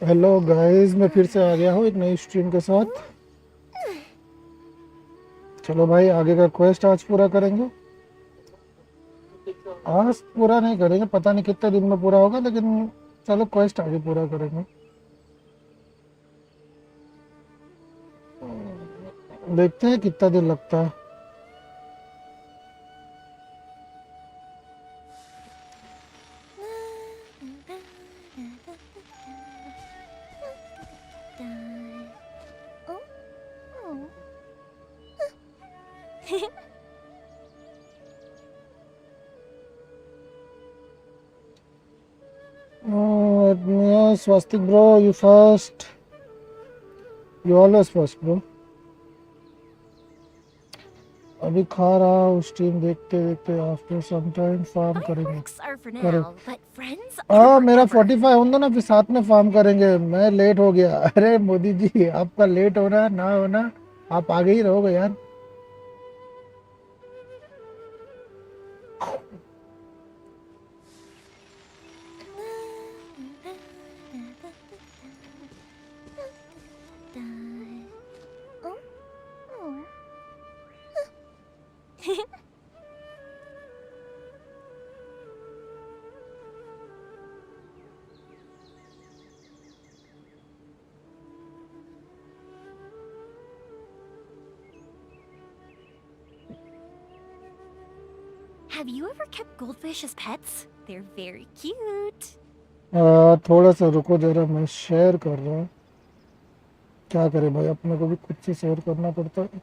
Hello guys, मैं फिर से आ गया हूँ एक नई स्ट्रीम के साथ। चलो भाई, आगे का क्वेस्ट आज पूरा करेंगे। आज पूरा नहीं करेंगे, पता नहीं कितने दिन में पूरा होगा, लेकिन चलो क्वेस्ट आगे पूरा करेंगे। देखते हैं कितना दिन लगता है। Swastik bro, you first. You always first bro. अभी खा रहा हूँ, स्ट्रीम देखते देखते आफ्टर सम टाइम फार्म करेंगे। करो। मेरा 45 होगा ना, फिर साथ में फार्म करेंगे। मैं लेट हो गया। अरे मोदी जी, आपका लेट होना ना होना, आप आगे ही रहोगे यार। Have you ever kept goldfish as pets? They're very cute. थोड़ा सा रुको जरा, मैं शेयर कर रहा हूँ। क्या करे भाई, अपने को भी खुद से शेयर करना पड़ता है।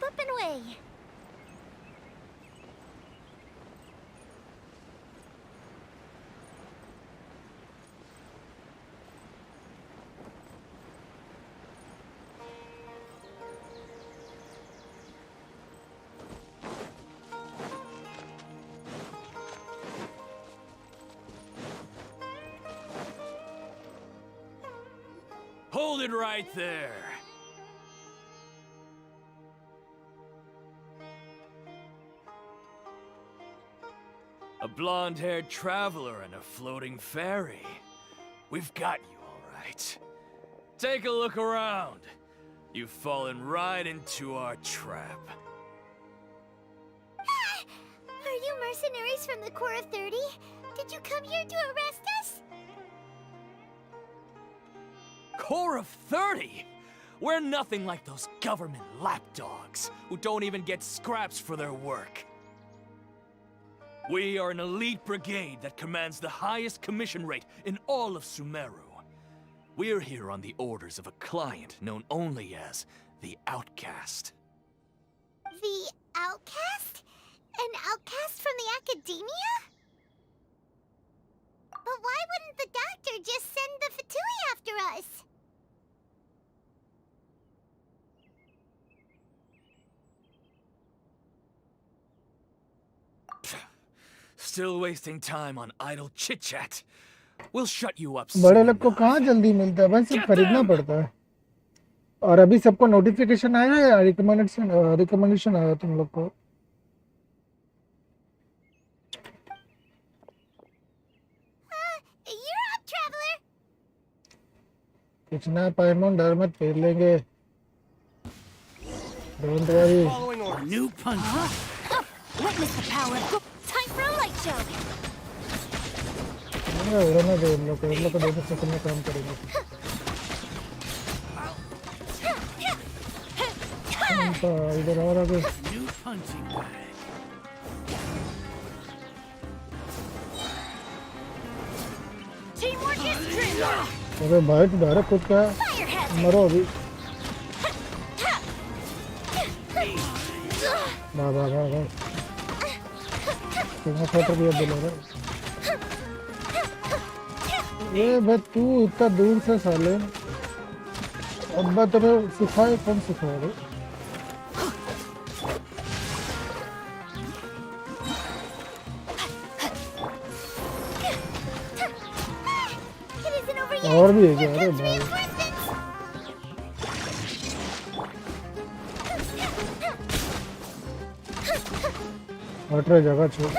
Up and away. Hold it right there. A blonde-haired traveler and a floating fairy. We've got you, all right. Take a look around. You've fallen right into our trap. Are you mercenaries from the Corps of 30? Did you come here to arrest us? Corps of 30? We're nothing like those government lapdogs who don't even get scraps for their work. We are an elite brigade that commands the highest commission rate in all of Sumeru. We're here on the orders of a client known only as the Outcast. The Outcast? An outcast from the Academia? But why wouldn't the doctor just send the Fatui after us? Still wasting time on idle chit-chat. We'll shut you up बड़े soon लोग को कहाँ enough. जल्दी मिलता है भाई, सब Get खरीदना them! पड़ता है। और अभी सबको नोटिफिकेशन आया है या रिकमेंडेशन आया तुम लोग को? You're up, traveler! कुछ ना पाइमोन, डर मत, फेर लेंगे। Don't worry. New punch. Witness the power of Time for a light show! रहने दे इन लोग को देने से कितने काम करेंगे। इधर और आगे अरे भाई तू डायरेक्ट खुद क्या मरो अभी। वाह तुम्हें खतर भी दिल हो रहा है। ये भाई तू इतना दूर से साले अब्बा तेरे सिखाए कौन सिखाए रे? और भी है क्या? अरे भाई हट रहे जगह छोड़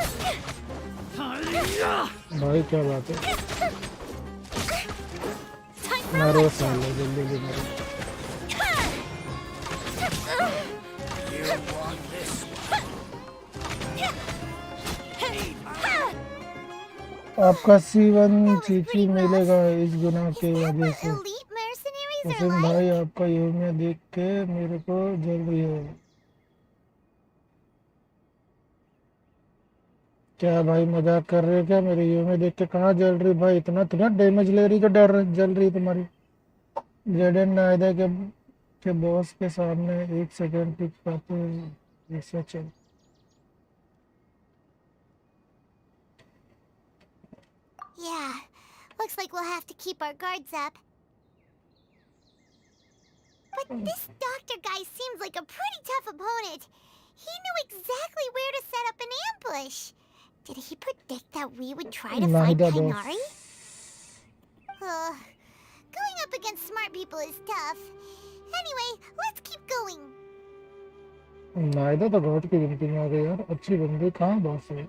भाई क्या बात है। मारो साले जल्दी मारो। आपका C1 चीची मिलेगा इस गुनाह की वजह से। वसीम भाई आपका योमिया देख के मेरे को जल रही है। क्या भाई मजाक कर रहे हो क्या? मेरे योमिया देख के कहाँ जल रही भाई? इतना डैमेज ले रही तो जल रही तुम्हारी। जेडन नायदा के बॉस के सामने 1 सेकंड टिक पाते हैं ऐसा चल। Yeah, looks like we'll have to keep our guards up. But this doctor guy seems like a pretty tough opponent. He knew exactly where to set up an ambush. Did he predict that we would try to find Nahida Kainari? Going up against smart people is tough. Anyway, let's keep going. नायदा तो बहुत की गिनती में आ गई यार। अच्छी बंदी कहाँ बॉस है?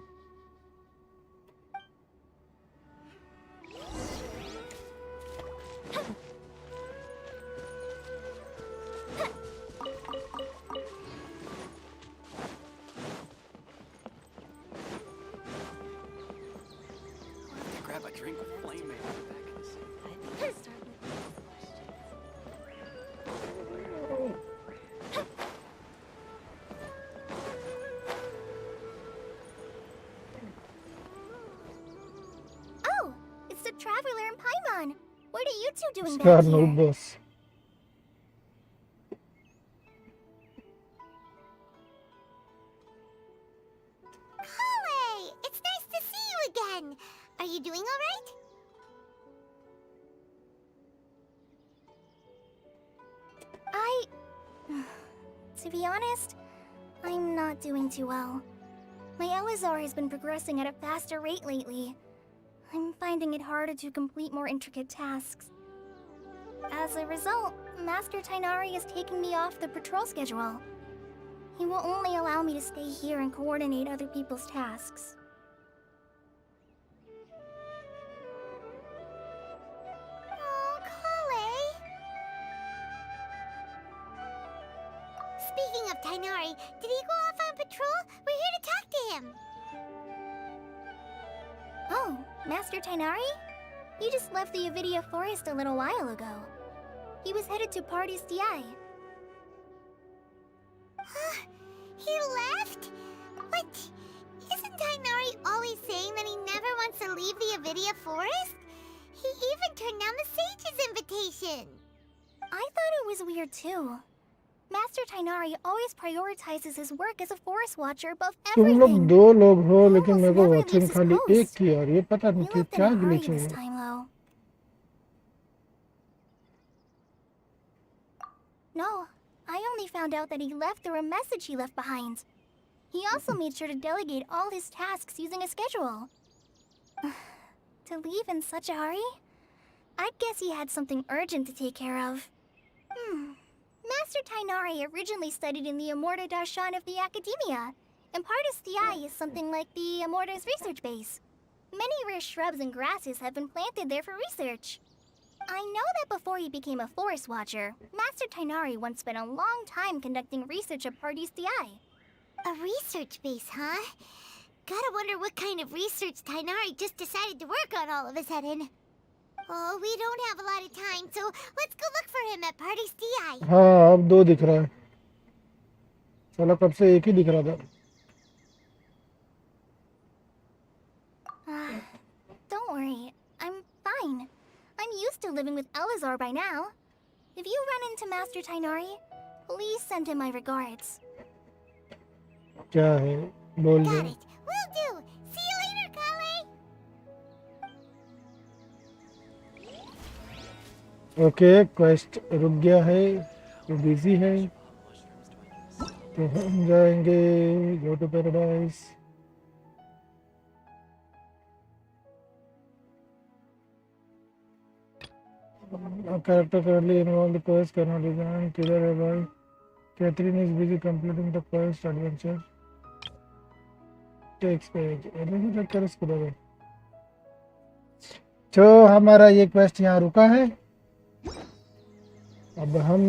Grab a drink of flame back in the sink. Oh, it's the Traveler and Paimon. What are you two doing इसका back noob here? Boss. Kale, it's nice to see you again. Are you doing all right? To be honest, I'm not doing too well. My Elazar has been progressing at a faster rate lately. I'm finding it harder to complete more intricate tasks. As a result, Master Tainari is taking me off the patrol schedule. He will only allow me to stay here and coordinate other people's tasks. Oh, Kale. Speaking of Tainari, did he go off on patrol? We're here to talk to him. Oh, Master Tainari? He just left the Avidia Forest a little while ago. He was headed to Party's DI. He left? What? Isn't Tainari always saying that he never wants to leave the Avidia Forest? He even turned down the Sage's invitation. I thought it was weird too. Master Tainari always prioritizes his work as a forest watcher above तुम लोग everything. 2 लोग हो लेकिन Almost मेरे को never watching leaves his खाली post. 1 की यार। ये पता नहीं He कि left in क्या a hurry ग्लिच है this ये। time, though. No, I only found out that he left through a message he left behind. He also made sure to delegate all his tasks using a schedule. To leave in such a hurry? I guess he had something urgent to take care of. Master Tainari originally studied in the Amorta Darshan of the Academia, and Partis DI is something like the Amorta's research base. Many rare shrubs and grasses have been planted there for research. I know that before he became a forest watcher, Master Tainari once spent a long time conducting research at Party's DI. A research base, huh? Gotta wonder what kind of research Tainari just decided to work on all of a sudden. Oh, we don't have a lot of time, so let's go look for him at Party's DI. हाँ अब दो दिख रहा है, साला कब से एक ही दिख रहा था. Don't worry, I'm fine. I'm used to living with Elazar by now. If you run into Master Tainari, please send him my regards. क्या है बोल Got दे. it. Will do. See you later, Kale. Okay quest रुक गया है, तो busy है, तो हम जाएंगे go to paradise. Character currently involved the quest cannot be done. किधर है भाई? Catherine is busy completing the quest adventure. Takes page. Adventure check कर इसको दो. तो हमारा ये क्वेस्ट यहाँ रुका है. अब हम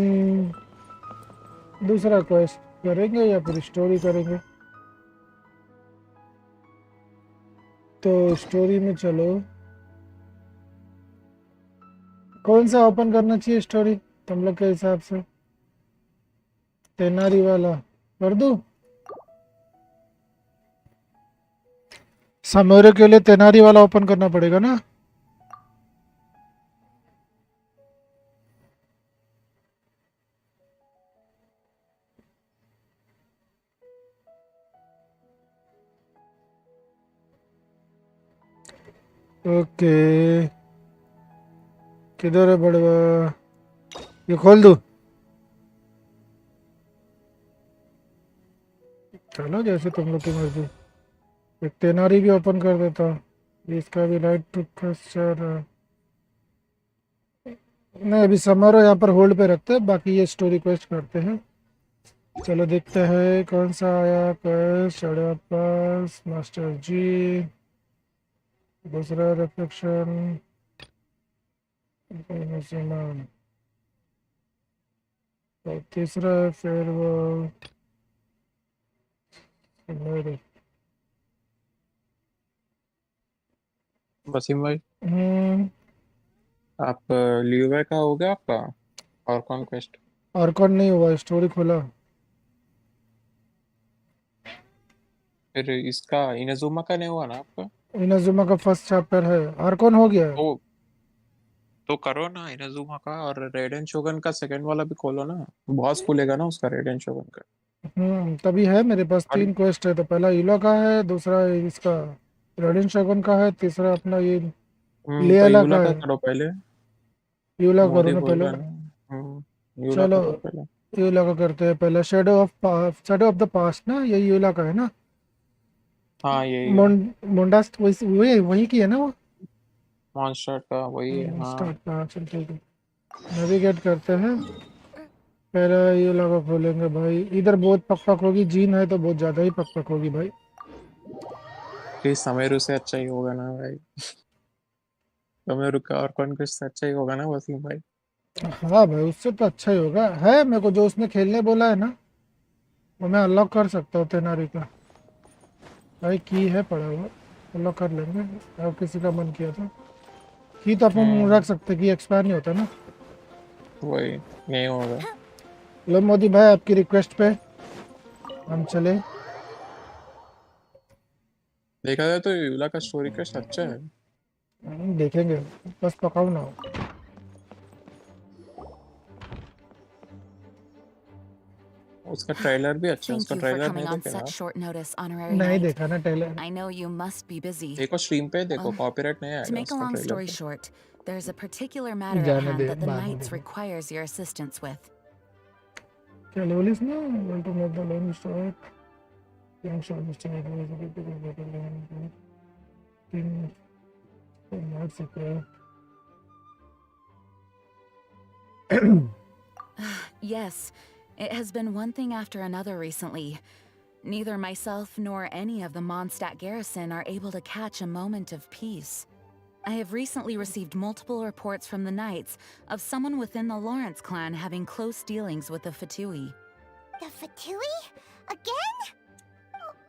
दूसरा क्वेस्ट करेंगे या फिर स्टोरी करेंगे. तो स्टोरी में चलो. कौन सा ओपन करना चाहिए स्टोरी तुम लोग के हिसाब से? तेनारी वाला कर दूं? समोरे के लिए तेनारी वाला ओपन करना पड़ेगा ना. ओके किधर है बड़वा? ये खोल दूं? चलो जैसे तुम लोग की मर्जी. एक तेनारी भी ओपन कर देता हूँ. इसका भी राइट टू क्वेश्चन. नहीं अभी समारोह यहाँ पर होल्ड पे रखते हैं, बाकी ये स्टोरी क्वेस्ट करते हैं. चलो देखते हैं कौन सा आया क्वेस्ट. पास मास्टर जी, दूसरा रिफ्लेक्शन, और तीसरा फेयरवेल. वसीम भाई, हम्म. आप ल्यूवे का हो गया आपका और कॉन्क्वेस्ट? और कौन नहीं हुआ, स्टोरी खोला. फिर इसका इनाजुमा का नहीं हुआ ना आपका? इनाजुमा का फर्स्ट चैप्टर है. और कौन हो गया? तो करो ना इनाजुमा का, और रेडेन शोगन का सेकंड वाला भी खोलो ना. बॉस खुलेगा ना उसका, रेडेन शोगन का. तभी है मेरे पास और 3 क्वेस्ट है. तो पहला इलो का है, दूसरा इसका रेडिन शगुन का है, तीसरा अपना ये तो लियाला यूला का का है. करो पहले. यूला करो मोदी ना बोल पहले. रहा है ना. यूला चलो का करो पहले. यूला का करते हैं पहले. शैडो ऑफ द पास्ट ना, ये यूला का है ना. हाँ यही है. मुंडास वही वही की है ना वो. मॉन्स्टर का वही है. हाँ स्टार्ट का. चल ठीक है, नेविगेट करते हैं. पहले यूला का खोलेंगे भाई. इधर बहुत पकपक होगी. जीन है तो बहुत ज्यादा ही पकपक होगी भाई. प्लीज समेरू से अच्छा ही होगा ना भाई. समेरू का और कॉन्क्वेस्ट से अच्छा ही होगा ना वसीम भाई. हाँ भाई उससे तो अच्छा ही होगा. है मेरे को जो उसने खेलने बोला है ना, वो मैं अनलॉक कर सकता हूँ. तेनारी का भाई की है पड़ा हुआ, अनलॉक कर लेंगे. और किसी का मन किया था की तो अपन रख सकते कि एक्सपायर नहीं होता ना. वही नहीं होगा. लो मोदी भाई आपकी रिक्वेस्ट पे हम चले. देखा जाए तो यूला का स्टोरी क्वेस्ट अच्छा है. देखेंगे, बस पकाओ ना. उसका ट्रेलर भी अच्छा है. Thank उसका you for ट्रेलर coming नहीं on देखे ना? such short notice, honorary नहीं knight. देखा ना trailer. I know you must be busy. देखो स्ट्रीम पे देखो, Well, कॉपीराइट नहीं To आएगा make a उसका long ट्रेलर story पे. short, there's a particular matter at जाने hand दे, that the बाद में Knights देखेंगे. requires your assistance with. क्या लेवल इसमें? Want to make the long story. Young short story. Not secure. Yes, it has been one thing after another recently. Neither myself nor any of the Mondstadt garrison are able to catch a moment of peace. I have recently received multiple reports from the Knights of someone within the Lawrence clan having close dealings with the Fatui. The Fatui? Again?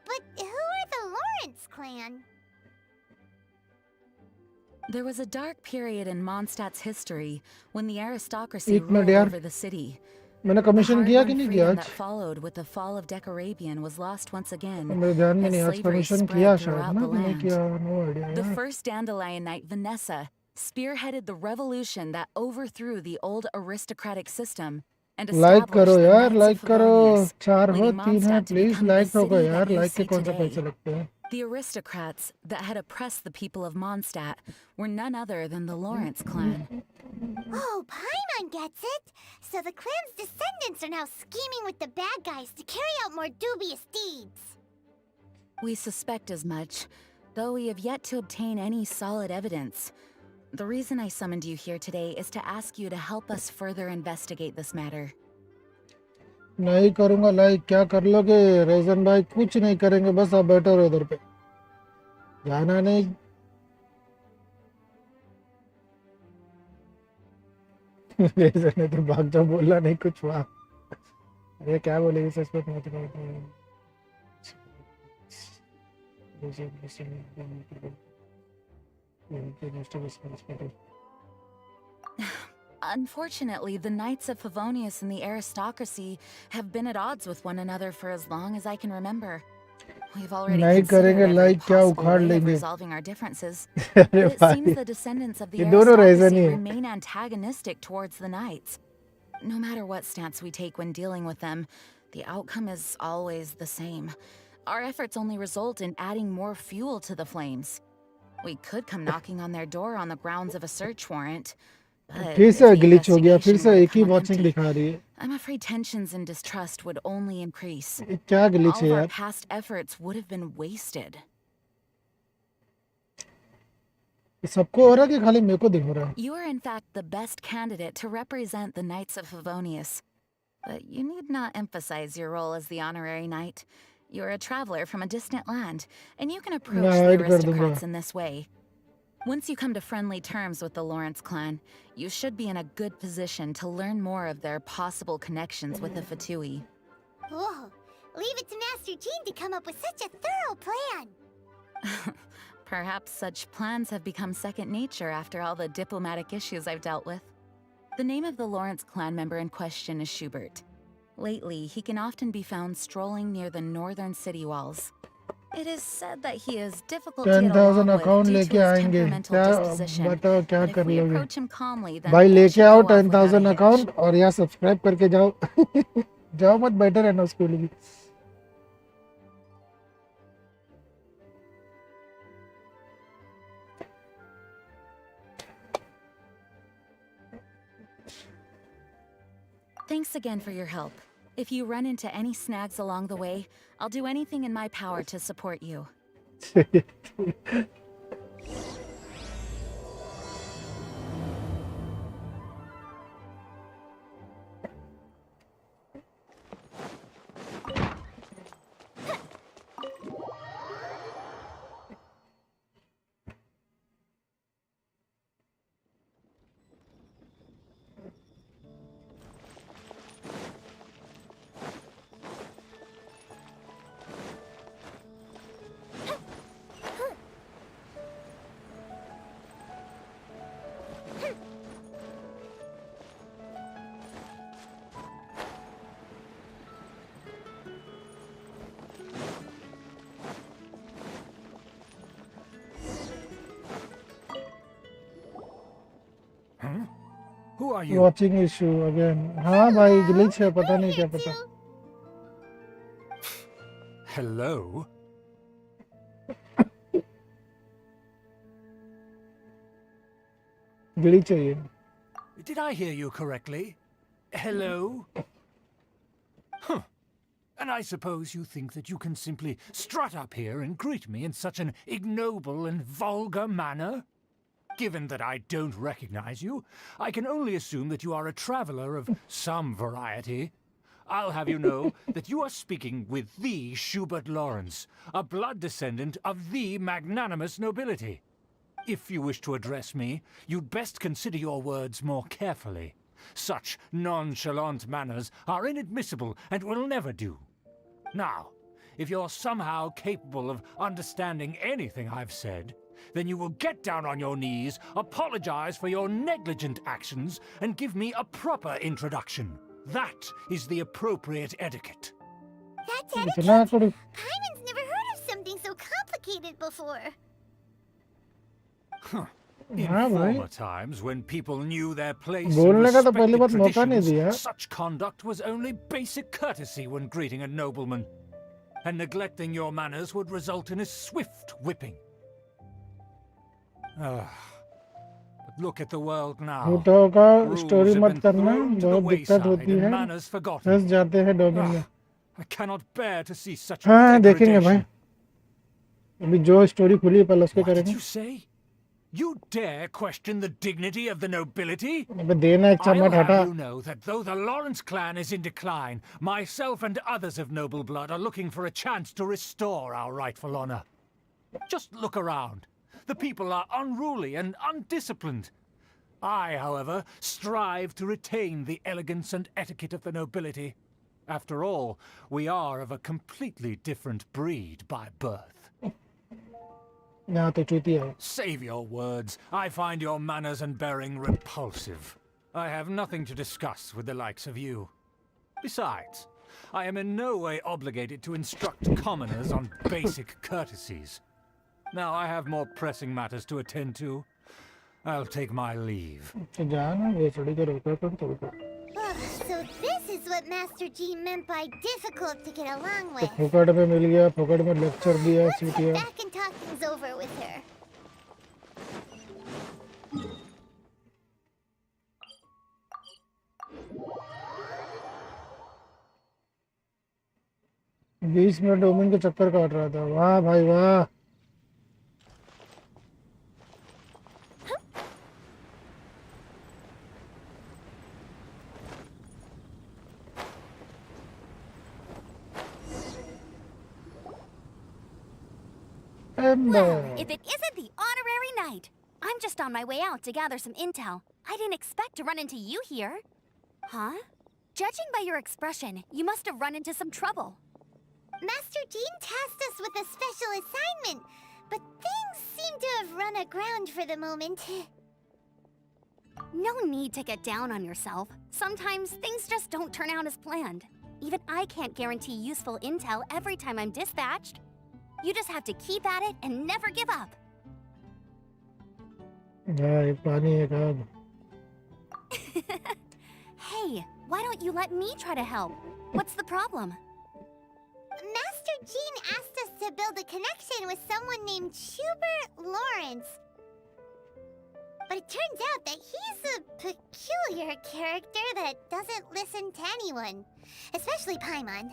But who are the Lawrence? clan. There was a dark period in Mondstadt's history when the aristocracy एक minute ruled यार, over the city. मैंने The commission किया कि hard-won नहीं किया freedom आज? that followed with the fall of Decorabian was lost once again, मेरे ध्यान में as नहीं, आज slavery कमीशन किया spread शायद throughout ना the कि नहीं land. किया, नो आइडिया The यार. first Dandelion Knight, Vanessa, spearheaded the revolution that overthrew the old aristocratic system and like करो established the यार, Knights लाइक of करो. Favonius, 4 हो, leading 3 है, Mondstadt to please become the like ठोको city यार. that you like के see कौन सा पैसे today. लगते हैं? The aristocrats that had oppressed the people of Mondstadt were none other than the Lawrence clan. Oh, Paimon gets it! So the clan's descendants are now scheming with the bad guys to carry out more dubious deeds. We suspect as much, though we have yet to obtain any solid evidence. The reason I summoned you here today is to ask you to help us further investigate this matter. नहीं करूंगा like. क्या कर लोगे raisin भाई? कुछ नहीं करेंगे, बस आप बैठो उधर पे, जाना नहीं. रेजन ने तो भाग जाओ बोला नहीं कुछ हुआ. अरे क्या बोलेगी सस्पेक्ट मत करो. Unfortunately, the Knights of Favonius and the aristocracy have been at odds with one another for as long as I can remember. We've already नहीं considered करेंगे every लाइक, क्या possible उखाड़ way of लेंगे. resolving our differences. अरे But it भाई, seems the descendants of the ये दोनों raisin ही aristocracy है. remain antagonistic towards the Knights. No matter what stance we take when dealing with them, the outcome is always the same. Our efforts only result in adding more fuel to the flames. We could come knocking on their door on the grounds of a search warrant, but फिर if से the glitch हो गया, फिर investigation से were to एक ही come up watching empty, दिखा रही है. I'm afraid tensions and distrust would only increase. ये क्या ग्लिच All है of our यार? past efforts would have been wasted. ये सबको हो रहा है कि खाली मेरे को दिख रहा है? You are in fact the best candidate to represent the Knights of Favonius. But you need not emphasize your role as the honorary knight. You're a traveler from a distant land, and you can approach मैं the hide कर दूंगा. aristocrats in this way. Once you come to friendly terms with the Lawrence clan, you should be in a good position to learn more of their possible connections with the Fatui. Whoa! Leave it to Master Jean to come up with such a thorough plan! Perhaps such plans have become second nature after all the diplomatic issues I've dealt with. The name of the Lawrence clan member in question is Schubert. Lately, he can often be found strolling near the northern city walls. It is said that he is difficult to get 10,000 along with account due to लेके his आएंगे. temperamental क्या disposition. बताओ, क्या But if कर we लोगे? approach him calmly, then भाई it लेके should आओ go off without a 10,000 hitch. Account और यहाँ सब्सक्राइब करके जाओ. जाओ मत, बैठे रहना उसके लिए. Thanks again for your help. If you run into any snags along the way, I'll do anything in my power to support you. Who are you? Watching issue again. हाँ भाई, ग्लिच है, पता नहीं क्या पता. Hello? ग्लिच है ये. Did I hear you correctly? Hello? Huh. And I suppose you think that you can simply strut up here and greet me in such an ignoble and vulgar manner? Given that I don't recognize you, I can only assume that you are a traveler of some variety. I'll have you know that you are speaking with the Schubert Lawrence, a blood descendant of the magnanimous nobility. If you wish to address me, you'd best consider your words more carefully. Such nonchalant manners are inadmissible and will never do. Now, if you're somehow capable of understanding anything I've said, then you will get down on your knees, apologize for your negligent actions, and give me a proper introduction. That is the appropriate etiquette. That's इतना etiquette? थोड़ी Paimon's never heard of something so complicated before. In हाँ भाई former times, when people knew their place and बोलने का तो पहली respected बात मौका नहीं traditions, दिया such conduct was only basic courtesy when greeting a nobleman. And neglecting your manners would result in a swift whipping. But look at the world now. भूतों का Rules स्टोरी have मत been करना thrown to the बहुत दिक्कत wayside होती and है manners फंस forgotten. जाते हैं डोमिन में I cannot bear to see such हाँ देखेंगे भाई degradation. अभी जो स्टोरी खुली है पहले उसके What did करेंगे you say? You dare question the dignity of the nobility? अबे देना एक I'll चम्मच हटा have you know that though the Lawrence clan is in decline, myself and others of noble blood are looking for a chance to restore our rightful honor. Just look around. The people are unruly and undisciplined. I, however, strive to retain the elegance and etiquette of the nobility. After all, we are of a completely different breed by birth. यहाँ तो चूतिया है Save your words. I find your manners and bearing repulsive. I have nothing to discuss with the likes of you. Besides, I am in no way obligated to instruct commoners on basic courtesies. Now I have more pressing matters to attend to. I'll take my leave. तो जाना ये थोड़ी देर रुको तुम थोड़ी देर So this is what Master G meant by difficult to get along तो with. फुकट में मिल गया फुकट में लेक्चर दिया Let's head चूतिया back and talk things over with her. 20 minute domain के चक्कर काट रहा था वाह भाई वाह Well, Amber if it isn't the honorary knight. I'm just on my way out to gather some intel. I didn't expect to run into you here. Huh? Judging by your expression, you must have run into some trouble. Master Jean tasked us with a special assignment, but things seem to have run aground for the moment. No need to get down on yourself. Sometimes things just don't turn out as planned. Even I can't guarantee useful intel every time I'm dispatched. You just have to keep at it and never give up. भाई पानी है कब Hey, why don't you let me try to help? What's the problem? Master Jean asked us to build a connection with someone named Schubert Lawrence. But it turns out that he's a peculiar character that doesn't listen to anyone, especially Paimon.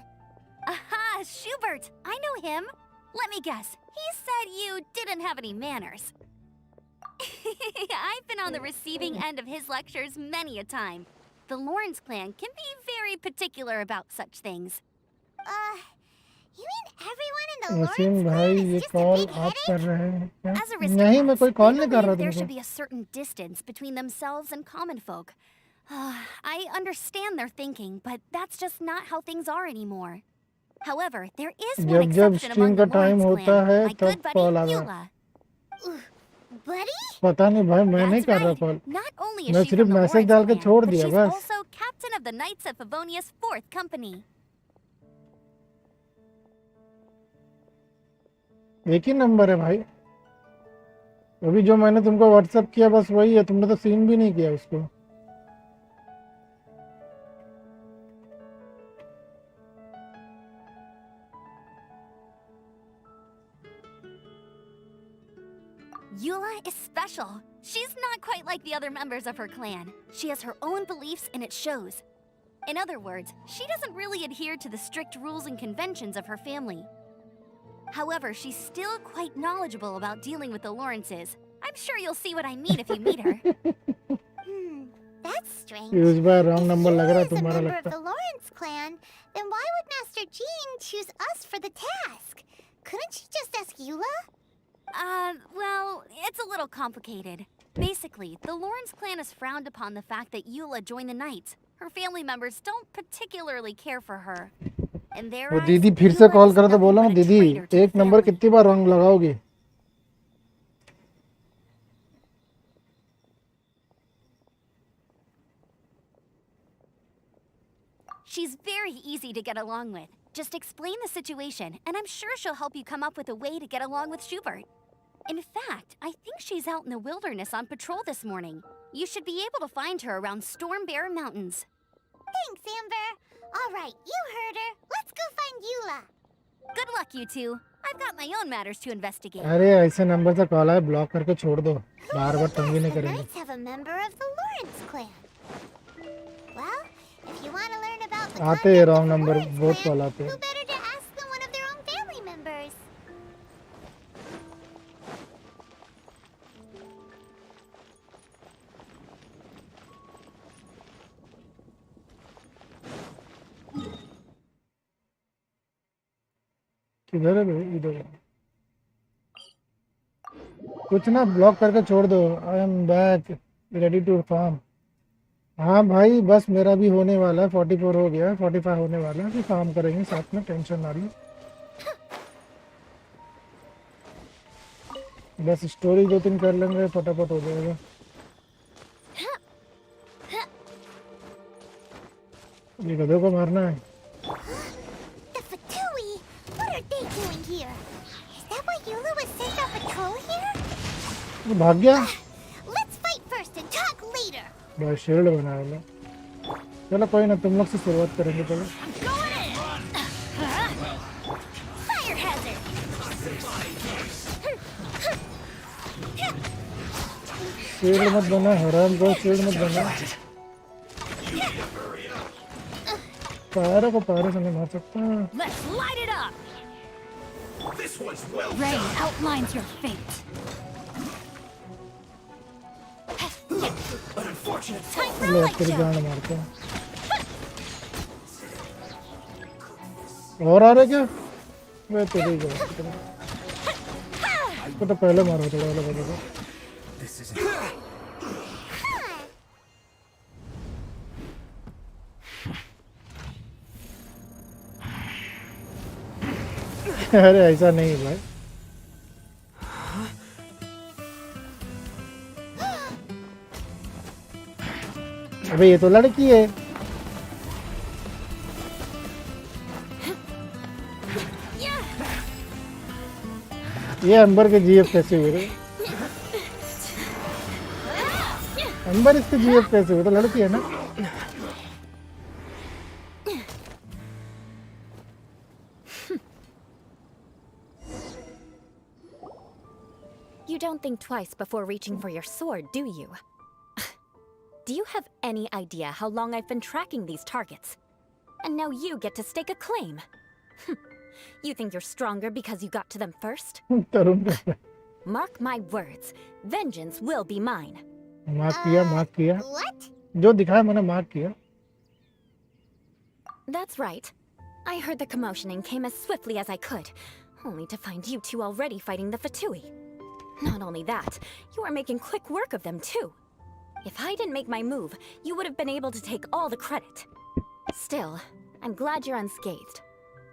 Aha, Schubert! I know him. Let me guess. He said you didn't have any manners. I've been on the receiving end of his lectures many a time. The Lawrence clan can be very particular about such things. You mean everyone in the Wasim Lawrence भाई clan ये is just a call big आप headache? कर रहे हैं क्या As a नहीं मैं aristocrat, कोई कॉल they नहीं कर रहा believe there तुमको should be a certain distance between themselves and common folk. I understand their thinking, but that's just not how things are anymore. However, there is one जब exception among stream the का time Lawrence होता clan, है my तब good buddy call आ रहा Eula. Buddy? पता नहीं भाई मैं नहीं That's कर रहा right. Call Not only is मैं she सिर्फ from the मैसेज Lawrence डाल के clan, छोड़ but दिया she's बस also captain of the Knights of Favonia's 4th Company. एक ही नंबर है भाई अभी जो मैंने तुमको व्हाट्सएप किया बस वही है तुमने तो सीन भी नहीं किया उसको Eula is special. She's not quite like the other members of her clan. She has her own beliefs and it shows. In other words, she doesn't really adhere to the strict rules and conventions of her family. However, she's still quite knowledgeable about dealing with the Lawrences. I'm sure you'll see what I mean if you meet her. That's strange. इस बार wrong If number लग रहा है Eula is a तुम्हारा member लगता of the Lawrence clan, then why would Master Jean choose us for the task? Couldn't she just ask Eula? Well, it's a little complicated. Basically, the Lawrence clan has frowned upon the fact that Eula joined the Knights. Her family members don't particularly care for her. In their वो eyes, दीदी फिर से Eula call is करे तो nothing बोला but ना a दीदी traitor to the एक नंबर family. कितनी बार रंग लगाओगी? She's very easy to get along with. Just explain the situation, and I'm sure she'll help you come up with a way to get along with Schubert. In fact, I think she's out in the wilderness on patrol this morning. You should be able to find her around Storm Bear Mountains. Thanks, Amber. All right, you heard her. Let's go find Eula. Good luck, you two. I've got my own matters to investigate. अरे ऐसे number से call आए block करके छोड़ दो, बार बार तंग ही नहीं Yes, the करेंगे. Knights have a member of the Lawrence clan. Well, if you want to learn about the आते हैं conduct wrong of the number, Lawrence बहुत clan, कॉल आते हैं. who better to ask than one of their own family members? किधर है भाई? इधर कुछ ना ब्लॉक करके छोड़ दो. I am back ready to farm. हाँ भाई बस मेरा भी होने वाला है, 44 हो गया है, 45 होने वाला है, फिर फार्म करेंगे साथ में, टेंशन ना लो. बस स्टोरी 2-3 कर लेंगे, फटाफट हो जाएगा. ये गधों को मारना है. The Fatui? What are they doing here? Is that why Eula was sent on patrol here? वो भाग गया. Let's fight first and talk later. बस शील्ड बनाया लो. चलो कोई ना, तुम लोग से शुरुआत करेंगे. चलो Fire hazard. शील्ड मत बना हराम को, शील्ड मत बना. पैरों को पैरों से नहीं मार सकता. Let's light it up! Rain outlines your fate. Time for a ले light तेरी show. जान मारते हैं. और आ रहे क्या? वे तेरी जान. इसको तो पहले मारो थोड़ा वाला बंदे को. अरे ऐसा नहीं भाई. अबे ये तो लड़की है. ये अंबर के जीएफ कैसे हुए रे? अंबर इसके जीएफ कैसे हुए? तो लड़की है ना. You don't think twice before reaching for your sword, do you? Do you have any idea how long I've been tracking these targets? And now you get to stake a claim. You think you're stronger because you got to them first? तरुण का Mark my words, vengeance will be mine. Mark किया. What? जो दिखाया मैंने mark किया. That's right. I heard the commotion and came as swiftly as I could, only to find you two already fighting the Fatui. Not only that, you are making quick work of them too. If I didn't make my move, you would have been able to take all the credit. Still, I'm glad you're unscathed.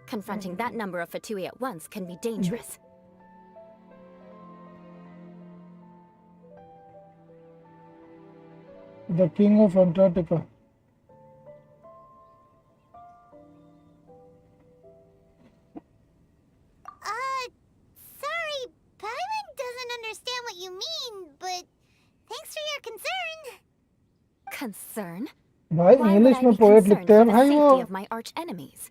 Confronting that number of Fatui at once can be dangerous. The King of Antarctica. Sorry, Paimon doesn't understand what you mean, but thanks for your concern. Concern? भाई Why would English I में be poet concerned लिखते for हैं the भाई वो. safety of my arch enemies?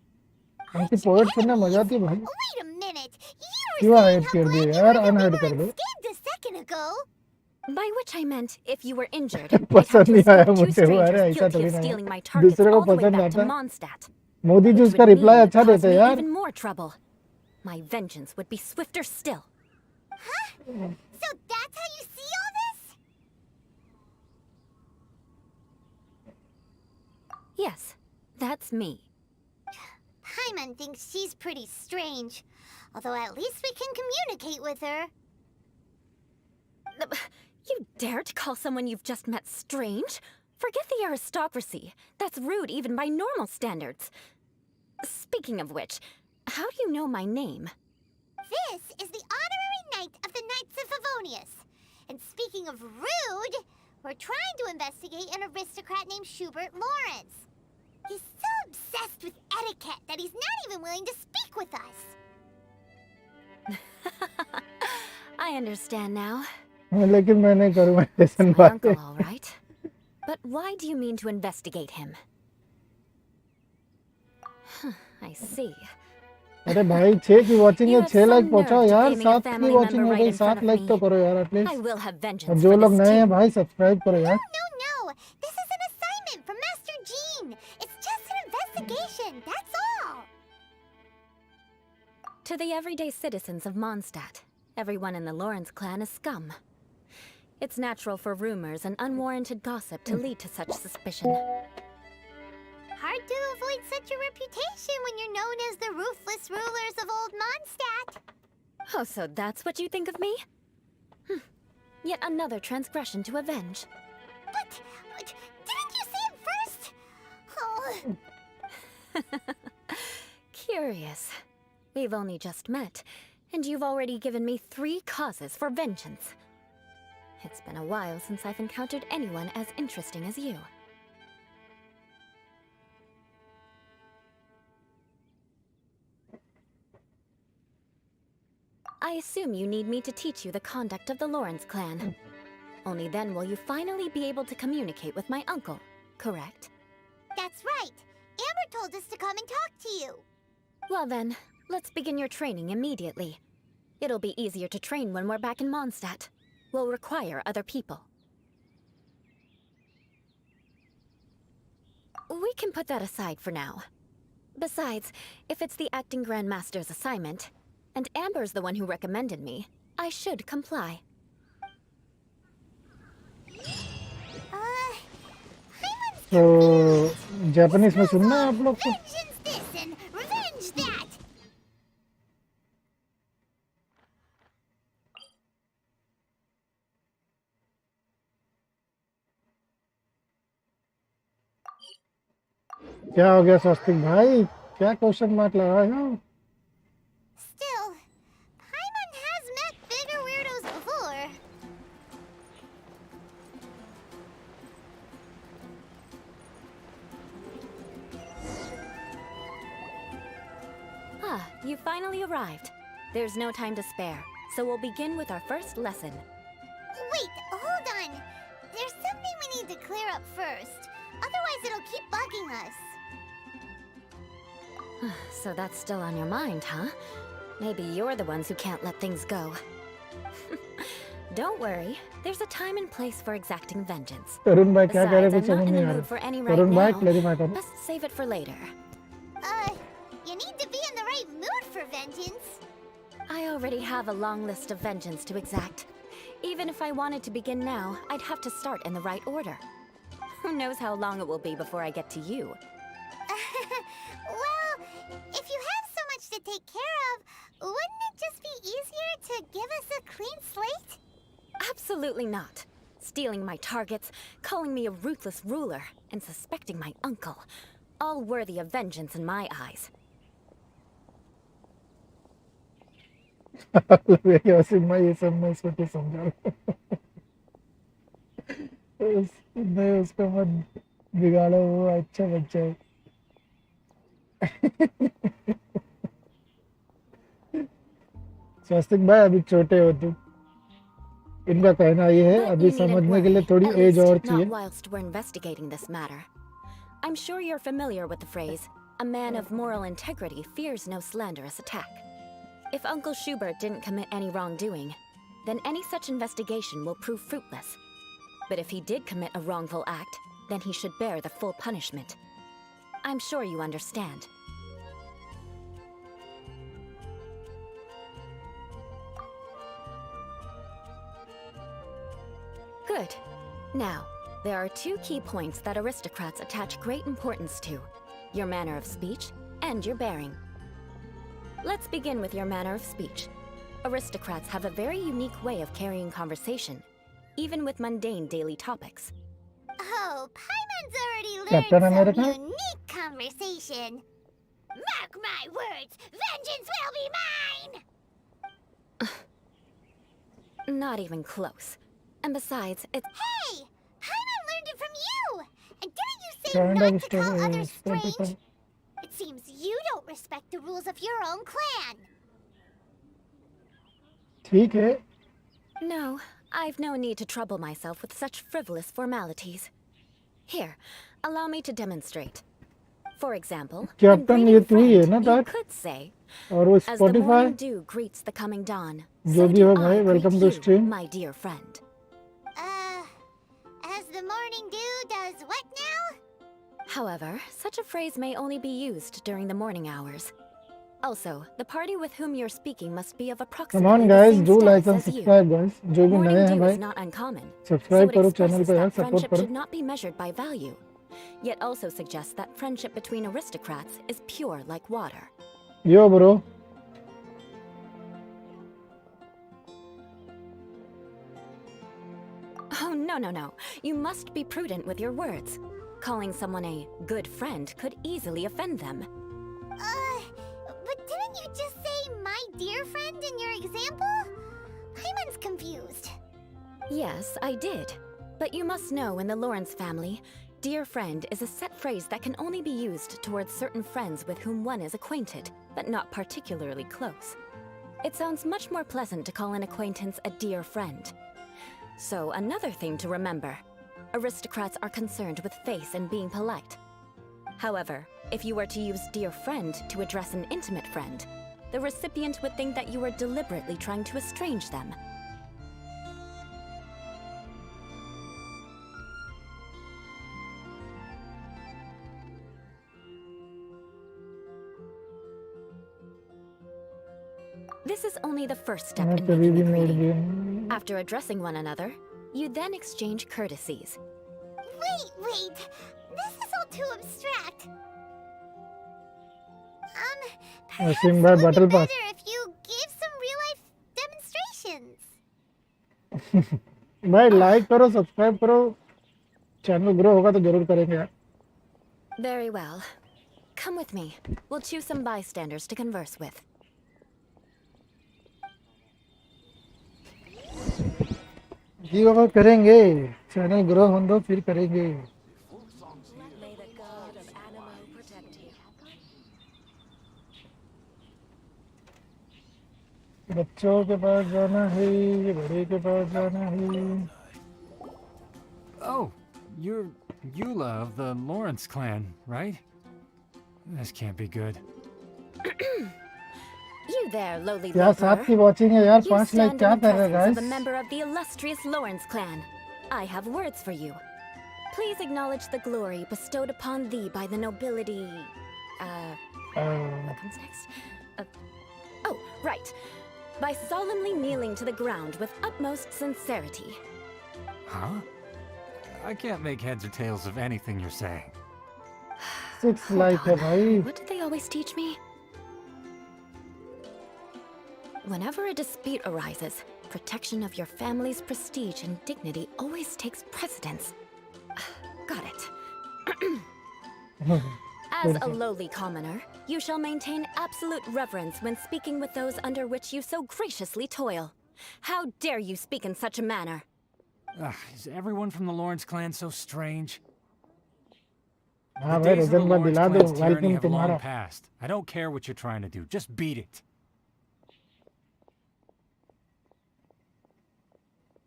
उनकी poet सुनने मजा आती है भाई. Wait a minute. You क्यों were हाइड saying कर how दिए glad you यार? were that we unhide were कर दो. unscathed a second ago. By which I meant if you were injured, I'd have पसंद to नहीं आया escort two मुझे वो. अरे strangers ऐसा guilty थोड़ी of ना stealing my है. targets दूसरे को all the way पसंद back to आता है. Mondstadt. मोदी जी Which उसका would रिप्लाई mean अच्छा cause देते हैं me यार. even more trouble. My vengeance would be swifter still. So that's how you see all this? Yes, that's me. Paimon thinks she's pretty strange. Although at least we can communicate with her. You dare to call someone you've just met strange? Forget the aristocracy. That's rude even by normal standards. Speaking of which, how do you know my name? This is the honorary knight of the Knights of Favonius. And speaking of rude, we're trying to investigate an aristocrat named Schubert Lawrence. He's so obsessed with etiquette that he's not even willing to speak with us. I understand now. लेकिन मैं नहीं करूँगा It's जैसन my बात uncle, all right. But why do you mean to investigate him? I see. अरे भाई 6 की watching है, You have 6 like some पहुंचाओ nerve to यार, gaming a 7 की family वॉचिंग member हो right गई, in front 7 of लाइक तो me. करो यार I एटलीस्ट। will have और vengeance जो for लोग this नए हैं too. भाई सब्सक्राइब करो यार। No. This is an assignment from Master Jean. It's just an investigation, that's all. To the everyday citizens of Mondstadt, everyone in the Lawrence clan is scum. It's natural for rumors and unwarranted gossip to lead to such suspicion. Hard to avoid such a reputation when you're known as the ruthless rulers of old Mondstadt. Oh, so that's what you think of me? Yet another transgression to avenge. But didn't you see it first? Oh. Curious. We've only just met, and you've already given me 3 causes for vengeance. It's been a while since I've encountered anyone as interesting as you. I assume you need me to teach you the conduct of the Lawrence clan. Only then will you finally be able to communicate with my uncle, correct? That's right. Amber told us to come and talk to you. Well then, let's begin your training immediately. It'll be easier to train when we're back in Mondstadt. We'll require other people. We can put that aside for now. Besides, if it's the acting Grandmaster's assignment, and Amber's the one who recommended me, I should comply. तो Japanese में सुनना है आप लोग को? Vengeance this and revenge that. क्या हो गया स्वस्तिक भाई, क्या क्वेश्चन मार्क लगाए हो? Still, Paimon has met bigger weirdos before. Ah, you finally arrived. There's no time to spare, so we'll begin with our first lesson. Wait, hold on. There's something we need to clear up first. Otherwise, it'll keep bugging us. So that's still on your mind, huh? Maybe you're the ones who can't let things go. Don't worry, there's a time and place for exacting vengeance. तरुण भाई क्या कह रहे Besides, थे I'm not समझ in नहीं the uh mood for रहा। any right तरुण भाई now. Clarify करो। Best save it for later. You need to be in the right mood for vengeance. I already have a long list of vengeance to exact. Even if I wanted to begin now, I'd have to start in the right order. Who knows how long it will be before I get to you? Well, if you have so much to take care of, wouldn't it just be easier to give us a clean slate? Absolutely not. Stealing my targets, calling me a ruthless ruler, and suspecting my uncle. All worthy of vengeance in my eyes. वैसे मैं ये सब मैं इसको क्या समझा नहीं, उसको मत बिगाड़ो, वो अच्छा बच्चा है। स्वस्तिक भाई अभी छोटे हो तुम, इनका कहना ये है But अभी you needn't समझने के लिए worry, थोड़ी at एज least और not चाहिए। whilst we're investigating this matter. I'm sure you're familiar with the phrase, a man of moral integrity fears no slanderous attack. If Uncle Schubert didn't commit any wrongdoing, then any such investigation will prove fruitless. But if he did commit a wrongful act, then he should bear the full punishment. I'm sure you understand. Good. Now, there are 2 key points that aristocrats attach great importance to: your manner of speech and your bearing. Let's begin with your manner of speech. Aristocrats have a very unique way of carrying conversation, even with mundane daily topics. Oh, Paimon's already Captain learned some America? unique conversation. Mark my words, vengeance will be mine! Not even close. And besides, it's... Hey! Paimon learned it from you! And didn't you say Kind not of to call others Spotify. strange? It seems you don't respect the rules of your own clan. ठीक है. No, I've no need to trouble myself with such frivolous formalities. Here, allow me to demonstrate. For example, when Captain, greeting ये a तू ही है friend, ना you तार? could say, और वो as the Spotify morning dew greets the coming dawn, जो so भी do हो I भाई, greet welcome to you, stream. my dear friend. As the morning dew does what now? However, such a phrase may only be used during the morning hours. Also, the party with whom you're speaking must be of Come approximately on the guys, same do like status and as you. subscribe guys. जो भी नए Morning हैं dew भाई, is not uncommon, so subscribe it करो channel expresses पे यार, that support friendship करो. should not be measured by value, yet also suggests that friendship between aristocrats is pure like water. Yo bro. Oh, no. You must be prudent with your words. Calling someone a good friend could easily offend them. But didn't you just say my dear friend in your example? Paimon's confused. Yes, I did. But you must know in the Lawrence family, dear friend is a set phrase that can only be used towards certain friends with whom one is acquainted, but not particularly close. It sounds much more pleasant to call an acquaintance a dear friend. So, another thing to remember. Aristocrats are concerned with face and being polite. However, if you were to use dear friend to address an intimate friend, the recipient would think that you were deliberately trying to estrange them. This is only the first step मैं in कभी making भी a मोड़ greeting. दिया. After addressing one another, you then exchange courtesies. Wait. This is all too abstract. Perhaps Sing it by would be Battle Pass. better if you give some real-life demonstrations. भाई like करो, subscribe करो. Channel grow होगा तो जरूर करेंगे यार. Very well. Come with me. We'll choose some bystanders to converse with. जी बाबा करेंगे. Channel grow होने दो फिर करेंगे. May the god of Animo protect you. बच्चों के पास जाना है, ये बड़े के पास जाना है. Oh, you're Eula of the Lawrence clan, right? This can't be good. You there, lowly क्या साथ laborer. की watching है यार. You 5 लाइक stand क्या in the कर रहे presence of a guys? member of the illustrious Lawrence clan. I have words for you. Please acknowledge the glory bestowed upon thee by the nobility. What comes next? Oh, right. By solemnly kneeling to the ground with utmost sincerity. Huh? I can't make heads or tails of anything you're saying. 6 Hold like है on. भाई. What did they always teach me? Whenever a dispute arises, protection of your family's prestige and dignity always takes precedence. Got it. As a lowly commoner, you shall maintain absolute reverence when speaking with those under which you so graciously toil. How dare you speak in such a manner? Is everyone from the Lawrence clan so strange? हाँ The भाई days of the Ranjan Lawrence दिला दो. clan's tyranny Welcome have long तुम्हारा. passed. I don't care what you're trying to do. Just beat it.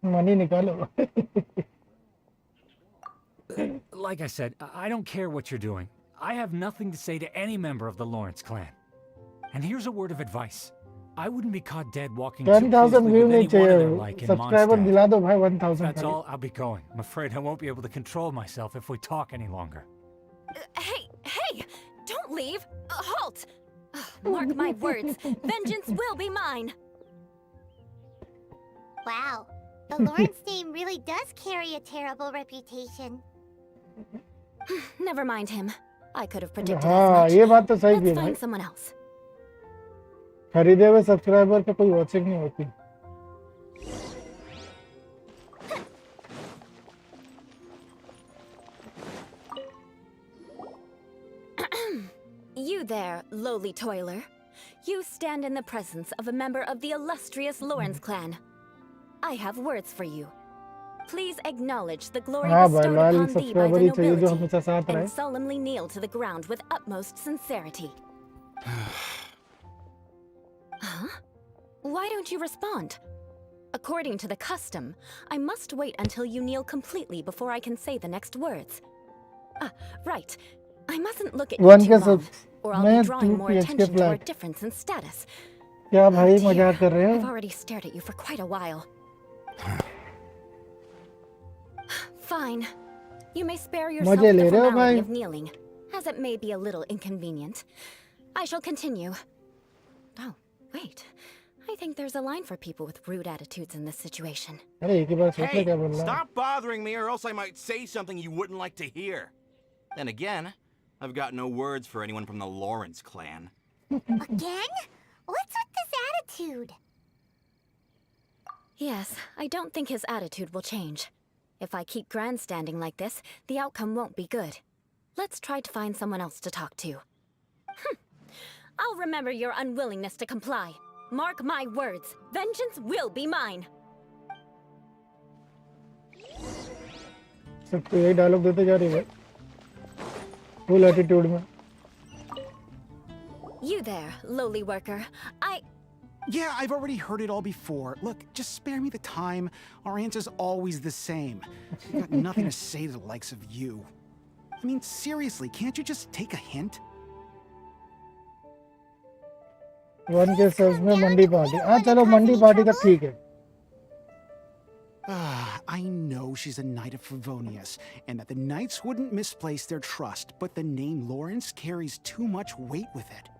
Money निकालो. Like I said, I don't care what you're doing. I have nothing to say to any member of the Lawrence clan. And here's a word of advice. I wouldn't be caught dead walking too 10,000 peacefully view with नहीं any one of चाहिए. their like in Subscriber Mondstadt. दिला दो भाई 1000 That's का. all, I'll be going. I'm afraid I won't be able to control myself if we talk any longer. Hey! Don't leave! Halt! Mark my words, vengeance will be mine! Wow, the Lawrence name really does carry a terrible reputation. Never mind him. I could have predicted हाँ as ये much. बात तो सही Let's है भाई. find someone else. खरीदे हुए subscriber पे कोई वॉचिंग नहीं होती. You You there, lowly toiler. You stand in the presence of a member of the illustrious Lawrence clan. I have words for you. Please acknowledge the glory हाँ भाई bestowed loyal upon thee by subscriber the ही चाहिए जो nobility, हमेशा साथ रहे. and solemnly kneel to the ground with utmost sincerity. Huh? Why don't you respond? According to the custom, I must wait until you kneel completely before I can say the next words. Right. I mustn't look at you one too के long, सब or I'll मैं be drawing 2 more PHK attention to our flat. difference in status. क्या भाई Dear, मजाक कर रहे I've हो? already stared at you for quite a while. Fine. You may spare yourself मजे the ले रहे हो formality भाई. of kneeling, as it may be a little inconvenient. I shall continue. Oh, wait. I think there's a line for people with rude attitudes in this situation. अरे एक ही बार सोच ले Hey, क्या बोल रहा है. stop bothering me or else I might say something you wouldn't like to hear. Then again, I've got no words for anyone from the Lawrence clan. Again? What's with this attitude? Yes, I don't think his attitude will change. If I keep grandstanding like this, the outcome won't be good. Let's try to find someone else to talk to. I'll remember your unwillingness to comply. Mark my words. Vengeance will be mine. सब तो यही dialogue देते जा रही है. Full attitude में. You there, lowly worker. Yeah, I've already heard it all before. Look, just spare me the time. Our answer's always the same. I've got nothing to say to the likes of you. I mean, seriously, can't you just take a hint? One K subs में मंडी party. हाँ चलो मंडी party तक ठीक है. I know she's a knight of Favonius, and that the knights wouldn't misplace their trust, but the name Lawrence carries too much weight with it.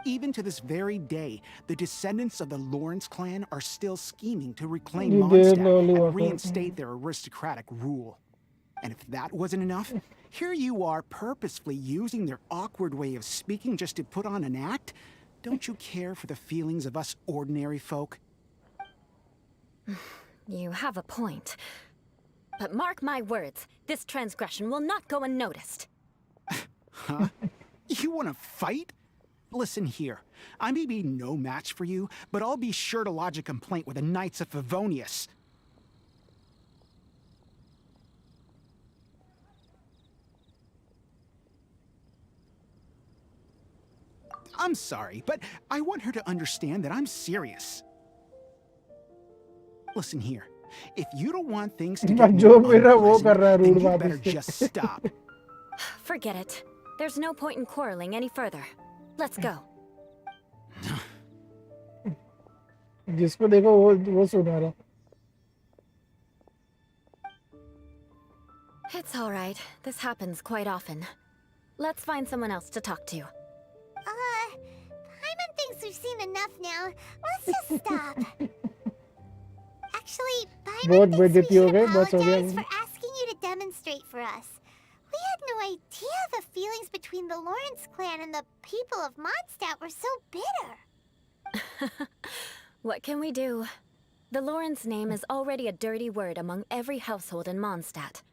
Even to this very day, the descendants of the Lawrence clan are still scheming to reclaim You did Mondstadt only and walk out. reinstate their aristocratic rule. And if that wasn't enough, here you are purposefully using their awkward way of speaking just to put on an act? Don't you care for the feelings of us ordinary folk? You have a point. But mark my words, this transgression will not go unnoticed. Huh? You want to fight? Listen here, I may be no match for you, but I'll be sure to lodge a complaint with the Knights of Favonius. I'm sorry, but I want her to understand that I'm serious. Listen here, if you don't want things to get जो more मेरा वो unpleasant, कर रहा है then rude you बात better इससे. just stop. Forget it. There's no point in quarreling any further. Let's go. जिसको देखो वो सुना रहा. It's all right. This happens quite often. Let's find someone else to talk to. Paimon thinks we've seen enough now. Let's just stop. Actually, बहुत Paimon thinks we बेइज्जती हो should गई. बस हो गया. apologize for asking you to demonstrate for us. We had no idea the feelings between the Lawrence clan and the people of Mondstadt were so bitter. What can we do? The Lawrence name is already a dirty word among every household in Mondstadt.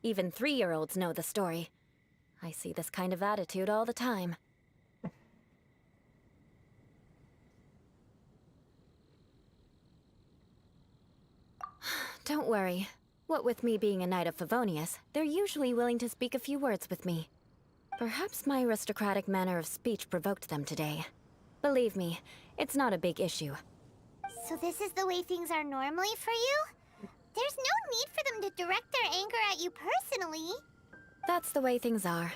Even 3-year-olds know the story. I see this kind of attitude all the time. Don't worry. What with me being a knight of Favonius, they're usually willing to speak a few words with me. Perhaps my aristocratic manner of speech provoked them today. Believe me, it's not a big issue. So this is the way things are normally for you? There's no need for them to direct their anger at you personally. That's the way things are.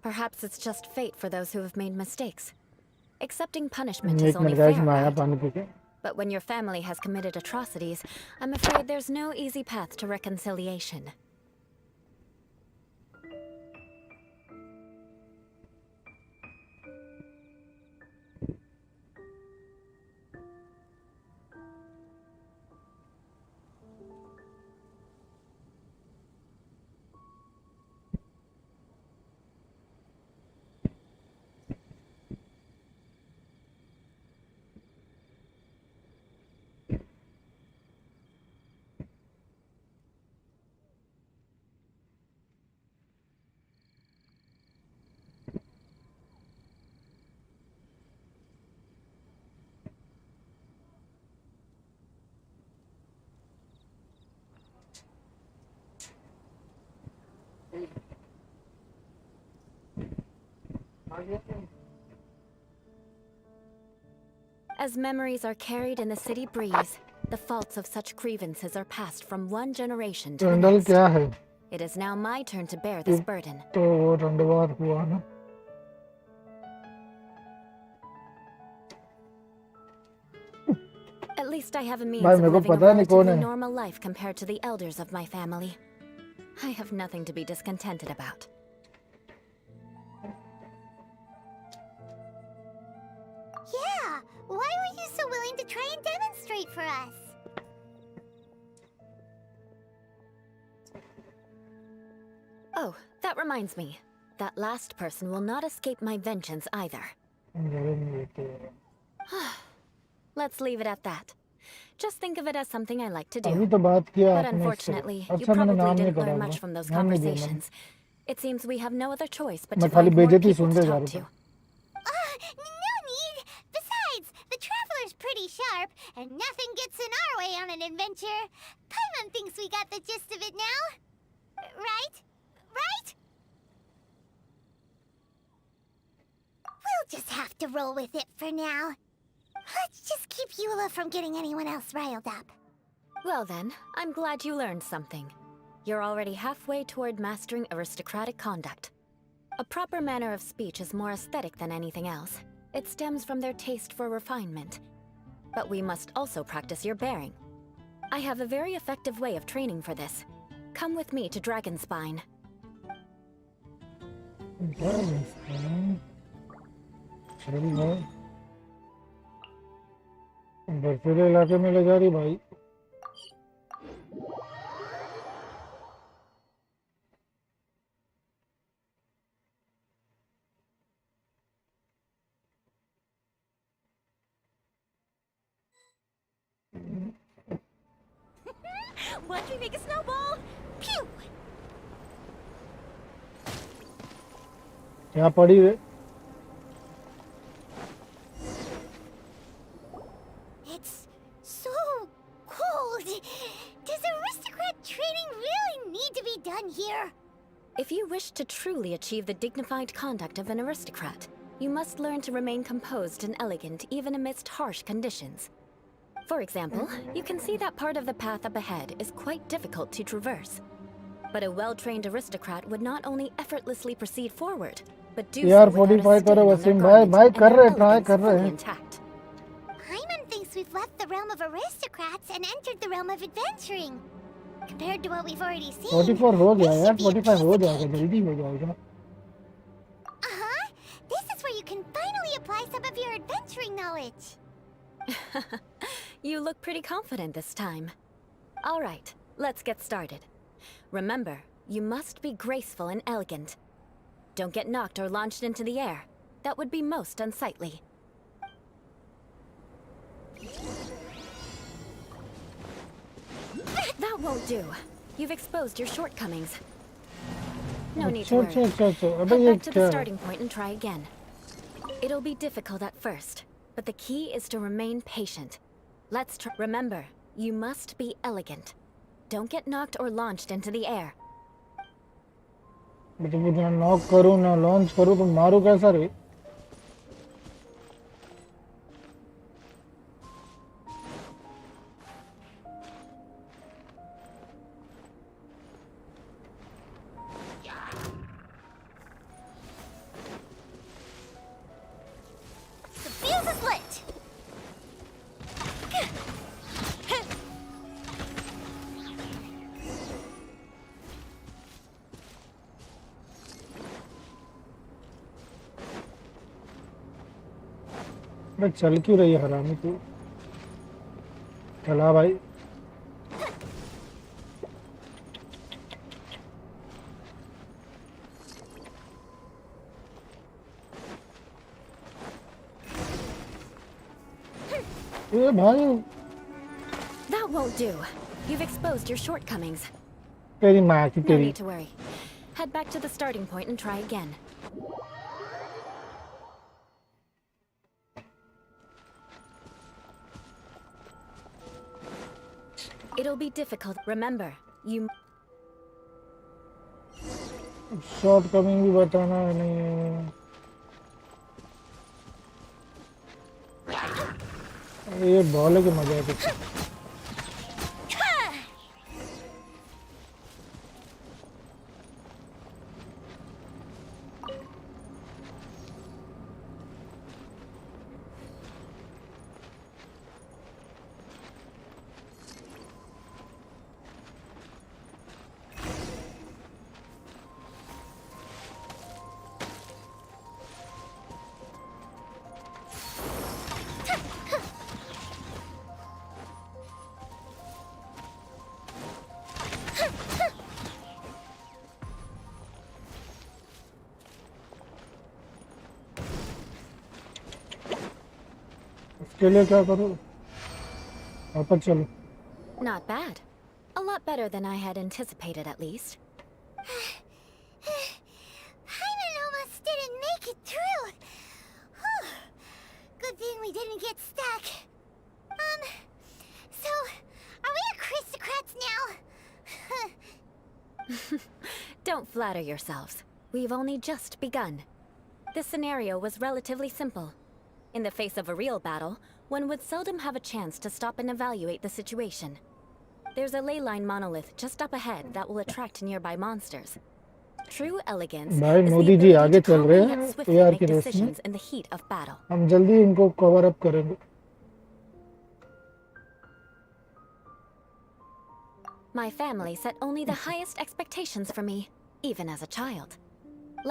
Perhaps it's just fate for those who have made mistakes. Accepting punishment is एक only minute fair, guys मैं आया right? पानी P के. But when your family has committed atrocities, I'm afraid there's no easy path to reconciliation. As memories are carried in the city breeze, the faults of such grievances are passed from one generation to the candle next. क्या है? It is now my turn to bear this burden. तो वो रंडवार हुआ ना? At least I have a means भाई of मेरे को living a पता नहीं कौन relatively है. normal life compared to the elders of my family. I have nothing to be discontented about. Yeah, why were you so willing to try and demonstrate for us? Oh, that reminds me. That last person will not escape my vengeance either. Let's leave it at that. Just think of it as something I like to अभी do. तो बात किया But आपने इससे. unfortunately, you अच्छा मैंने probably नाम नहीं didn't पढ़ा learn होगा. much from those नाम नहीं दिया मैंने. conversations. It seems we have no other choice but मैं to खाली find more बेइज्जती people to सुनते जा talk रहा to. था. No need! Besides, the Traveler's pretty sharp, and nothing gets in our way on an adventure. Paimon thinks we got the gist of it now. Right? Right? We'll just have to roll with it for now. Let's just keep Eula from getting anyone else riled up. Well then, I'm glad you learned something. You're already halfway toward mastering aristocratic conduct. A proper manner of speech is more aesthetic than anything else. It stems from their taste for refinement. But we must also practice your bearing. I have a very effective way of training for this. Come with me to Dragonspine. बर्फीले इलाके में ले जा रही भाई. Watch me make a snowball! Pew! क्या पड़ी रे? It's so cold. Does aristocrat training really need to be done here? If you wish to truly achieve the dignified conduct of an aristocrat, you must learn to remain composed and elegant even amidst harsh conditions. For example, you can see that part of the path up ahead is quite difficult to traverse. But a well-trained aristocrat would not only effortlessly proceed forward, but do यार so without 45 a stain करो on their Wasim भाई. garment भाई and कर their रहे try elegance कर रहे fully हैं. intact. Paimon thinks we've left the realm of aristocrats and entered the realm of adventuring. Compared to what we've already seen, 44 हो गया this यार. should be a 45 हो piece of जाएगा. cake. जल्दी हो जाएगा. Uh-huh. This is where you can finally apply some of your adventuring knowledge. You look pretty confident this time. All right, let's get started. Remember, you must be graceful and elegant. Don't get knocked or launched into the air. That would be most unsightly. That won't do. You've exposed your shortcomings. No need to अच्छा worry. अच्छा अच्छा. अबे Head ये back to क्या the है? starting point and try again. It'll be difficult at first, but the key is to remain patient. Let's try. Remember, you must be elegant. Don't get knocked or launched into the air. मतलब वो ना knock करूँ ना launch करूँ तो मारूँ कैसा रे? The fuse is lit. मैं चल क्यों रही है हरामी तू? चला भाई. ए भाई. That won't do. You've exposed your shortcomings. तेरी माँ की No तेरी. need to worry. Head back to the starting point and try again. It'll be difficult. Remember, you short coming भी बताना है नहीं. ये बॉल है कि मजा है कुछ। इसके लिए क्या करूं? वापस चलो। Not bad. A lot better than I had anticipated, at least. Paimon almost didn't make it through. Whew. Good thing we didn't get stuck. So, are we aristocrats now? Don't flatter yourselves. We've only just begun. This scenario was relatively simple. In the face of a real battle, one would seldom have a chance to stop and evaluate the situation. There's a ley line monolith just up ahead that will attract nearby monsters. True elegance भाई is the Modi ji ability आगे to चल रहे calmly हैं yet swiftly AR make की race में। decisions in the heat of battle. हम जल्दी इनको कवर अप करेंगे। My family set only the highest expectations for me, even as a child.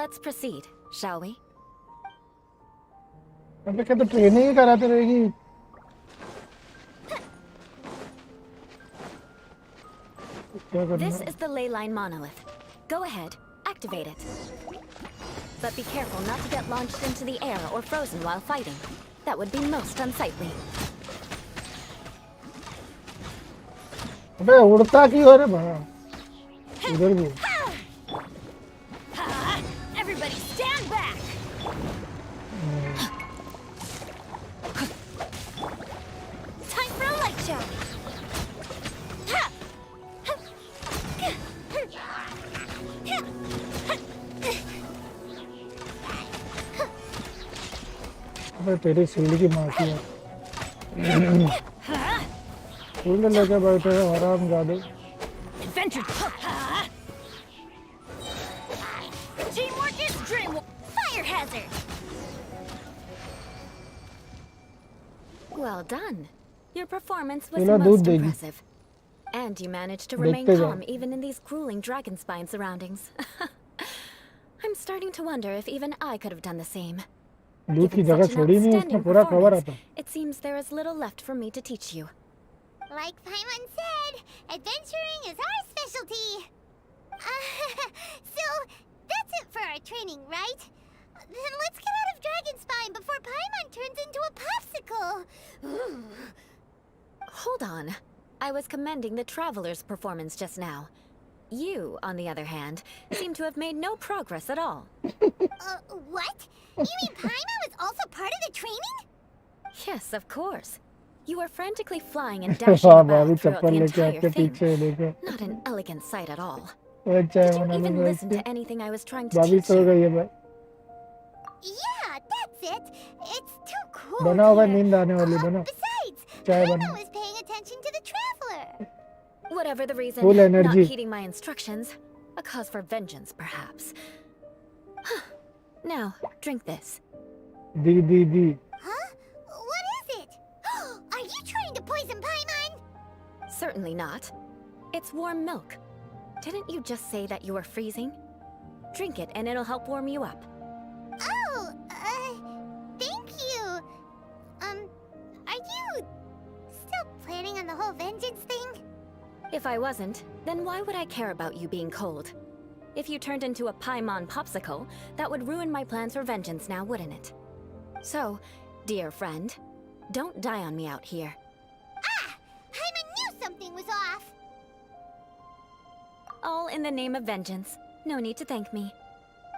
Let's proceed, shall we? अबे क्या तो ट्रेनिंग ही कराते रहेगी। क्या करना This है? is the ley line monolith. Go ahead, activate it. But be careful not to get launched into the air or frozen while fighting. That would be most unsightly. अबे उड़ता क्यों है भाई? इधर भी। Everybody stand back! Time for a light show! अबे तेरी सीढ़ी की माँ की है। सीढ़ी लेके बैठे हो हराम जादे। Adventure! Teamwork is dream. Fire hazard! Well done. Your performance was Pila most दूध देगी। impressive. And you managed to remain देखते जाओ। calm even in these grueling dragon spine surroundings. I'm starting to wonder if even I could have done the same. दूध की Given जगह such an छोड़ी नहीं उसने outstanding पूरा कवर performance, आता। it seems there is little left for me to teach you. Like Paimon said, adventuring is our specialty. So, that's it for our training, right? Then let's get out of Dragon Spine before Paimon turns into a popsicle. Hold on. I was commending the Traveler's performance just now. You, on the other hand, seem to have made no progress at all. What? You mean Paimon was also part of the training? Yes, of course. You were frantically flying and dashing हाँ about भाभी throughout chappal the लेके entire आपके thing. पीछे लेके। Not an elegant sight at all. वो चाय Did you बना even लो listen बैठ to anything I was trying के। to भाभी teach सो you? गई है भाई। Yeah, that's it. It's too cool बना हुआ here. नींद आने वाली बना। Besides, चाय Paimon बना। was paying attention to the Traveler. Whatever the reason, Full not energy. heeding my instructions. A cause for vengeance, perhaps. Now, drink this. The. Huh? What is it? Are you trying to poison Paimon? Certainly not. It's warm milk. Didn't you just say that you were freezing? Drink it and it'll help warm you up. Oh, thank you. Are you still planning on the whole vengeance thing? If I wasn't, then why would I care about you being cold? If you turned into a Paimon popsicle, that would ruin my plans for vengeance now, wouldn't it? So, dear friend, don't die on me out here. Ah! Paimon knew something was off. All in the name of vengeance. No need to thank me.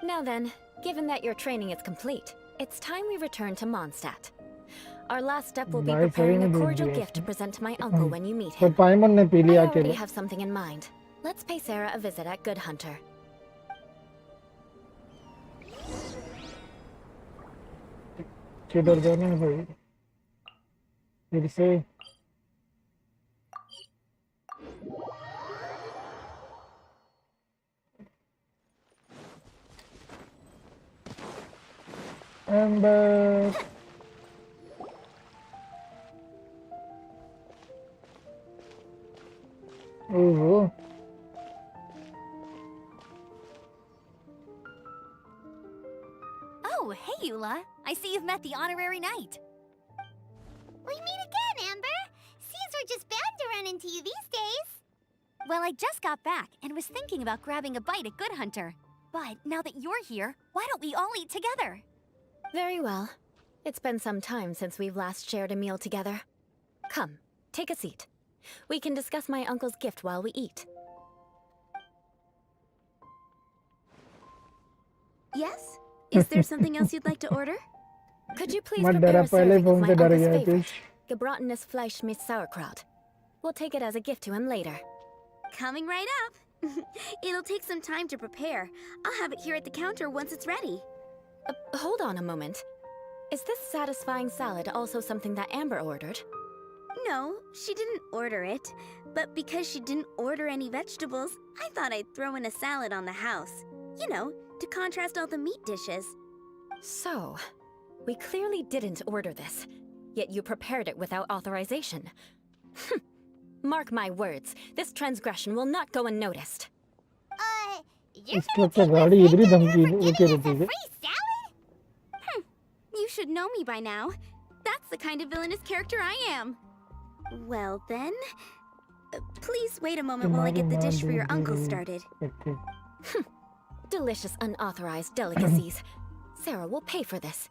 Now then, given that your training is complete, it's time we return to Mondstadt. Our last step will be भाई सही preparing a में दूध cordial दिया gift to इसने। present to my uncle when you meet तो him. पाइमन ने P I लिया already अकेले। have something in mind. Let's pay Sarah a visit at Good Hunter. किधर जाना है भाई? फिर से एम्बर ओहो Oh, hey, Eula. I see you've met the honorary knight. We meet again, Amber. Seems we're just bound to run into you these days. Well, I just got back and was thinking about grabbing a bite at Good Hunter. But now that you're here, why don't we all eat together? Very well. It's been some time since we've last shared a meal together. Come, take a seat. We can discuss my uncle's gift while we eat. Yes? Is there something else you'd like to order? Could you please मत prepare डरा a पहले serving of phone my से डर uncle's गया favorite, कुछ gebratenes Fleisch mit sauerkraut? We'll take it as a gift to him later. Coming right up. It'll take some time to prepare. I'll have it here at the counter once it's ready. Hold on a moment. Is this satisfying salad also something that Amber ordered? No, she didn't order it. But because she didn't order any vegetables, I thought I'd throw in a salad on the house. You know, to contrast all the meat dishes. So, we clearly didn't order this, yet you prepared it without authorization. Mark my words, this transgression will not go unnoticed. You're इसके gonna क्या take my गाड़ी friend इधर ही over धमकी for रुके giving us रुके a free salad? You should know me by now. That's the kind of villainous character I am. Well then, please wait a moment while I get the dish for your uncle started. Okay. Delicious unauthorized delicacies. Sarah will pay for this.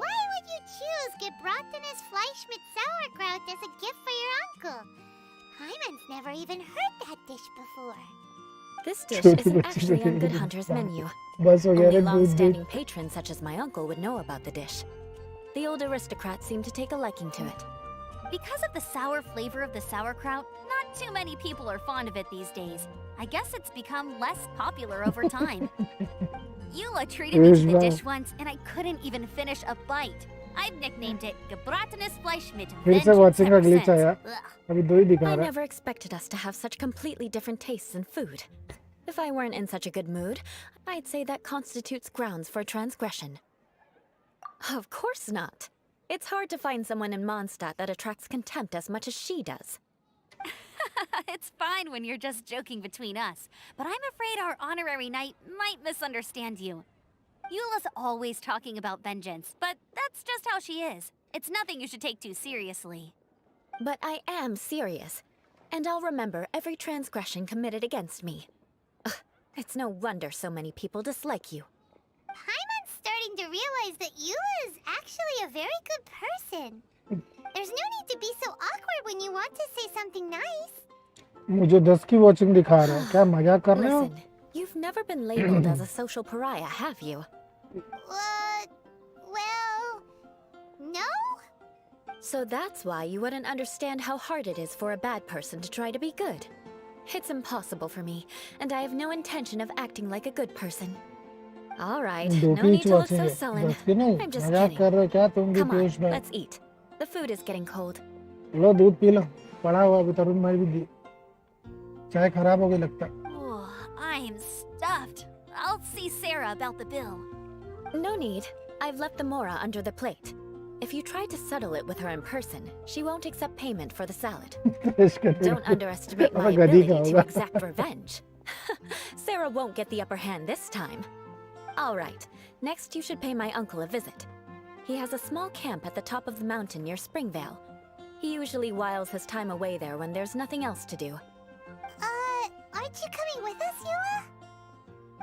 Why would you choose gebratenes Fleisch mit sauerkraut as a gift for your uncle? Hyman's never even heard that dish before. This dish isn't actually on Good Hunter's menu. बस हो गया Only रे दूध long-standing patrons such as my uncle would know about the dish. The old aristocrats seem to take a liking to it. Because of the sour flavor of the sauerkraut, not too many people are fond of it these days. I guess it's become less popular over time. Eula treated me to the dish once, and I couldn't even finish a bite. I've nicknamed it gebratenes Fleisch mit फिर से vengeance watching का ever glitch since. आया Ugh. अभी दो ही दिखा I रहा है never expected us to have such completely different tastes in food. If I weren't in such a good mood, I'd say that constitutes grounds for transgression. Of course not. It's hard to find someone in Mondstadt that attracts contempt as much as she does. It's fine when you're just joking between us, but I'm afraid our honorary knight might misunderstand you. Eula's always talking about vengeance, but that's just how she is. It's nothing you should take too seriously. But I am serious, and I'll remember every transgression committed against me. Ugh, it's no wonder so many people dislike you. Hyman's starting to realize that Eula is actually a very good person. There's no need to be so awkward when you want to say something nice. मुझे 10 की watching दिखा रहा है क्या मजाक कर रहे हो Listen, you've never been labeled as a social pariah, have you? Well, no? So that's why you wouldn't understand how hard it is for a bad person to try to be good. It's impossible for me, and I have no intention of acting like a good person. All right, दो no की need to look watching so है sullen. 10 की नहीं I'm just मजाक कर रहे हो क्या तुम भी Come on, जोश में let's eat. The food is getting cold. लो दूध पी लो पड़ा हुआ अभी तरुण भाई भी दी चाय खराब हो गई लगता है Oh, I'm stuffed. I'll see Sarah about the bill. No need. I've left the mora under the plate. If you try to settle it with her in person, she won't accept payment for the salad. Don't underestimate my अब गधी का ability to होगा exact revenge. Sarah won't get the upper hand this time. All right, next you should pay my uncle a visit. He has a small camp at the top of the mountain near Springvale. He usually whiles his time away there when there's nothing else to do. Aren't you coming with us, Eula?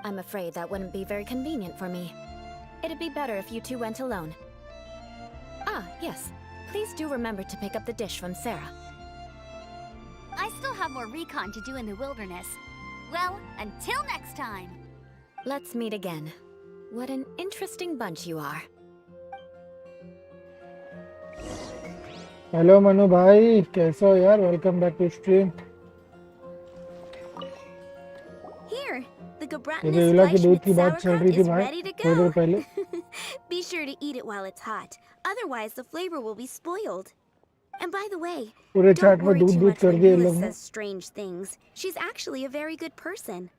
I'm afraid that wouldn't be very convenient for me. It'd be better if you two went alone. Ah, yes. Please do remember to pick up the dish from Sarah. I still have more recon to do in the wilderness. Well, until next time. Let's meet again. What an interesting bunch you are. Hello Manu भाई कैसे हो यार welcome back to stream Here, the ये gebratenes जो इला की Fleisch दूध mit की बात चल sauerkraut रही थी is भाई ready to थोड़ी देर go. पहले Be sure to eat it while it's hot. Otherwise, the flavor will be spoiled. And by the way, पूरे don't chat में worry दूध too दूध much कर when दिए Eula लोग ने. says strange things. She's actually a very good person.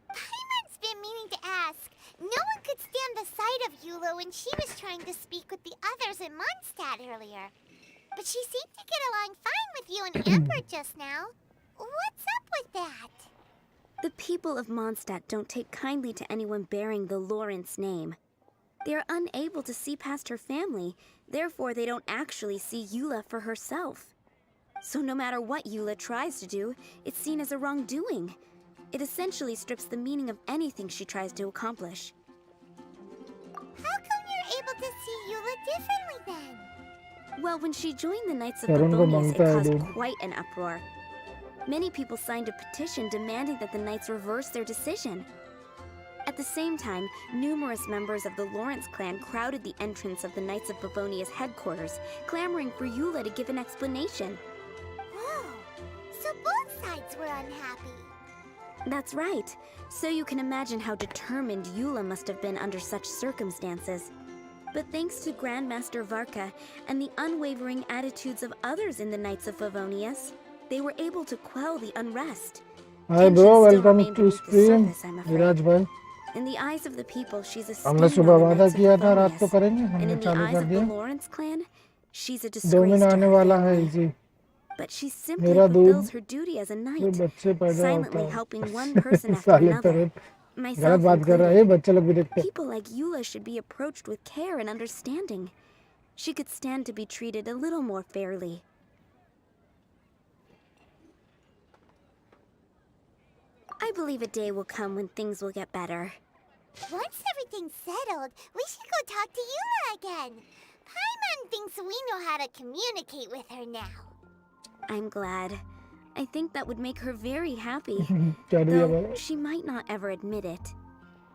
Paimon's been meaning to ask. No one could stand the sight of Eula when she was trying to speak with the others in Mondstadt earlier. But she seemed to get along fine with you and Amber just now. What's up with that? The people of Mondstadt don't take kindly to anyone bearing the Lawrence name. They are unable to see past her family, therefore they don't actually see Eula for herself. So no matter what Eula tries to do, it's seen as a wrongdoing. It essentially strips the meaning of anything she tries to accomplish. How come you're able to see Eula differently then? Well, when she joined the Knights of Sharon को Favonius, it मांगता है caused दूध. quite an uproar. Many people signed a petition demanding that the Knights reverse their decision. At the same time, numerous members of the Lawrence clan crowded the entrance of the Knights of Favonius headquarters, clamoring for Eula to give an explanation. Whoa, so both sides were unhappy. That's right. So you can imagine how determined Eula must have been under such circumstances. But thanks to Grandmaster Varka and the unwavering attitudes of others in the Knights of Favonius, they were able to quell the unrest. Hi Tension bro, still welcome remained to beneath the stream. surface, I'm afraid. विराज भाई. In the eyes of the people, she's a हमने stain सुबह on the वादा Knights of किया था रात को Favonius. करेंगे, And हमने in the चालू eyes कर of the दिया. Lawrence clan, she's a 2 disgrace महीने to आने her वाला है family. इसी. But she simply मेरा दूध fulfills her duty as a जो knight, बच्चे पैदा होता silently है. helping one person after साले another, तरह गलत myself बात कर रहा है. ये included. बच्चे लोग भी देखते हैं. People like Eula should be approached with care and understanding. She could stand to be treated a little more fairly. I believe a day will come when things will get better. Once everything's settled, we should go talk to Eula again. Paimon thinks we know how to communicate with her now. I'm glad. I think that would make her very happy. क्या दिया Though भाई? she might not ever admit it.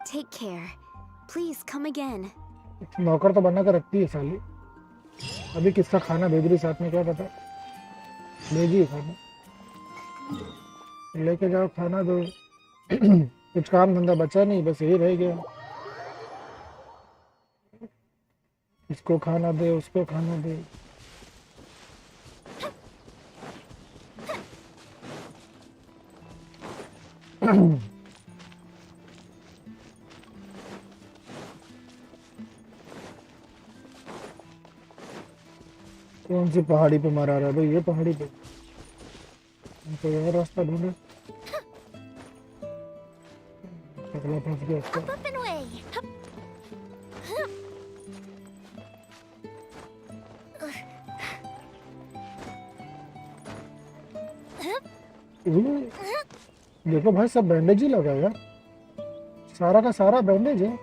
Take care. Please come again. नौकर तो बना कर रखती है साली. अभी किसका खाना भेज रही साथ में क्या पता. भेजिए खाना. लेके जाओ खाना दो. कुछ काम धंधा बचा नहीं, बस यही रह गया. इसको खाना दे, उसको खाना दे. कौन सी पहाड़ी पे मारा रहा है भाई? ये पहाड़ी पे कोई और रास्ता ढूंढे. टकला फंस गया इसका. Up and away. देखो भाई, सब बैंडेज ही लगा है यार. सारा का सारा बैंडेज है.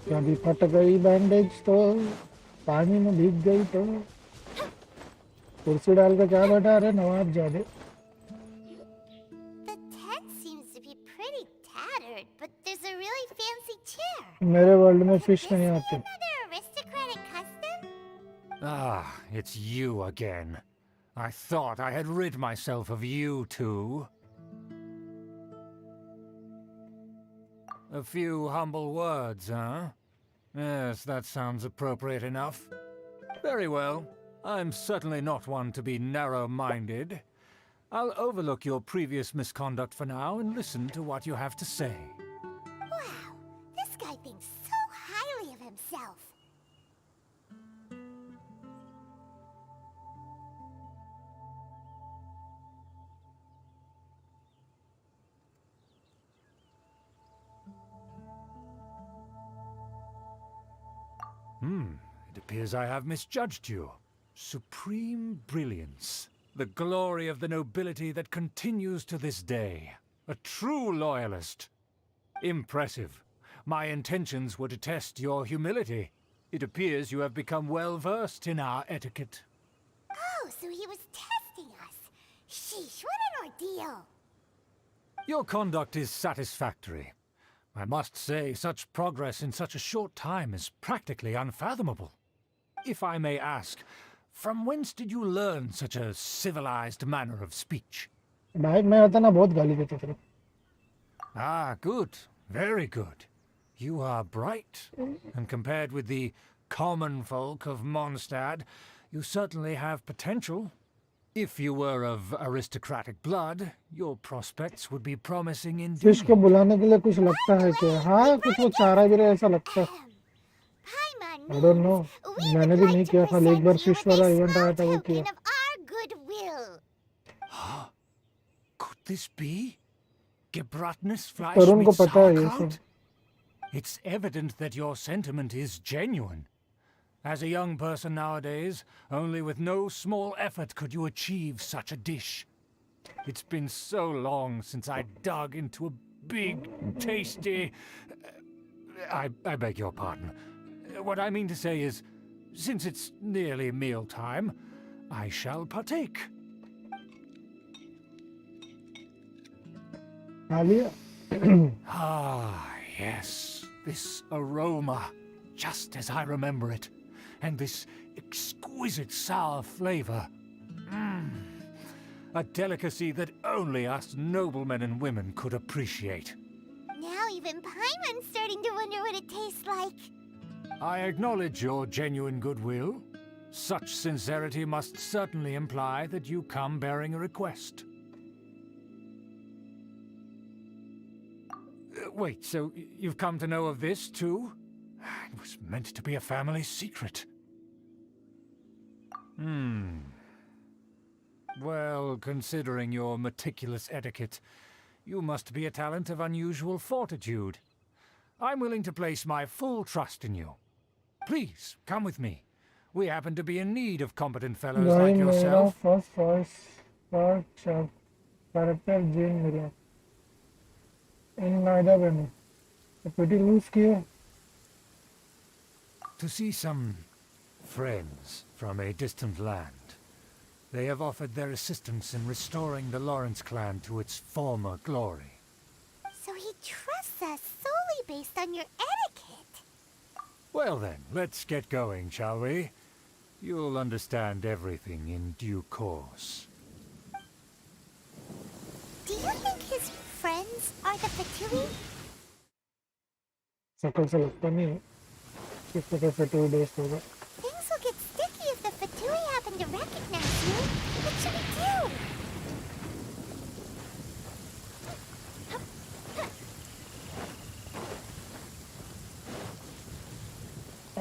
कभी फट गई बैंडेज तो पानी में भीग गई तो. कुर्सी डाल के क्या बैठा? अरे नवाब जादे. The tent seems to be pretty tattered, but there's a really fancy chair. मेरे वर्ल्ड में फिश Could नहीं this आते. be another aristocratic custom? Ah, it's you again. I thought I had rid myself of you two. A few humble words, huh? Yes, that sounds appropriate enough. Very well. I'm certainly not one to be narrow-minded. I'll overlook your previous misconduct for now and listen to what you have to say. Wow, this guy thinks so highly of himself. It appears I have misjudged you. Supreme brilliance. The glory of the nobility that continues to this day. A true loyalist. Impressive. My intentions were to test your humility. It appears you have become well versed in our etiquette. Oh, so he was testing us. Sheesh, what an ordeal. Your conduct is satisfactory. I must say, such progress in such a short time is practically unfathomable. If I may ask, from whence did you learn such a civilized manner of speech? भाई मैं आता ना बहुत गाली देता था. Ah, good. Very good. You are bright, and compared with the common folk of Mondstadt, you certainly have potential. If you were of aristocratic blood, your prospects would be promising fish को indeed. बुलाने के लिए कुछ लगता है क्या? हाँ, कुछ वो चारा भी रहे ऐसा लगता है। I don't know. मैंने भी नहीं किया, खाली एक बार फिश वाला इवेंट आया था वो किया। Could this be? Gebratnes Fleisch तरुण को mit पता है ये सब। Sauerkraut? It's evident that your sentiment is genuine. As a young person nowadays, only with no small effort could you achieve such a dish. It's been so long since I dug into a big, tasty... I beg your pardon. What I mean to say is, since it's nearly mealtime, I shall partake. Ah, yes. This aroma, just as I remember it. And this exquisite sour flavor. A delicacy that only us noblemen and women could appreciate. Now even Paimon's starting to wonder what it tastes like. I acknowledge your genuine goodwill. Such sincerity must certainly imply that you come bearing a request. Wait, so you've come to know of this, too? It was meant to be a family secret. Well, considering your meticulous etiquette, you must be a talent of unusual fortitude. I'm willing to place my full trust in you. Please, come with me. We happen to be in need of competent fellows like yourself. character Jane मिला इन नायडा बने तो pretty loose किया To see some friends from a distant land. They have offered their assistance in restoring the Lawrence clan to its former glory. So he trusts us solely based on your etiquette. Well then, let's get going, shall we? You'll understand everything in due course. Do you think his friends are the Fatui? सकल से लगता नहीं है किस तरह से 2 days होगा Things will get sticky if the Fatui happen to recognize you. What should we do?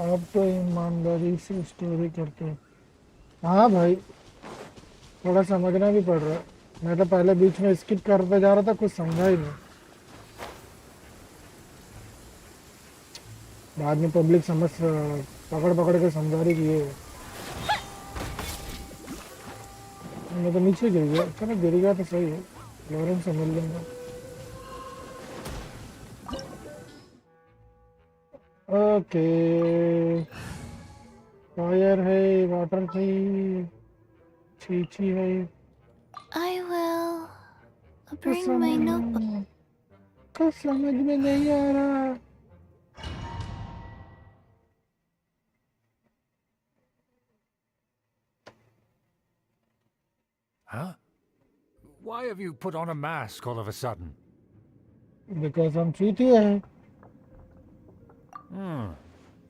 आप तो ईमानदारी से स्टोरी करते हैं हाँ भाई थोड़ा समझना भी पड़ रहा है मैं तो पहले बीच में स्किप करते जा रहा था कुछ समझा ही नहीं बाद में पब्लिक समझ पकड़ पकड़ के समझा रही कि ये मैं तो नीचे गिर गया चलो गिर गया तो सही है लॉरेंस से मिल लूंगा ओके फायर है वाटर थी चीची है I will bring my notebook. कुछ समझ में नहीं आ रहा Huh? Why have you put on a mask all of a sudden? because हम चूतिए हैं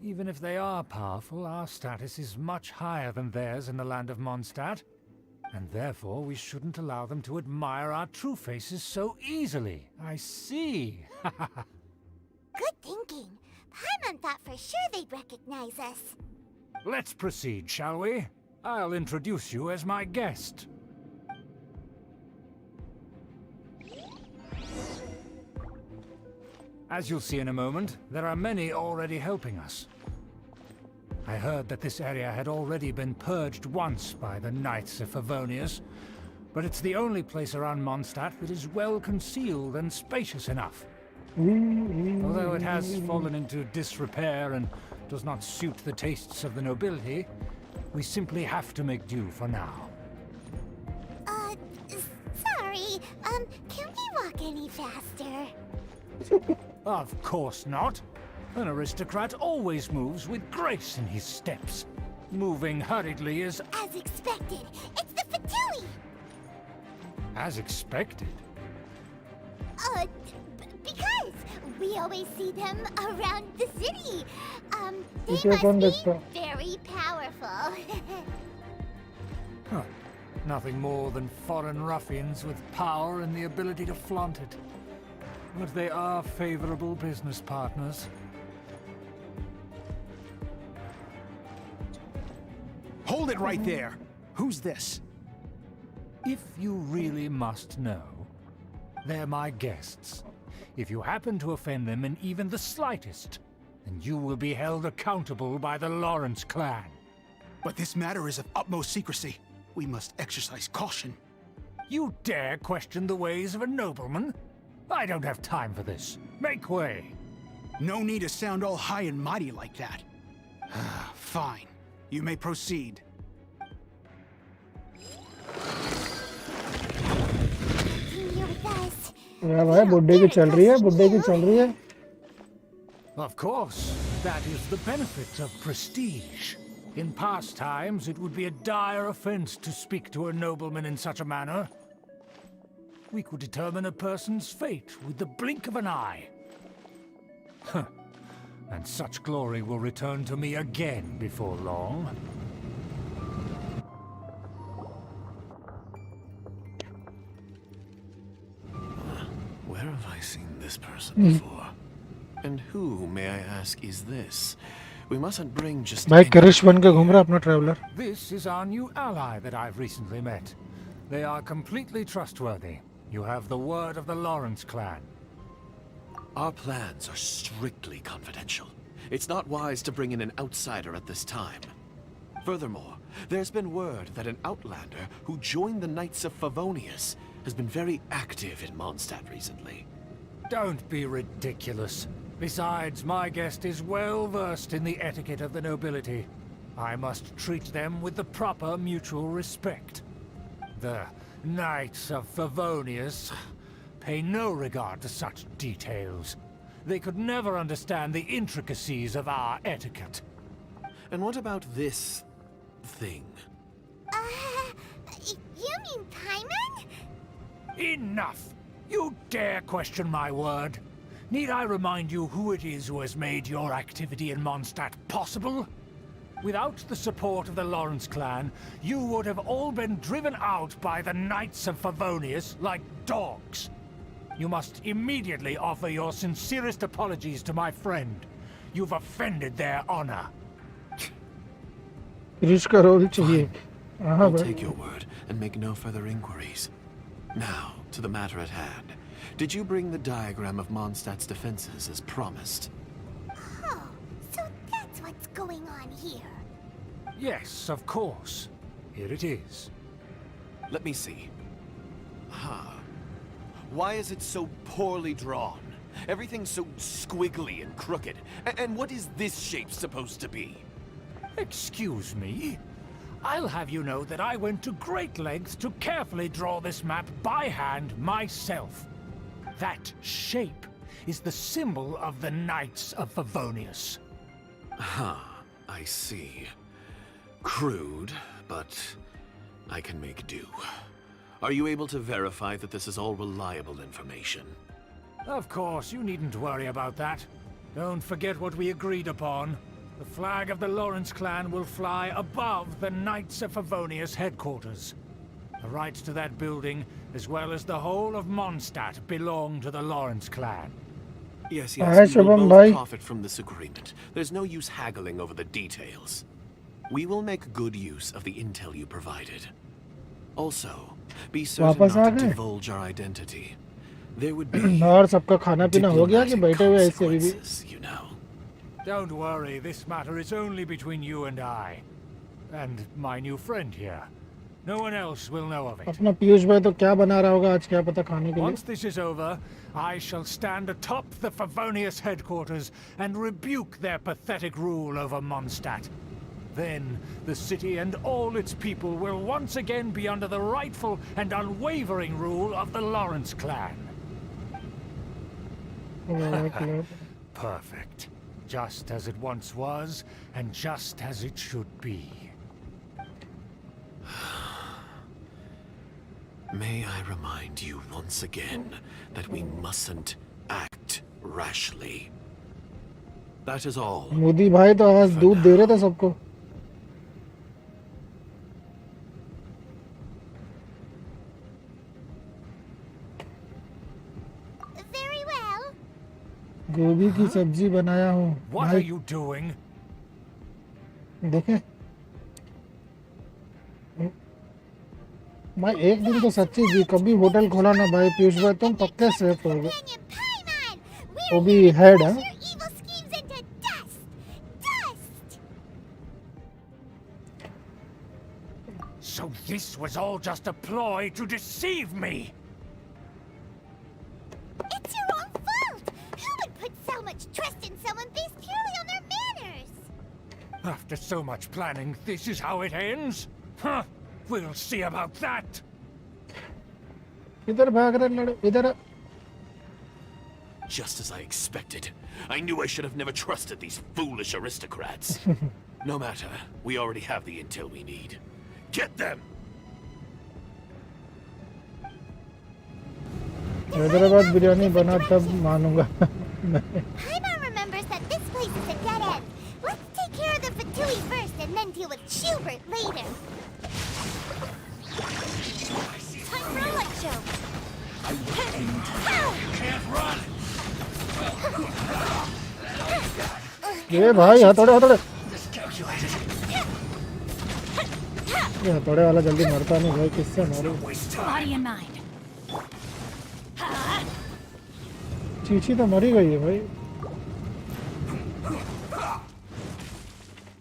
Even if they are powerful, our status is much higher than theirs in the land of Mondstadt. And therefore, we shouldn't allow them to admire our true faces so easily. I see. Good thinking. Paimon thought for sure they'd recognize us. Let's proceed, shall we? I'll introduce you as my guest. As you'll see in a moment, there are many already helping us. I heard that this area had already been purged once by the Knights of Favonius, but it's the only place around Mondstadt that is well concealed and spacious enough. Although it has fallen into disrepair and does not suit the tastes of the nobility, we simply have to make do for now. Sorry. Can we walk any faster? Of course not. An aristocrat always moves with grace in his steps. Moving hurriedly is... As expected. It's the Fatui! as expected. Because we always see them around the city. They इसे कौन must देखता? be very powerful. Huh. Nothing more than foreign ruffians with power and the ability to flaunt it. But they are favorable business partners. Hold it right there. Who's this? If you really must know, they're my guests. If you happen to offend them in even the slightest, then you will be held accountable by the Lawrence clan. But this matter is of utmost secrecy. We must exercise caution. You dare question the ways of a nobleman? I don't have time for this. Make way. No need to sound all high and mighty like that. Fine. You may proceed. You're with us. यार भाई बुड्ढे की चल रही है, बुड्ढे की चल रही है. Of course, that is the benefit of prestige. In past times, it would be a dire offense to speak to a nobleman in such a manner. We could determine a person's fate with the blink of an eye. Huh. And such glory will return to me again before long. Where have I seen this person before? And who, may I ask, is this? We mustn't bring just भाई करिश बन के घूम रहा अपना traveller. This is our new ally that I've recently met. They are completely trustworthy. You have the word of the Lawrence clan. Our plans are strictly confidential. It's not wise to bring in an outsider at this time. Furthermore, there's been word that an outlander who joined the Knights of Favonius has been very active in Mondstadt recently. Don't be ridiculous. Besides, my guest is well versed in the etiquette of the nobility. I must treat them with the proper mutual respect. The Knights of Favonius pay no regard to such details. They could never understand the intricacies of our etiquette. And what about this thing? You mean Paimon? Enough! You dare question my word? Need I remind you who it is who has made your activity in Mondstadt possible? Without the support of the Lawrence clan, you would have all been driven out by the Knights of Favonius like dogs. You must immediately offer your sincerest apologies to my friend. You've offended their honor. करिश का role चाहिए. हाँ I'll भाई. take your word and make no further inquiries. Now, to the matter at hand. Did you bring the diagram of Mondstadt's defenses as promised? Oh, so that's what's going on here. Yes, of course. Here it is. Let me see. Why is it so poorly drawn? Everything's so squiggly and crooked. And what is this shape supposed to be? Excuse me? I'll have you know that I went to great lengths to carefully draw this map by hand myself. That shape is the symbol of the Knights of Favonius. I see. Crude, but I can make do. Are you able to verify that this is all reliable information? Of course, you needn't worry about that. Don't forget what we agreed upon. The flag of the Lawrence clan will fly above the Knights of Favonius headquarters. The rights to that building, as well as the whole of Mondstadt, belong to the Lawrence clan. Yes, Alright, we will Shubham, both bye. profit from this agreement. There's no use haggling over the details. We will make good use of the intel you provided. Also, be certain वापस आ not to गए? divulge our identity. There would be और सबका खाना पीना हो गया कि diplomatic बैठे हुए ऐसे अभी भी? consequences, you know. Don't worry, this matter is only between you and I. And my new friend here. No one else will know of it. अपना पीयूष भाई तो क्या बना रहा होगा आज, क्या पता खाने के लिए. Once this is over, I shall stand atop the Favonius headquarters and rebuke their pathetic rule over Mondstadt. Then, the city and all its people will once again be under the rightful and unwavering rule of the Lawrence clan. Perfect. Just as it once was, and just as it should be. May I remind you once again that we mustn't act rashly. That is all. Modi भाई तो आज दूध दे रहे थे सबको. Very well. गोभी की सब्जी बनाया हूँ. What are you doing? देखे मैं एक दिन तो सच्ची जी कभी होटल खोला ना भाई पीयूष भाई तुम पक्के सेफ हो गए. वो भी हेड है. So this was all just a ploy to deceive me. It's your own fault. Who would put so much trust in someone based purely on their manners? After so much planning, this is how it ends? Huh? We'll see about that. इधर भाग रहे लड़े इधर. Just as I expected. I knew I should have never trusted these foolish aristocrats. No matter, we already have the intel we need. Get them! Hyderabad biryani बना तब मानूंगा. Paimon remembers that this place is a dead end. Let's take care of the Fatui first and then deal with Schubert later. Time for a light show. Can't run! ये भाई हथौड़े हथौड़े. ये हथौड़े वाला जल्दी मरता नहीं भाई किससे मारूं. Body and mind. चीची तो मरी गई है भाई.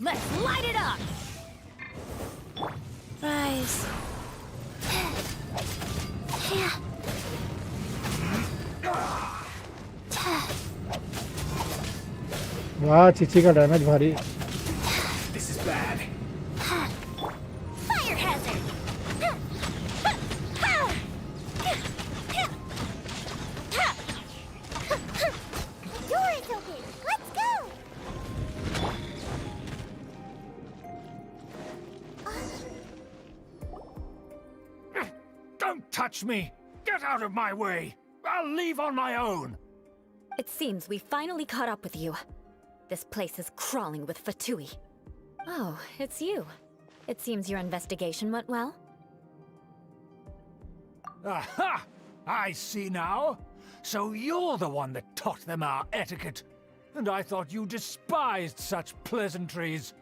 Let's light it up. Rise. वाह चीची का डैमेज भारी. This is bad. Fire hazard. The door is open. Let's go. Don't touch me! Get out of my way! I'll leave on my own! It seems we finally caught up with you. This place is crawling with Fatui. Oh, it's you. It seems your investigation went well. Aha! I see now. So you're the one that taught them our etiquette. And I thought you despised such pleasantries.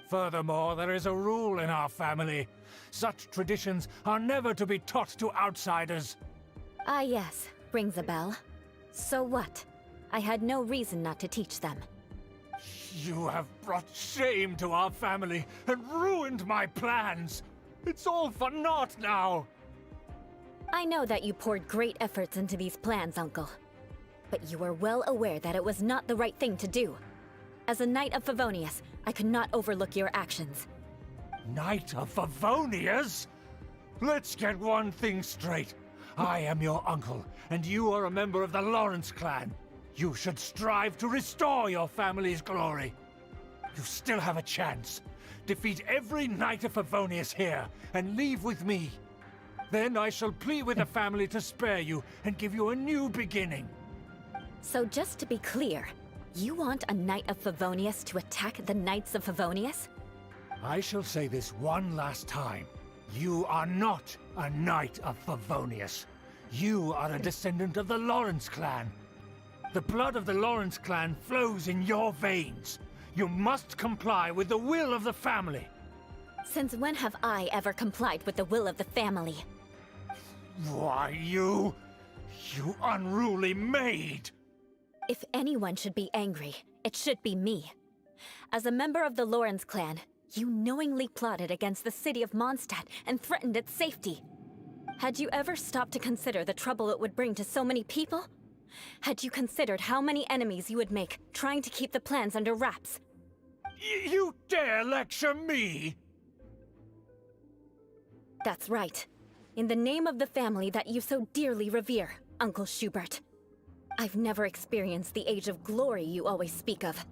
Furthermore, there is a rule in our family. Such traditions are never to be taught to outsiders. Ah yes, rings a bell. So what? I had no reason not to teach them. You have brought shame to our family and ruined my plans. It's all for naught now. I know that you poured great efforts into these plans, Uncle. But you were well aware that it was not the right thing to do. As a Knight of Favonius, I could not overlook your actions. Knight of Favonius? Let's get one thing straight. I am your uncle, and you are a member of the Lawrence clan. You should strive to restore your family's glory. You still have a chance. Defeat every Knight of Favonius here, and leave with me. Then I shall plead with the family to spare you and give you a new beginning. So just to be clear, you want a Knight of Favonius to attack the Knights of Favonius? I shall say this one last time. You are not a Knight of Favonius. You are a descendant of the Lawrence clan. The blood of the Lawrence clan flows in your veins. You must comply with the will of the family. Since when have I ever complied with the will of the family? Why, you unruly maid! If anyone should be angry, it should be me. As a member of the Lawrence clan, you knowingly plotted against the city of Mondstadt and threatened its safety. Had you ever stopped to consider the trouble it would bring to so many people? Had you considered how many enemies you would make trying to keep the plans under wraps? You dare lecture me? That's right. In the name of the family that you so dearly revere, Uncle Schubert. I've never experienced the age of glory you always speak of.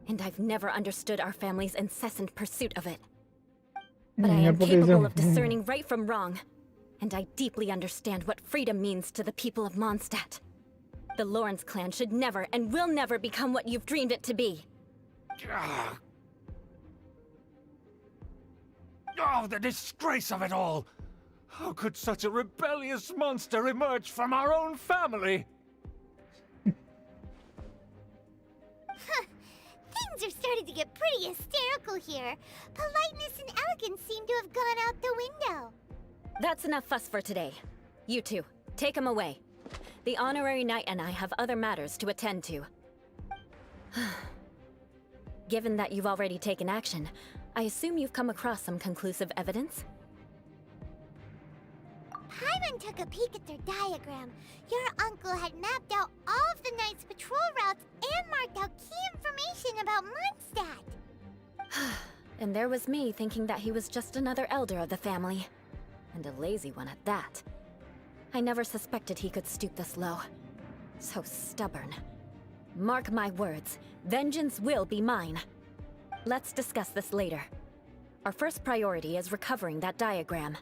And I've never understood our family's incessant pursuit of it. But I am capable of discerning right from wrong. And I deeply understand what freedom means to the people of Mondstadt. The Lawrence clan should never and will never become what you've dreamed it to be. Oh, the disgrace of it all! How could such a rebellious monster emerge from our own family? Things are starting to get pretty hysterical here. Politeness and elegance seem to have gone out the window. That's enough fuss for today. You two, take him away. The honorary knight and I have other matters to attend to. Given that you've already taken action, I assume you've come across some conclusive evidence? Paimon took a peek at their diagram. Your uncle had mapped out all of the Knight's patrol routes and marked out key information about Mondstadt. And there was me thinking that he was just another elder of the family. And a lazy one at that. I never suspected he could stoop this low. So stubborn. Mark my words, vengeance will be mine. Let's discuss this later. Our first priority is recovering that diagram.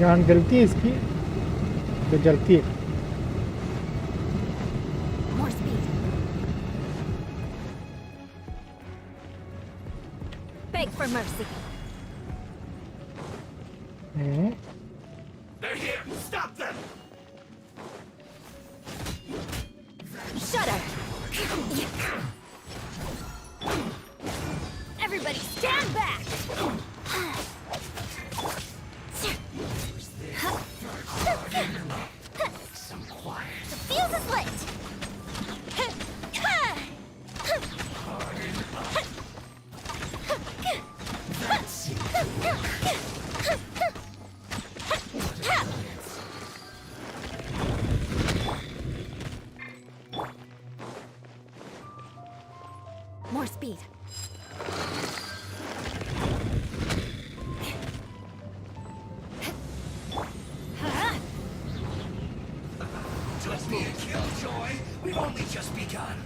जान गलती है इसकी तो जलती है More speed. Beg for mercy. They're here! Stop them! Shudder! Everybody stand back! Some quiet. The fuse is lit! More speed. Just be a killjoy. We've only just begun.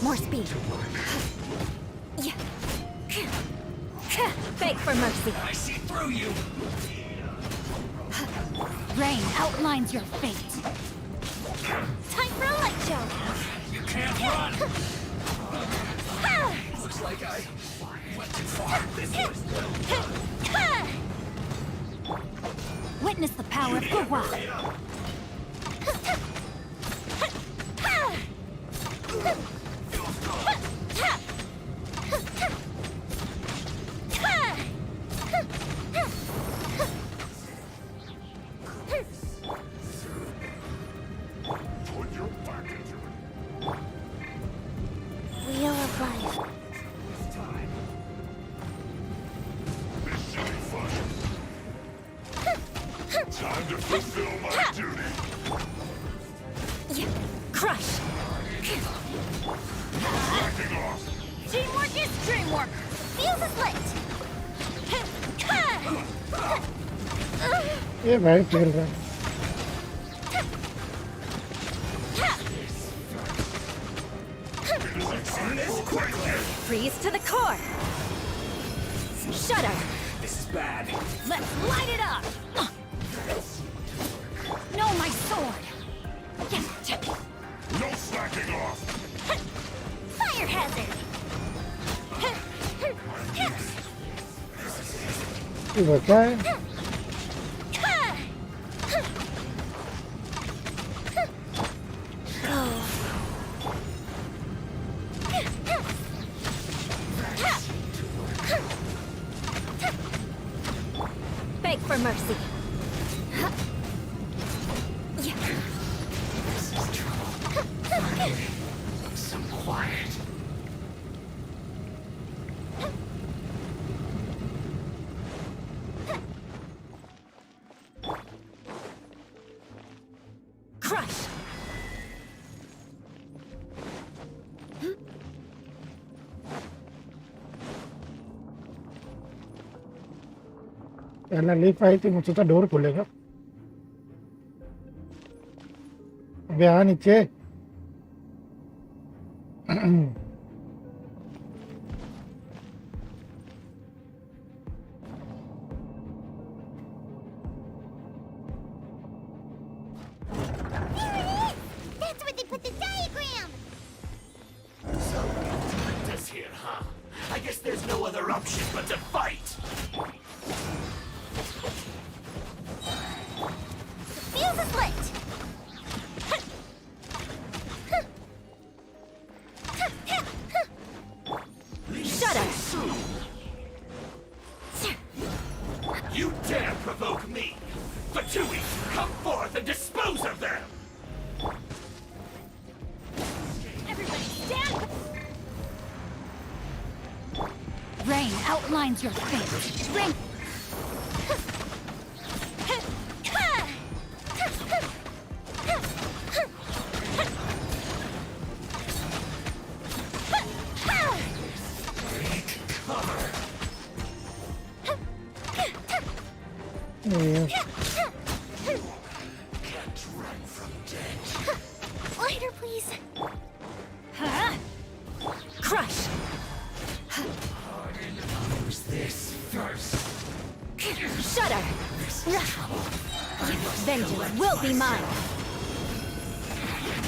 More speed. Beg for mercy. I see through you. Rain outlines your fate. Time for a light show! You can't run. Looks like I went too far. This was Witness the power of Gwa. Wheel of Life. time to fulfill my duty. Crush! Backing off. Teamwork is dreamwork. Fuse is lit. ये भाई खेल रहा है Freeze to the core! Shudder! This is bad. Let's light it up! No, my sword! No slacking off. Fire hazard. ये बचा है Beg for mercy. Some quiet. Crush! पहला lift आई थी, मुझे सोचा डोर खुलेगा। अबे आ नीचे। That's where they put the diagram! So, got us here, huh? I guess there's no other option but to fight! Fuse is lit! Shut up! You dare provoke me! Fatui, come forth and dispose of them! Everybody stand! Rain outlines your fate. Rain. Can't run from death. Lighter, please. Crush! Use this first. Shudder! Vengeance will be mine!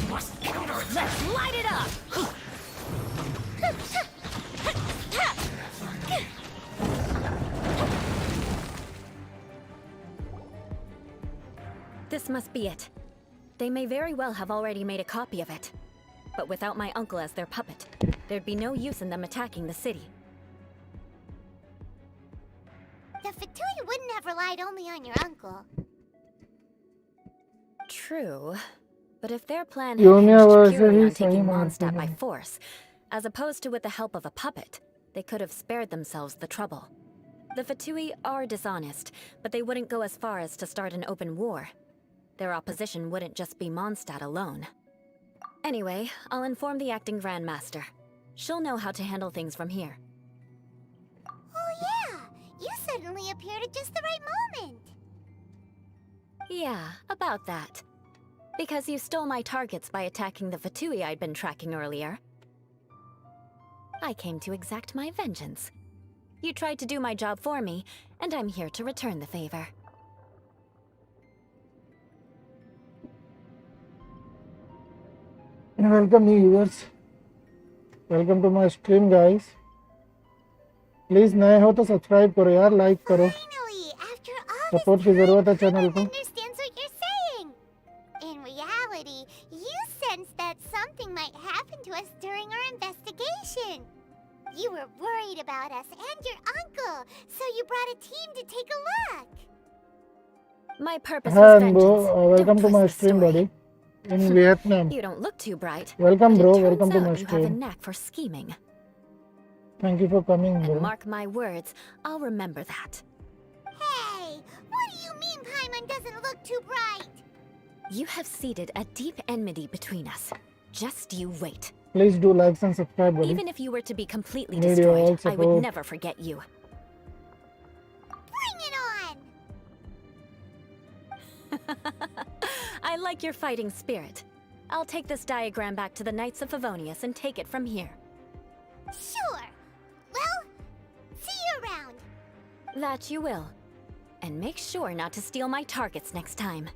Must counter-attack. Let's light it up! This must be it. They may very well have already made a copy of it. But without my uncle as their puppet, there'd be no use in them attacking the city. The Fatui wouldn't have relied only on your uncle. True. But if their plan Yoimiya hinged वैसे purely he on सही taking मारती Mondstadt by है। force, as opposed to with the help of a puppet, they could have spared themselves the trouble. The Fatui are dishonest, but they wouldn't go as far as to start an open war. Their opposition wouldn't just be Mondstadt alone. Anyway, I'll inform the acting Grandmaster. She'll know how to handle things from here. Oh yeah! You suddenly appeared at just the right moment! Yeah, about that. Because you stole my targets by attacking the Fatui I'd been tracking earlier. I came to exact my vengeance. You tried to do my job for me, and I'm here to return the favor. Welcome new viewers. Welcome to my stream guys. Please नए हो तो subscribe करो यार, like करो। Finally, after all support this की time, जरूरत है channel को। understands what you're saying. In reality, you sensed that something might happen to us during our investigation. You were worried about us and your uncle, so you brought a team to take a look. My purpose Hi was Ambo, vengeance. welcome Don't to my twist the stream story. buddy. In Vietnam. You don't look too bright. Welcome but bro, it turns welcome to out my you have a stream. knack for scheming. Thank you for coming And bro. mark my words, I'll remember that. Hey, what do you mean Paimon doesn't look too bright? You have seeded a deep enmity between us. Just you wait. Please do like and subscribe buddy. Even if you were to be completely Need your all destroyed, I would support. never forget you. Bring it on! I like your fighting spirit. I'll take this diagram back to the Knights of Favonius and take it from here. Sure. Well, see you around. That you will. And make sure not to steal my targets next time.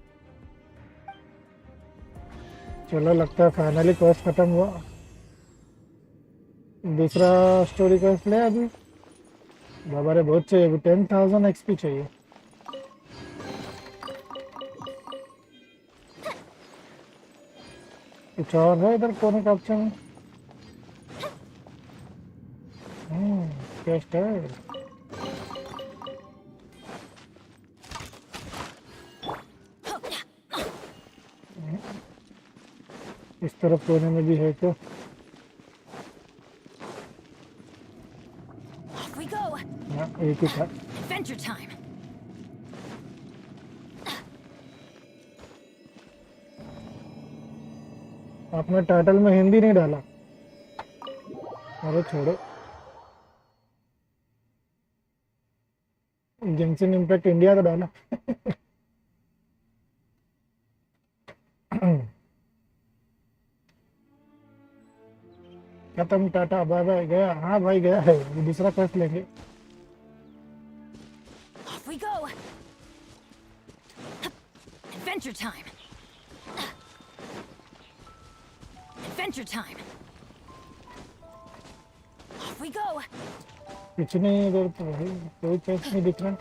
चलो लगता है finally quest खत्म हुआ। दूसरा story quest ले अभी। बाबा रे बहुत चाहिए, अभी 10,000 एक्सपी चाहिए। कुछ और है इधर कोने कैप्चर में? क्वेस्ट है। इस तरफ कोने में भी है क्या? Off we go. हाँ, एक ही था। Adventure time. आपने टाइटल में हिंदी नहीं डाला। अरे छोड़ो, गेंशिन इम्पैक्ट इंडिया का डाला। खत्म, टाटा बाय बाय, गया। हाँ भाई गया है, दूसरा क्वेस्ट लेंगे। Off we go. Adventure time. Adventure time. Off we go. कुछ नहीं इधर तो भाई, कोई क्वेस्ट नहीं दिख रहा।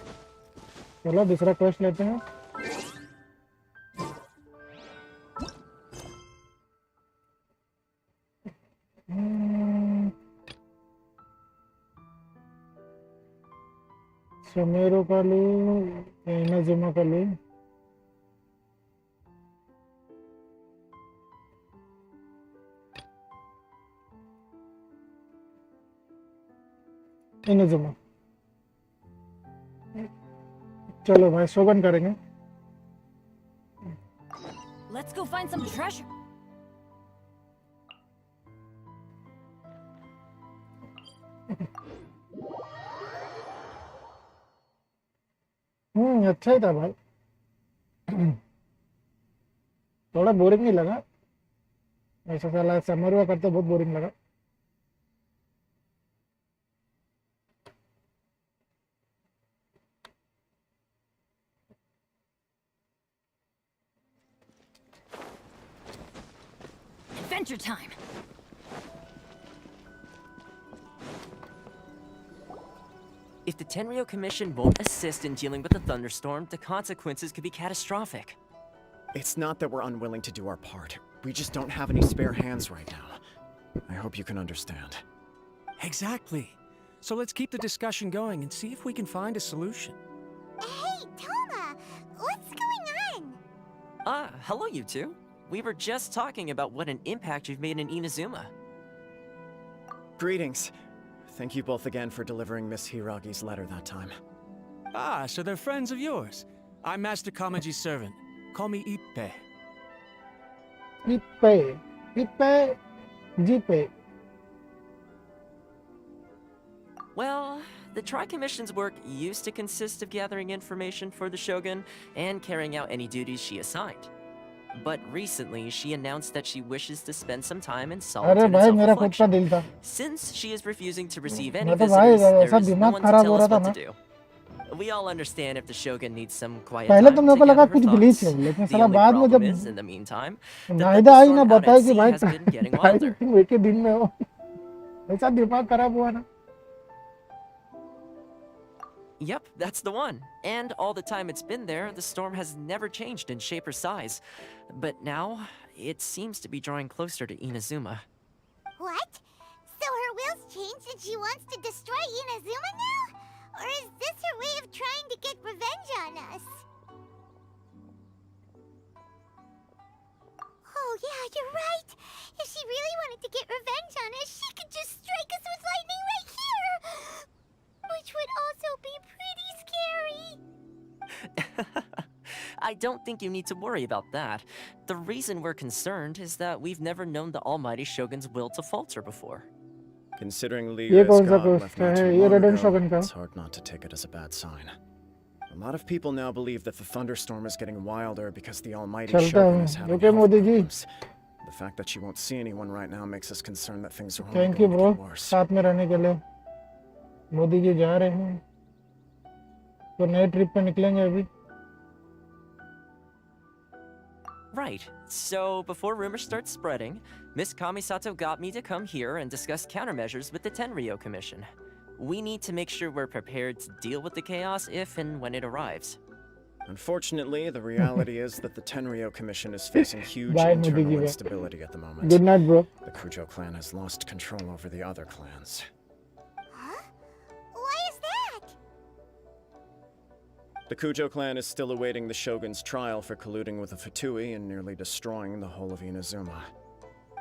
चलो दूसरा क्वेस्ट लेते हैं। समेरो का लूं, इनाजुमा का लूं। इनाजुमा। चलो भाई शोगन करेंगे। Let's go find some treasure. अच्छा ही था भाई। थोड़ा बोरिंग नहीं लगा ऐसा, साला समर करते बहुत बोरिंग लगा। Adventure time. If the Tenryo Commission won't assist in dealing with the thunderstorm, the consequences could be catastrophic. It's not that we're unwilling to do our part. We just don't have any spare hands right now. I hope you can understand. Exactly. So let's keep the discussion going and see if we can find a solution. Hey, Toma! What's going on? Hello you two. We were just talking about what an impact you've made in Inazuma. Greetings. Thank you both again for delivering Miss Hiragi's letter that time. Ah, so they're friends of yours. I'm Master Kamaji's servant. Call me Ippe. Ippe. Ippe. Jippe. Well, the Tri-Commission's work used to consist of gathering information for the Shogun and carrying out any duties she assigned. But recently, she announced that she wishes to spend some time in solitude and self-reflection. Since she is refusing to receive any visitors, there is no one to tell us what to do. We all understand if the Shogun needs some quiet time to gather her thoughts. The only problem is, in the meantime, the thunderstorm out at sea has been getting wilder. Yep, that's the one. And all the time it's been there, the storm has never changed in shape or size. But now, it seems to be drawing closer to Inazuma. What? So her will's changed and she wants to destroy Inazuma now? Or is this her way of trying to get revenge on us? Oh yeah, you're right. If she really wanted to get revenge on us, she could just strike us with lightning right here! Which would also be pretty scary. I don't think you need to worry about that. The reason we're concerned is that we've never known the Almighty Shogun's will to falter before. Considering Liga is gone left not too long ago, it's hard not to take it as a bad sign. A lot of people now believe that the thunderstorm is getting wilder because the Almighty Shogun is having health problems. The fact that she won't see anyone right now makes us concerned that things are only going to get worse. साथ में रहने के लिए मोदी जी जा रहे हैं तो नए ट्रिप पे निकलेंगे अभी. Right. So, before rumors start spreading, Miss Kamisato got me to come here and discuss countermeasures with the Tenryo Commission. We need to make sure we're prepared to deal with the chaos if and when it arrives. Unfortunately, the reality is that the Tenryo Commission is facing huge internal instability at the moment. Good night, bro. The Kujo clan has lost control over the other clans. Huh? Why is that? The Kujo clan is still awaiting the Shogun's trial for colluding with the Fatui and nearly destroying the whole of Inazuma.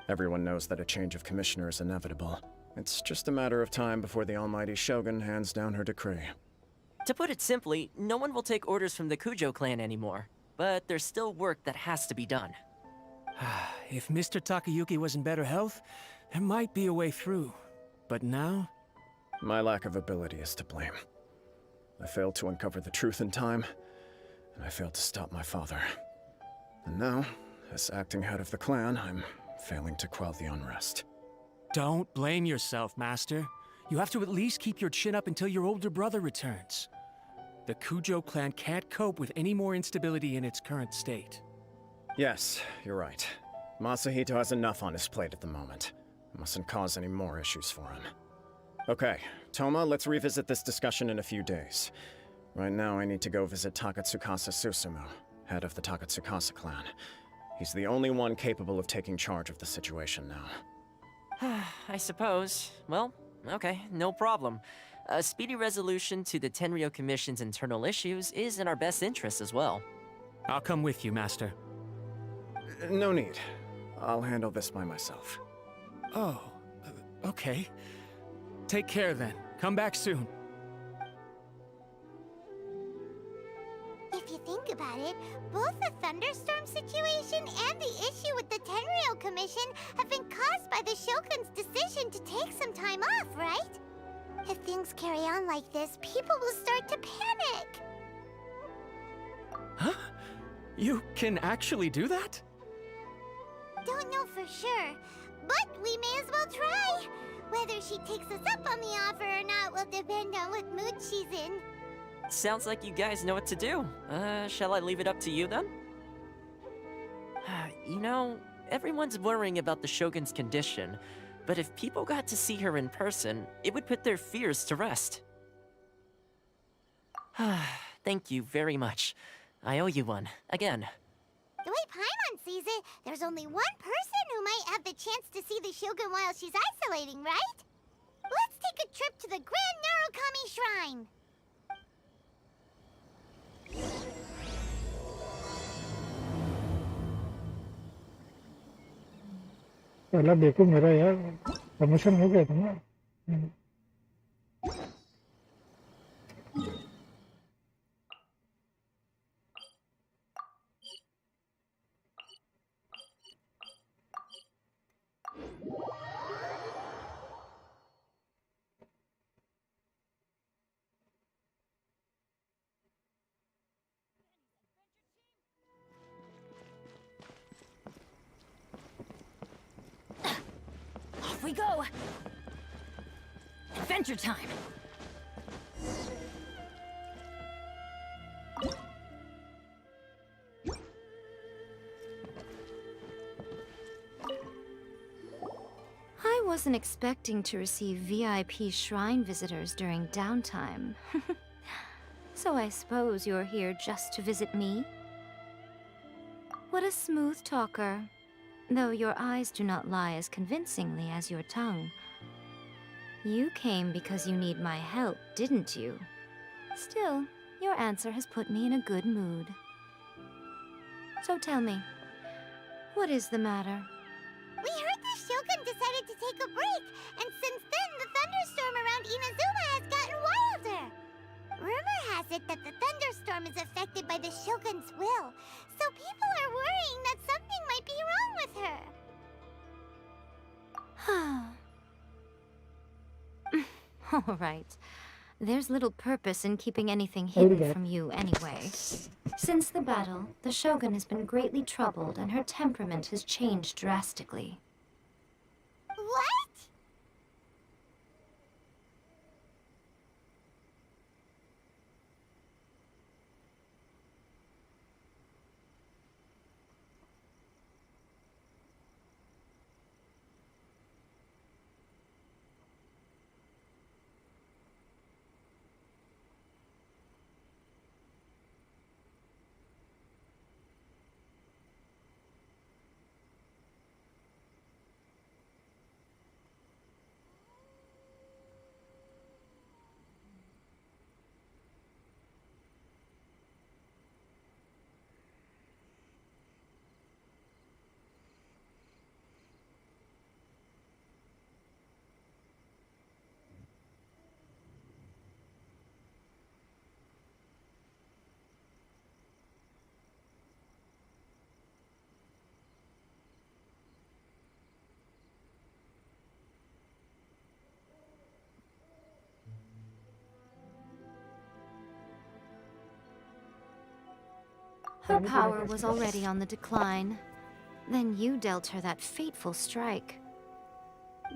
Everyone knows that a change of commissioner is inevitable. It's just a matter of time before the Almighty Shogun hands down her decree. To put it simply, no one will take orders from the Kujo clan anymore. But there's still work that has to be done. If Mr. Takayuki was in better health, there might be a way through. But now? My lack of ability is to blame. I failed to uncover the truth in time, and I failed to stop my father. And now, as acting head of the clan, I'm failing to quell the unrest. Don't blame yourself, Master. You have to at least keep your chin up until your older brother returns. The Kujo clan can't cope with any more instability in its current state. Yes, you're right. Masahito has enough on his plate at the moment. Mustn't cause any more issues for him. Okay, Toma, let's revisit this discussion in a few days. Right now, I need to go visit Takatsukasa Susumu, head of the Takatsukasa clan. He's the only one capable of taking charge of the situation now. I suppose. Well, okay, no problem. A speedy resolution to the Tenryo Commission's internal issues is in our best interest as well. I'll come with you, Master. No need. I'll handle this by myself. Oh, okay. Take care then. Come back soon. If you think about it, both the thunderstorm situation and the issue with the Tenryo Commission have been caused by the Shogun's decision to take some time off, right? If things carry on like this, people will start to panic. Huh? You can actually do that? Don't know for sure, but we may as well try. Whether she takes us up on the offer or not will depend on what mood she's in. Sounds like you guys know what to do. Shall I leave it up to you then? You know, everyone's worrying about the Shogun's condition, but if people got to see her in person, it would put their fears to rest. Thank you very much. I owe you one, again. The way Paimon sees it, there's only one person who might have the chance to see the Shogun while she's isolating, right? Let's take a trip to the Grand Narukami Shrine! पहला देखो मेरा यार promotion हो गया था ना Off we go! Adventure time! I wasn't expecting to receive VIP shrine visitors during downtime. So I suppose you're here just to visit me? What a smooth talker. Though your eyes do not lie as convincingly as your tongue. You came because you need my help, didn't you? Still, your answer has put me in a good mood. So tell me, what is the matter? We heard the Shogun decided to take a break, and since then the thunderstorm around Inazuma has gotten wilder. Rumor has it that the thunderstorm is affected by the Shogun's will, so people are worrying that something might be wrong with her. All right. There's little purpose in keeping anything hidden from you anyway. Since the battle, the Shogun has been greatly troubled and her temperament has changed drastically. What? Her power was already on the decline. Then you dealt her that fateful strike.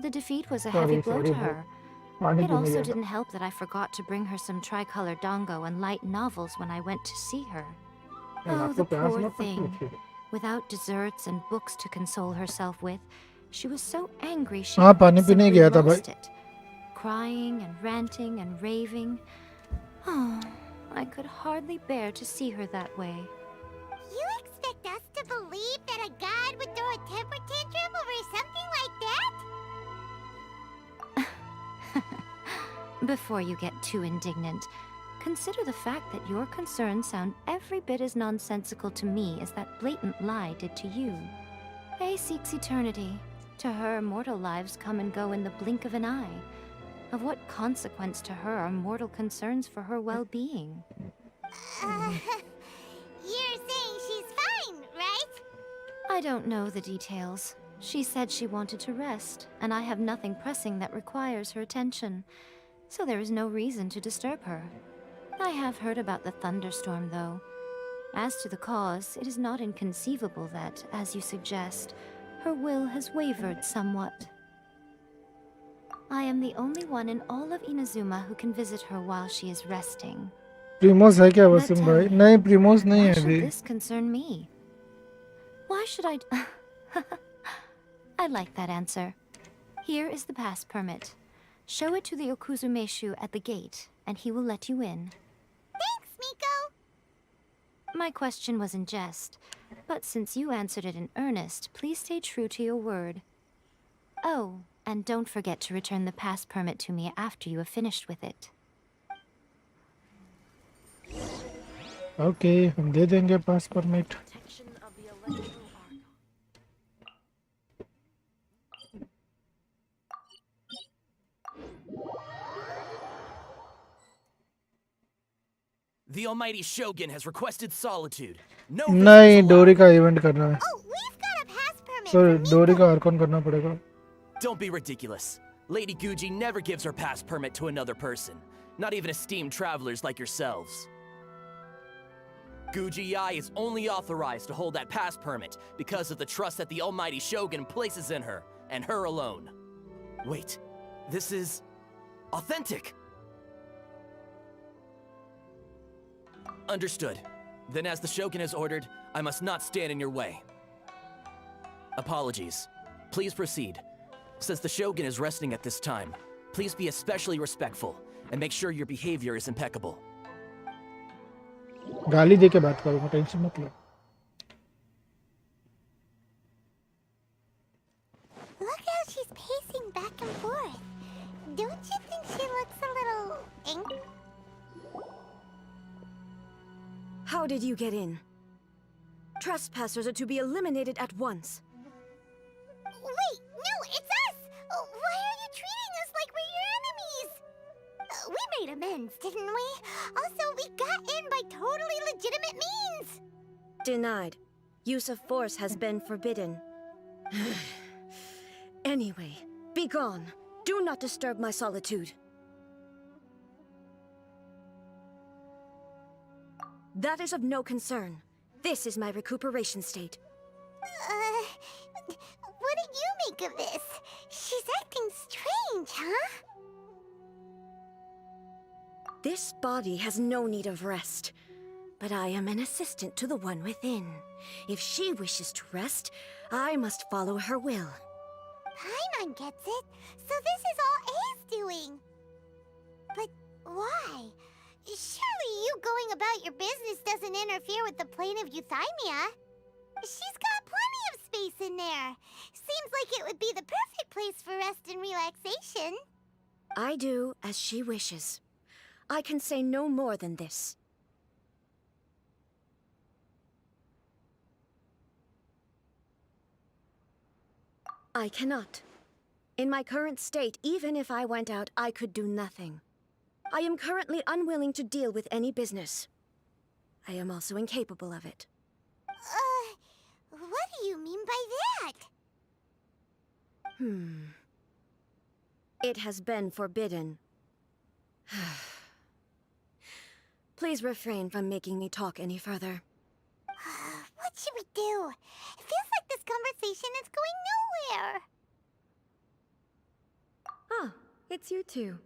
The defeat was a heavy blow to her. It also didn't help that I forgot to bring her some tricolor dango and light novels when I went to see her. Oh, the poor thing. Without desserts and books to console herself with, she was so angry she simply lost it. Crying and ranting and raving. Oh, I could hardly bear to see her that way. You expect us to believe that a god would throw a temper tantrum over something like that? Before you get too indignant, consider the fact that your concerns sound every bit as nonsensical to me as that blatant lie did to you. A seeks eternity. To her, mortal lives come and go in the blink of an eye. Of what consequence to her are mortal concerns for her well-being? You're saying she's fine, right? I don't know the details. She said she wanted to rest, and I have nothing pressing that requires her attention, so there is no reason to disturb her. I have heard about the thunderstorm, though. As to the cause, it is not inconceivable that, as you suggest, her will has wavered somewhat. I am the only one in all of Inazuma who can visit her while she is resting. प्रीमोस है क्या वसीम भाई? नहीं प्रीमोस नहीं है Why अभी. should this concern me? Why should I? I like that answer. Here is the pass permit. Show it to the Okuzumeshu at the gate, and he will let you in. Thanks, Miko! My question was in jest, but since you answered it in earnest, please stay true to your word. Oh, and don't forget to return the pass permit to me after you have finished with it. Okay, हम दे देंगे पास permit. The almighty Shogun has requested solitude. No नहीं डोरी का event करना है. Oh, we've got a pass permit. So डोरी का Arcon करना पड़ेगा. Don't be ridiculous. Lady Guji never gives her pass permit to another person. Not even esteemed travelers like yourselves. Guji Ai is only authorized to hold that pass permit because of the trust that the almighty Shogun places in her, and her alone. Wait, this is authentic. Understood. Then as the Shogun has ordered, I must not stand in your way. Apologies. Please proceed. Since the Shogun is resting at this time, please be especially respectful and make sure your behavior is impeccable. गाली दे के बात करूँगा, tension मत लो. Look how she's pacing back and forth. Don't you think she looks a little angry? How did you get in? Trespassers are to be eliminated at once. Wait, no, it's us! Why are you treating us like we're your enemies? We made amends, didn't we? Also, we got in by totally legitimate means! Denied. Use of force has been forbidden. Anyway, be gone. Do not disturb my solitude. That is of no concern. This is my recuperation state. What do you make of this? She's acting strange, huh? This body has no need of rest. But I am an assistant to the one within. If she wishes to rest, I must follow her will. Paimon gets it. So this is all A's doing. But why? Surely you going about your business doesn't interfere with the plane of Euthymia. She's got plenty of space in there. Seems like it would be the perfect place for rest and relaxation. I do as she wishes. I can say no more than this. I cannot. In my current state, even if I went out, I could do nothing. I am currently unwilling to deal with any business. I am also incapable of it. What do you mean by that? It has been forbidden. Please refrain from making me talk any further. What should we do? It feels like this conversation is going nowhere. Ah, it's you two.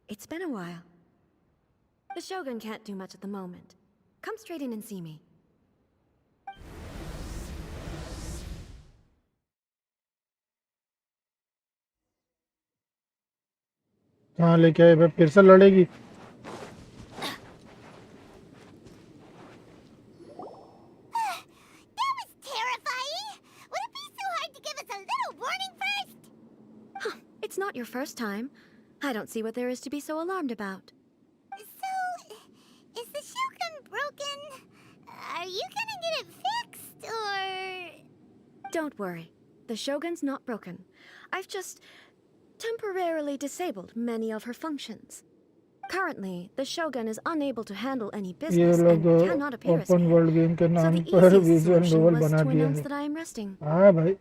It's been a while. The Shogun can't do much at the moment. Come straight in and see me. कहाँ लेके आए? फिर से लड़ेगी? That was terrifying! Would it be so hard to give us a little warning first? It's not your first time. I don't see what there is to be so alarmed about. So, is the Shogun broken? Are you gonna get it fixed, or...? Don't worry. The Shogun's not broken. I've just temporarily disabled many of her functions. Currently, the Shogun is unable to handle any ये business लोग and cannot appear as open me. World game के So नाम the पर easiest visual solution novel was बना to दिया announce है। that I am resting. हाँ भाई।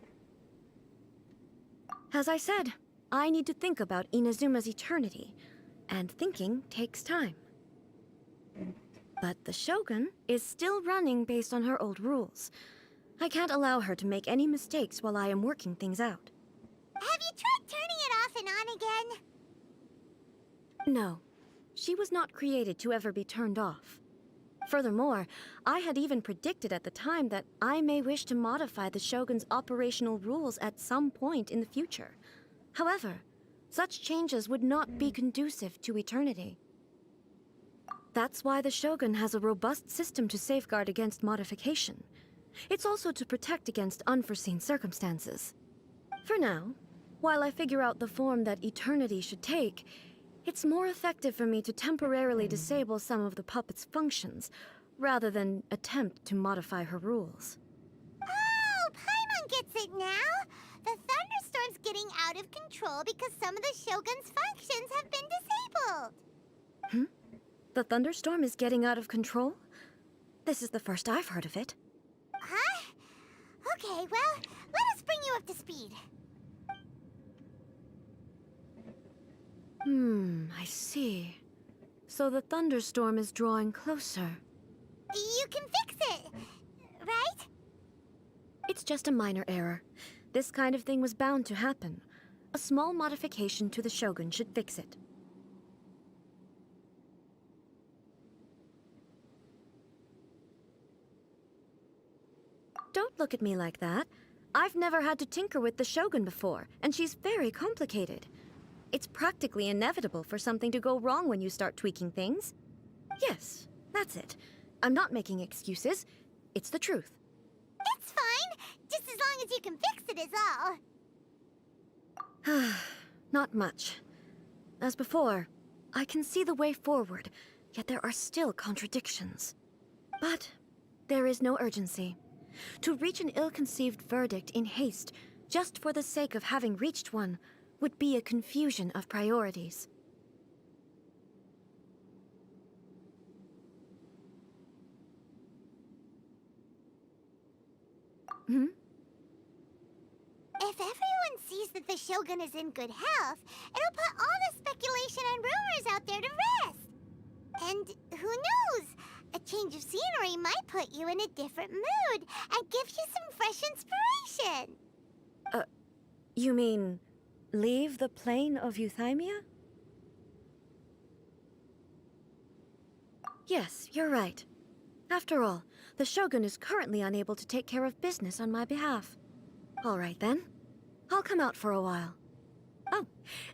As I said, I need to think about Inazuma's eternity, and thinking takes time. But the Shogun is still running based on her old rules. I can't allow her to make any mistakes while I am working things out. Have you tried turning it off and on again? No, she was not created to ever be turned off. Furthermore, I had even predicted at the time that I may wish to modify the Shogun's operational rules at some point in the future. However, such changes would not be conducive to eternity. That's why the Shogun has a robust system to safeguard against modification. It's also to protect against unforeseen circumstances. For now, while I figure out the form that eternity should take, it's more effective for me to temporarily disable some of the puppet's functions, rather than attempt to modify her rules. Oh, Paimon gets it now! The thunderstorm's getting out of control because some of the Shogun's functions have been disabled. The thunderstorm is getting out of control? This is the first I've heard of it. Huh? Okay, well, let us bring you up to speed. I see. So the thunderstorm is drawing closer. You can fix it, right? It's just a minor error. This kind of thing was bound to happen. A small modification to the Shogun should fix it. Don't look at me like that. I've never had to tinker with the Shogun before, and she's very complicated. It's practically inevitable for something to go wrong when you start tweaking things. Yes, that's it. I'm not making excuses. It's the truth. It's fine, just as long as you can fix it is all. Not much. As before, I can see the way forward, yet there are still contradictions. But there is no urgency. To reach an ill-conceived verdict in haste, just for the sake of having reached one, would be a confusion of priorities. If everyone sees that the Shogun is in good health, it'll put all the speculation and rumors out there to rest. And who knows? A change of scenery might put you in a different mood and give you some fresh inspiration. You mean leave the plane of Euthymia? Yes, you're right. After all, the Shogun is currently unable to take care of business on my behalf. All right then. I'll come out for a while. Oh,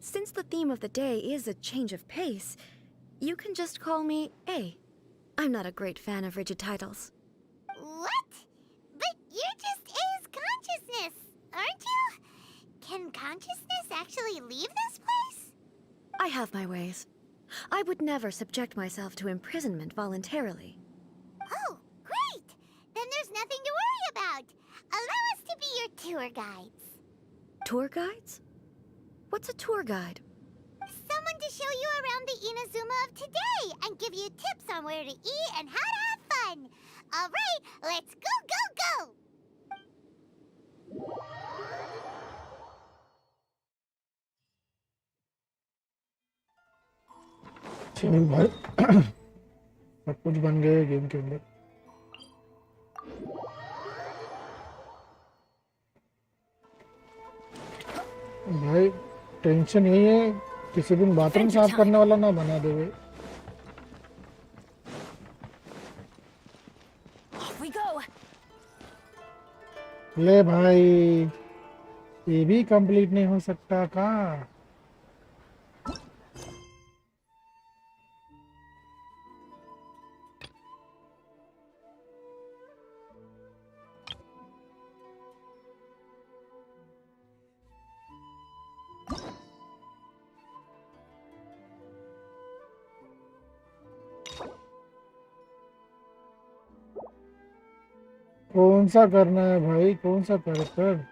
since the theme of the day is a change of pace, you can just call me A. I'm not a great fan of rigid titles. What? But you're just A's consciousness, aren't you? Can consciousness actually leave this place? I have my ways. I would never subject myself to imprisonment voluntarily. Oh, great! Then there's nothing to worry about. Allow us to be your tour guides. Tour guides? What's a tour guide? Someone to show you around the Inazuma of today and give you tips on where to eat and how to have fun. All right, let's go, go, go! चल भाई सब कुछ बन गया game के अंदर। भाई tension यही है किसी दिन बाथरूम साफ करने वाला ना बना देवे। ले भाई ये भी कंप्लीट नहीं हो सकता का। कौन सा करना है भाई, कौन सा कर।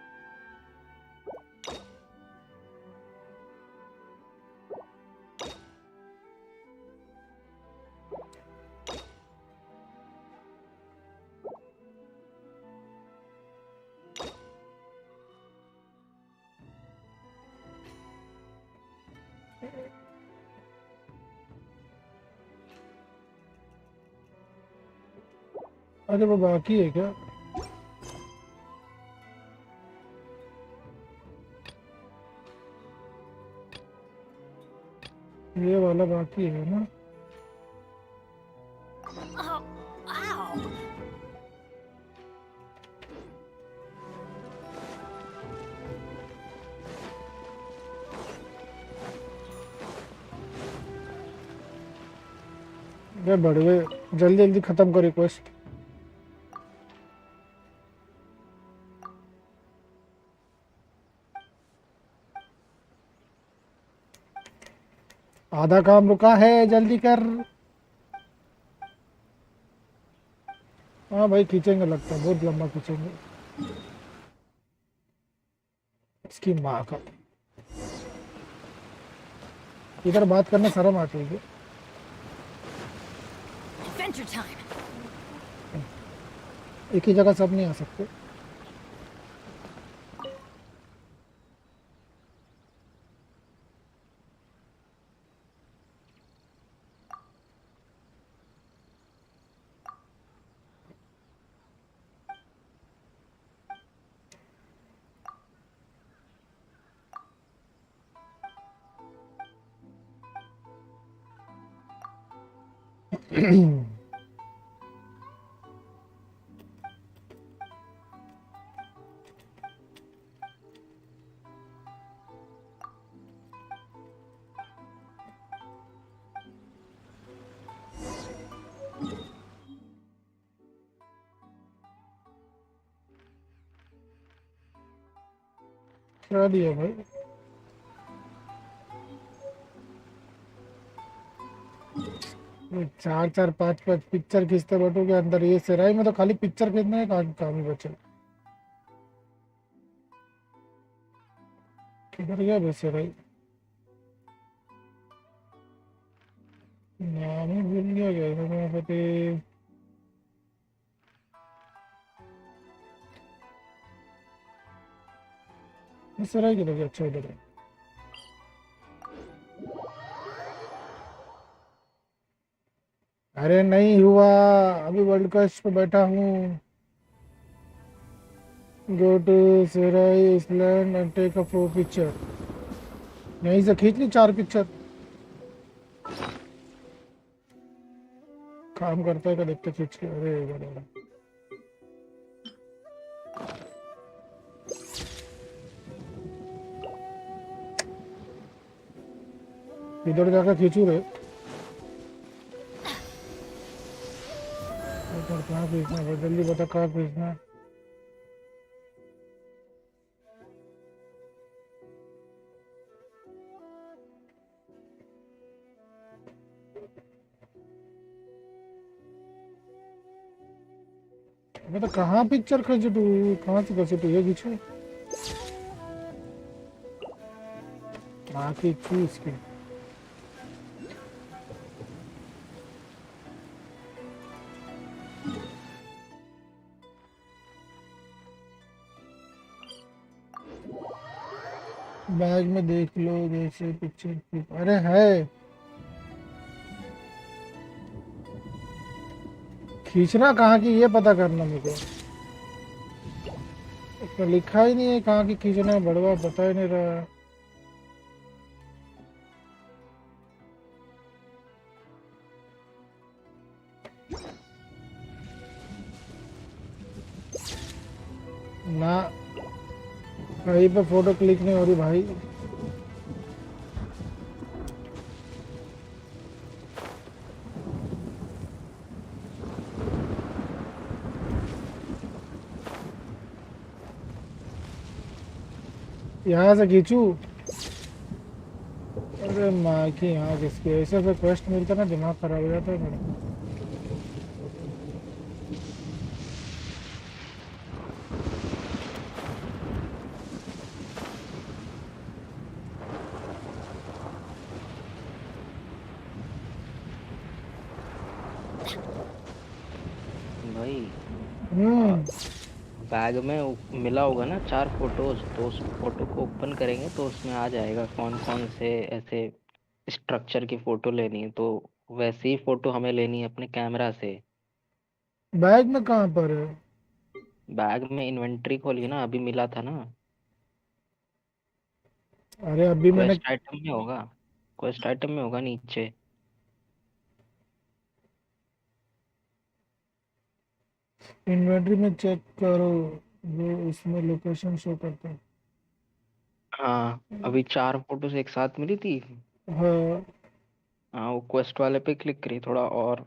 अरे वो बाकी है क्या? ये वाला बाकी है ना? ये बड़वे जल्दी जल्दी खत्म करो रिक्वेस्ट। आधा काम रुका है, जल्दी कर। हाँ भाई खींचेंगे, लगता है बहुत लंबा खींचेंगे। इसकी माँ का इधर बात करना शर्म आती है। एक ही जगह सब नहीं आ सकते। क्या दिया भाई? चार चार पांच पांच पिक्चर खींचते बैठोगे अंदर। ये सिराई में तो खाली पिक्चर खींचना है, काम ही बचे। किधर गया बे सिराई? नाम ही भूल गया पति। सिराई किधर गया? अच्छा इधर है। अरे नहीं हुआ, अभी वर्ल्ड कप पे बैठा हूँ। Go to Seirai island and take a 4 picture. यहीं से खींच ली 4 पिक्चर। काम करता है क्या देखते खींच के। अरे इधर जाकर खींचू रे। कहाँ खींचना है? जल्दी बता कहाँ खींचना है। मैं तो कहाँ पिक्चर खींचू? तू कहाँ से कैसे तू ये खींचू? बाकी चीज की बैग में देख लो जैसे पिक्चर। अरे है खींचना कहाँ की ये पता करना मेरे को। इसमें लिखा ही नहीं है कहाँ की खींचना है। बड़वा बता ही नहीं रहा। ना कहीं पे फोटो क्लिक नहीं हो रही भाई। यहाँ से खींचू? अरे माँ की यहाँ किसकी ऐसे पे क्वेस्ट मिलता ना दिमाग खराब हो जाता है मेरा। भाई बैग में मिला होगा ना 4 फोटोज, तो उस फोटो को ओपन करेंगे तो उसमें आ जाएगा कौन कौन से ऐसे स्ट्रक्चर की फोटो लेनी है, तो वैसी ही फोटो हमें लेनी है अपने कैमरा से। बैग में कहाँ पर है? बैग में इन्वेंटरी खोलिए ना, अभी मिला था ना। अरे अभी मैंने क्वेस्ट आइटम में होगा, क्वेस्ट आइटम में होगा नीचे। इन्वेंटरी में चेक करो, वो इसमें लोकेशन शो करता है। हाँ अभी 4 फोटोज एक साथ मिली थी। हाँ हाँ वो क्वेस्ट वाले पे क्लिक करिए थोड़ा और।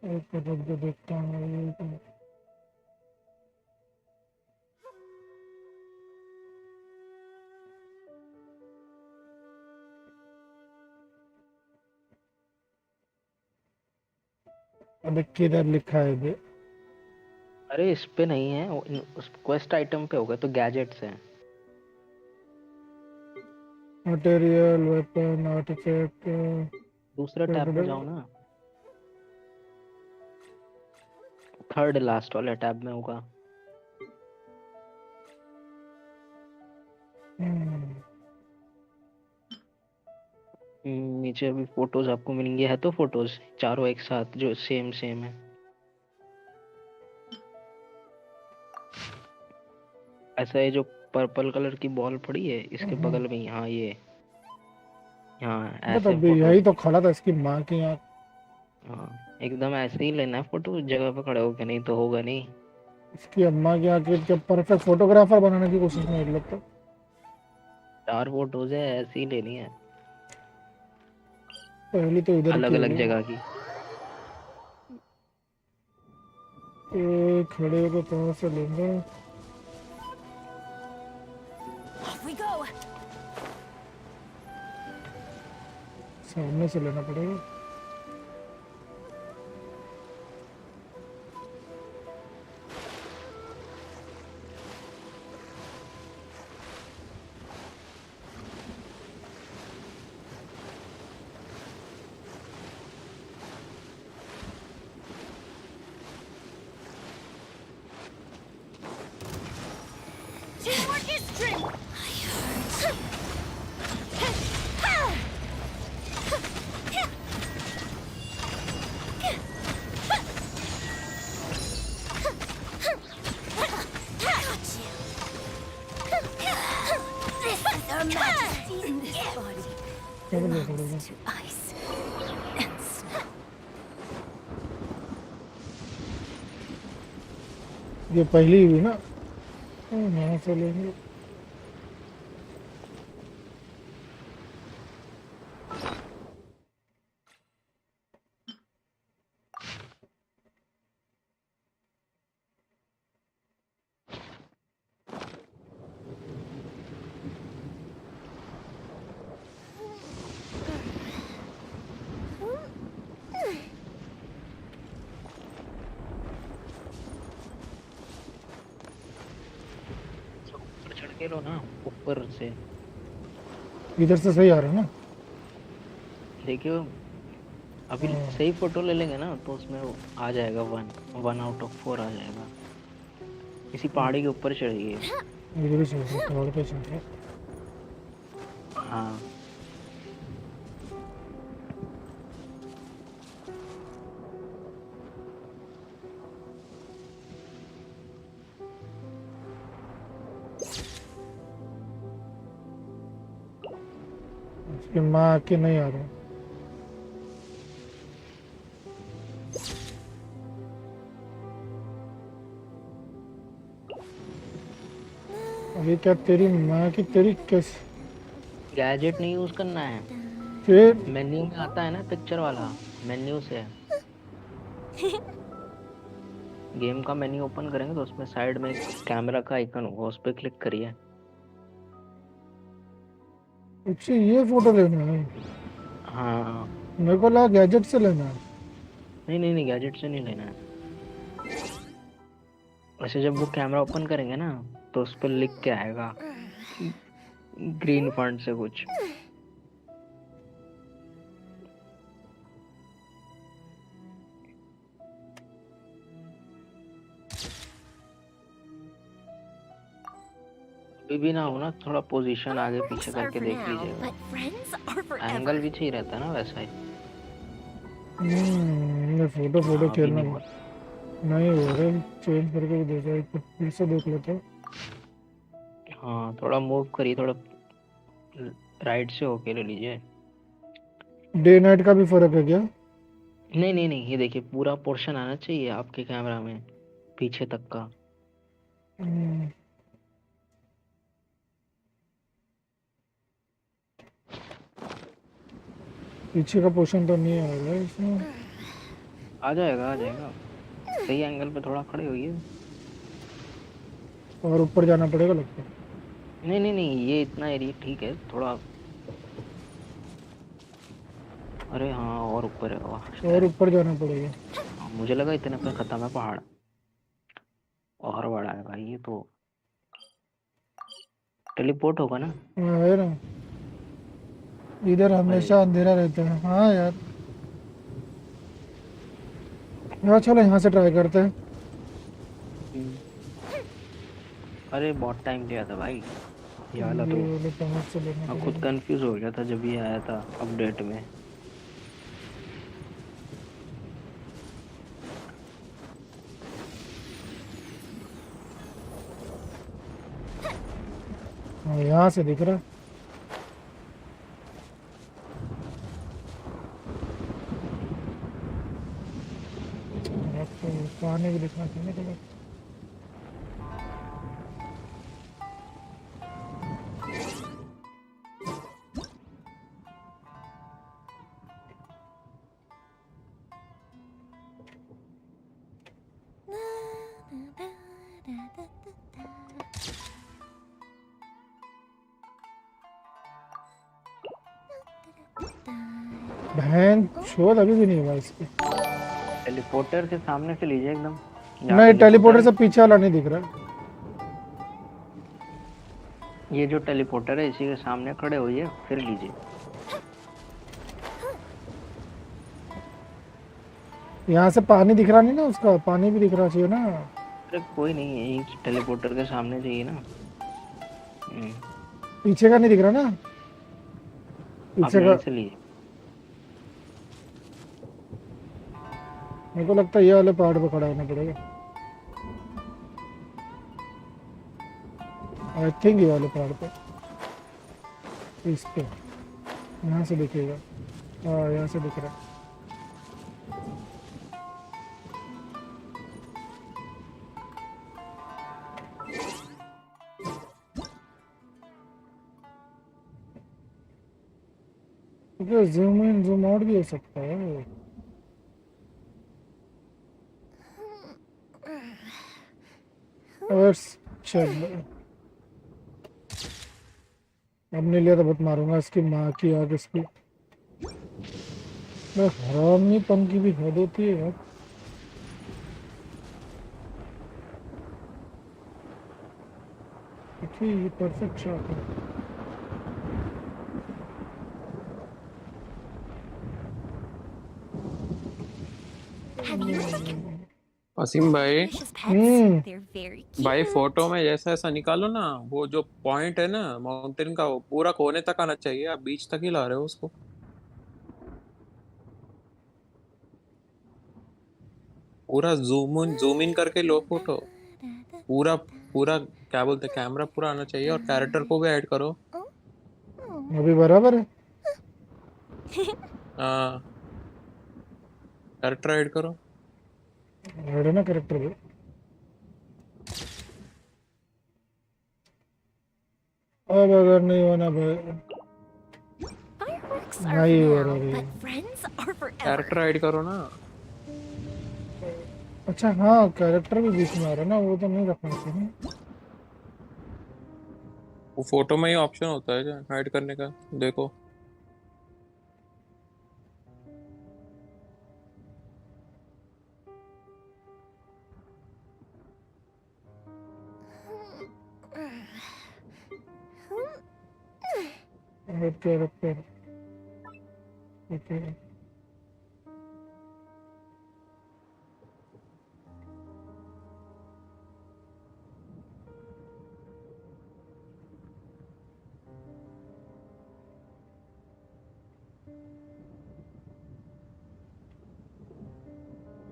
एक रुक के देखता हूँ। अबे किधर लिखा है ये? अरे इस पे नहीं है, उस क्वेस्ट आइटम पे होगा तो गैजेट्स हैं। Material, weapon, artifact. दूसरे टैब में जाओ ना, थर्ड लास्ट वाले टैब में होगा। नीचे अभी फोटोज आपको मिलेंगे, है तो फोटोज चारों एक साथ जो सेम सेम है। ऐसा है जो पर्पल कलर की बॉल पड़ी है इसके बगल में ही, हाँ ये हाँ बट ऐसे अभी फोटोज। यही तो खड़ा था इसकी माँ की यहाँ। हाँ एकदम ऐसे ही लेना है फोटो, जगह पे खड़े होके नहीं तो होगा नहीं। इसकी अम्मा की यहाँ के परफेक्ट फोटोग्राफर बनाने की कोशिश में लगता। 4 फोटोज है, ऐसे ही लेनी है पहली तो इधर अलग की अलग होगी। जगह की। खड़े होकर कहाँ से लेंगे? Off we go. सामने से लेना पड़ेगा। Teamwork is strength! This is our majesty's This body belongs to ice and snow. ये पहली हुई ना, यहाँ से लेंगे। चढ़ के लो ना ऊपर से। इधर से सही आ रहा है ना? देखियो अभी सही फोटो ले लेंगे ना तो उसमें वो आ जाएगा 1 आउट ऑफ 4 आ जाएगा। किसी पहाड़ी के ऊपर चढ़िए। इधर भी चल रहा है, पहाड़ पे चल रहा है। हाँ उसकी माँ आके नहीं आ रहा। ये क्या तेरी माँ की तेरी कैसे गैजेट नहीं यूज करना है, फिर मेन्यू में आता है ना पिक्चर वाला, मेन्यू से गेम का मेन्यू ओपन करेंगे तो उसमें साइड में कैमरा का आइकन होगा, उस पर क्लिक करिए। अच्छा ये फोटो लेना है, हाँ। मेरे को लगा गैजेट से लेना है। नहीं नहीं नहीं, गैजेट से नहीं लेना है। वैसे जब वो कैमरा ओपन करेंगे ना तो उस पर लिख के आएगा ग्रीन फॉन्ट से कुछ। अभी भी ना हो ना, थोड़ा पोजीशन आगे पीछे करके देख लीजिएगा, एंगल भी सही रहता है ना वैसा ही। ये फोटो हाँ, अभी खेलना नहीं हुआ। नहीं हो रहा, चेंज करके भी देखा, एक बार फिर से देख लेता हूँ। हाँ थोड़ा मूव करिए, थोड़ा राइट से होके ले लीजिए। डे नाइट का भी फर्क है क्या? नहीं नहीं नहीं, ये देखिए पूरा पोर्शन आना चाहिए आपके कैमरा में पीछे तक का। हम्म, पीछे का पोर्शन तो नहीं आएगा इसमें। आ जाएगा आ जाएगा, सही एंगल पे थोड़ा खड़े होइए। और ऊपर जाना पड़ेगा लगता है। नहीं नहीं नहीं, ये इतना एरिया ठीक है थोड़ा। अरे हाँ और ऊपर है, वाह। और ऊपर जाना पड़ेगा। मुझे लगा इतने पे खत्म है पहाड़, और बड़ा है भाई ये तो। टेलीपोर्ट होगा ना? हाँ है ना, इधर हमेशा अंधेरा रहता है। हाँ यार, हाँ चलो यहाँ से ट्राई करते हैं। अरे बहुत टाइम लिया था भाई ये वाला तो। ये वाले कहाँ से लेना मैं खुद पड़ेगा? कंफ्यूज हो गया था जब ये आया था अपडेट में। हाँ यहाँ से दिख रहा है। आपको पानी भी दिखना चाहिए थोड़ा। बहन छोड़, अभी भी नहीं हुआ इसकी। टेलीपोर्टर के सामने से लीजिए एकदम। नहीं, टेलीपोर्टर से पीछे वाला नहीं दिख रहा। ये जो टेलीपोर्टर है इसी के सामने खड़े होइए फिर लीजिए। यहाँ से पानी दिख रहा नहीं ना, उसका पानी भी दिख रहा चाहिए ना। अरे कोई नहीं, यही टेलीपोर्टर के सामने चाहिए ना। पीछे का नहीं दिख रहा ना, आप पीछे यहीं का। से लीजिए। मेरे को लगता है ये वाले पहाड़ पे खड़ा होना पड़ेगा। आई थिंक ये वाले पहाड़ पे, इस पे यहाँ से दिखेगा। हाँ यहाँ से दिख रहा है। जूम इन जूम आउट भी हो सकता है। और चल अब नहीं लिया तो बहुत मारूंगा इसकी माँ की आग इसकी। हरामी पंखी भी खा देती है यार। देखिए ये परफेक्ट शॉट है। वसीम भाई, They're very भाई cute. फोटो में जैसा ऐसा निकालो ना, वो जो पॉइंट है ना माउंटेन का, वो पूरा कोने तक आना चाहिए। आप बीच तक ही ला रहे हो उसको। पूरा जूम इन करके लो फोटो। पूरा पूरा क्या बोलते हैं, कैमरा पूरा आना चाहिए, और कैरेक्टर को भी ऐड करो। अभी बराबर है। हाँ, कैरेक्टर ऐड करो। ऐड है ना कैरेक्टर भी। अब अगर नहीं होना भाई Fireworks are for नहीं हो now, रही। but friends are forever. Character add करो ना। अच्छा हाँ कैरेक्टर भी बीच में आ रहा है ना, वो तो नहीं रखना चाहिए। वो फोटो में ही ऑप्शन होता है क्या ऐड करने का, देखो। Okay okay okay.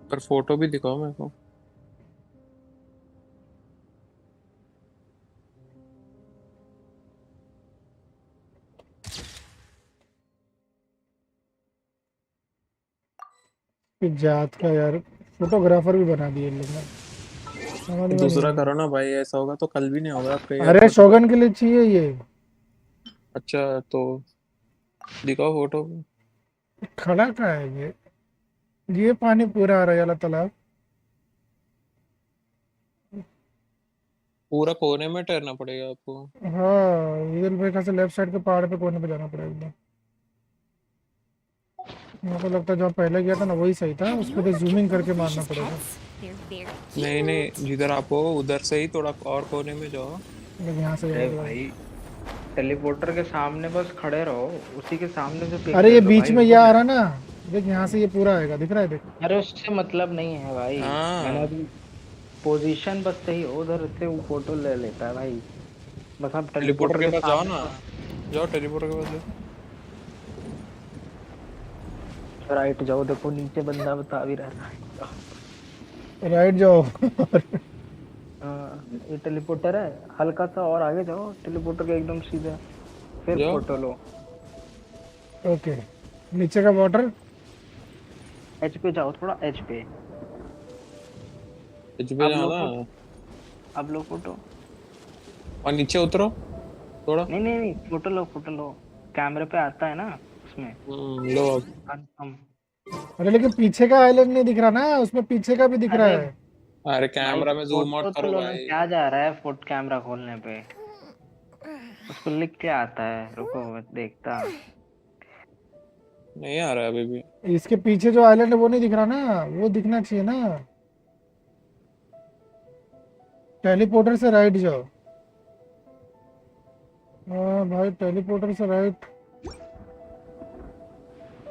पर फोटो भी दिखाओ मेरे को। फिर जात का यार फोटोग्राफर भी बना दिए इन लोग ने, समझ में नहीं दूसरा आ करो ना भाई, ऐसा होगा तो कल भी नहीं होगा आपका रहा। यार अरे फोटो। शोगन के लिए चाहिए ये। अच्छा तो दिखाओ फोटो। खड़ा का है ये पानी पूरा आ रहा है वाला तालाब। पूरा कोने में ठहरना पड़ेगा आपको। हाँ इधर मेरे ख्याल से लेफ्ट साइड के पहाड़ पे कोने पे जाना पड़ेगा। मेरे को लगता है जहाँ पहले गया था ना वही सही था, उस पर तो जूमिंग करके मारना पड़ेगा। They're very नहीं cute. नहीं, जिधर आप हो उधर से ही थोड़ा और कोने में जाओ। लेकिन यहाँ से अरे जाएगा। भाई टेलीपोर्टर के सामने बस खड़े रहो, उसी के सामने से पिक अरे कर ये लो बीच भाई में ये उसको। आ रहा ना, देख यहाँ से ये पूरा आएगा, दिख रहा है देख। अरे उससे मतलब नहीं है भाई, मैंने हाँ अभी पोजीशन बस सही हो, उधर से वो फोटो ले लेता है भाई। बस आप टेलीपोर्टर टेलीपोर्टर के के पास जाओ सामने ना, जाओ टेलीपोर्टर के पास जाओ। राइट जाओ, देखो नीचे बंदा बता भी रहा है। राइट जाओ। हाँ, ये टेलीपोर्टर है, हल्का सा और आगे जाओ टेलीपोर्टर के एकदम सीधा, फिर जाओ। फोटो लो। ओके नीचे का वाटर। एच पे जाओ, थोड़ा एच पे। एच पे अब लो जाना। फोटो, अब लो फोटो। और नीचे उतरो थोड़ा। नहीं नहीं नहीं, फोटो लो, फोटो लो। कैमरे पे आता है ना उसमें। लो अब। कंफर्म। अरे लेकिन पीछे का आइलैंड नहीं दिख रहा ना, उसमें पीछे का भी दिख रहा अरे है। अरे भाई कैमरा में जूम फोटो आउट तो करो लो ना, भाई। क्या जा रहा है फोटो कैमरा खोलने पे। उसको लिख के आता है, रुको मैं देखता। नहीं आ रहा है अभी भी। इसके पीछे जो आइलैंड है वो नहीं दिख रहा ना, वो दिखना चाहिए ना। टेलीपोर्टर से राइट जाओ। हाँ भाई टेलीपोर्टर से राइट,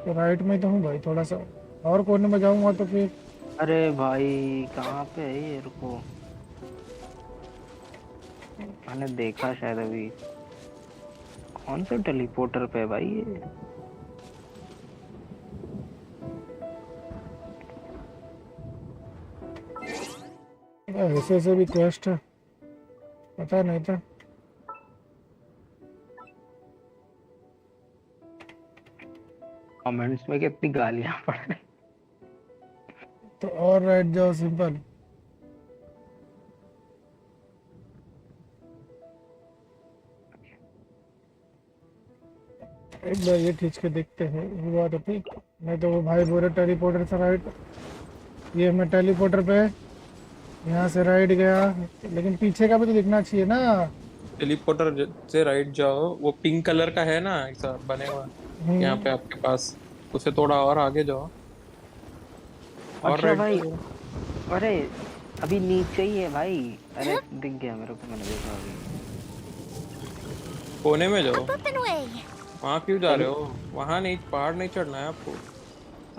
तो राइट में तो हूँ भाई, थोड़ा सा और कोने में जाऊंगा तो फिर। अरे भाई कहाँ पे है ये, रुको मैंने देखा शायद अभी। कौन से टेलीपोर्टर पे है भाई ये। ऐसे ऐसे भी क्वेस्ट है, पता नहीं था। कमेंट्स में कितनी गालियां पड़ रही। तो और राइट जाओ सिंपल। एक बार ये खींच के देखते हैं, हुआ तो ठीक, नहीं तो वो भाई बोले टेलीपोर्टर से राइट। ये मैं टेलीपोर्टर पे यहाँ से राइट गया, लेकिन पीछे का भी तो दिखना चाहिए ना। टेलीपोर्टर से राइट जाओ, वो पिंक कलर का है ना ऐसा बने हुआ यहाँ पे आपके पास, उसे थोड़ा और आगे जाओ। और अच्छा राइट भाई, जाओ। अरे अभी नीचे ही है भाई। अरे दिख गया मेरे को, मैंने देखा अभी। कोने में जाओ। Up and away. वहाँ क्यों जा रहे हो, वहाँ नहीं, पहाड़ नहीं चढ़ना है आपको।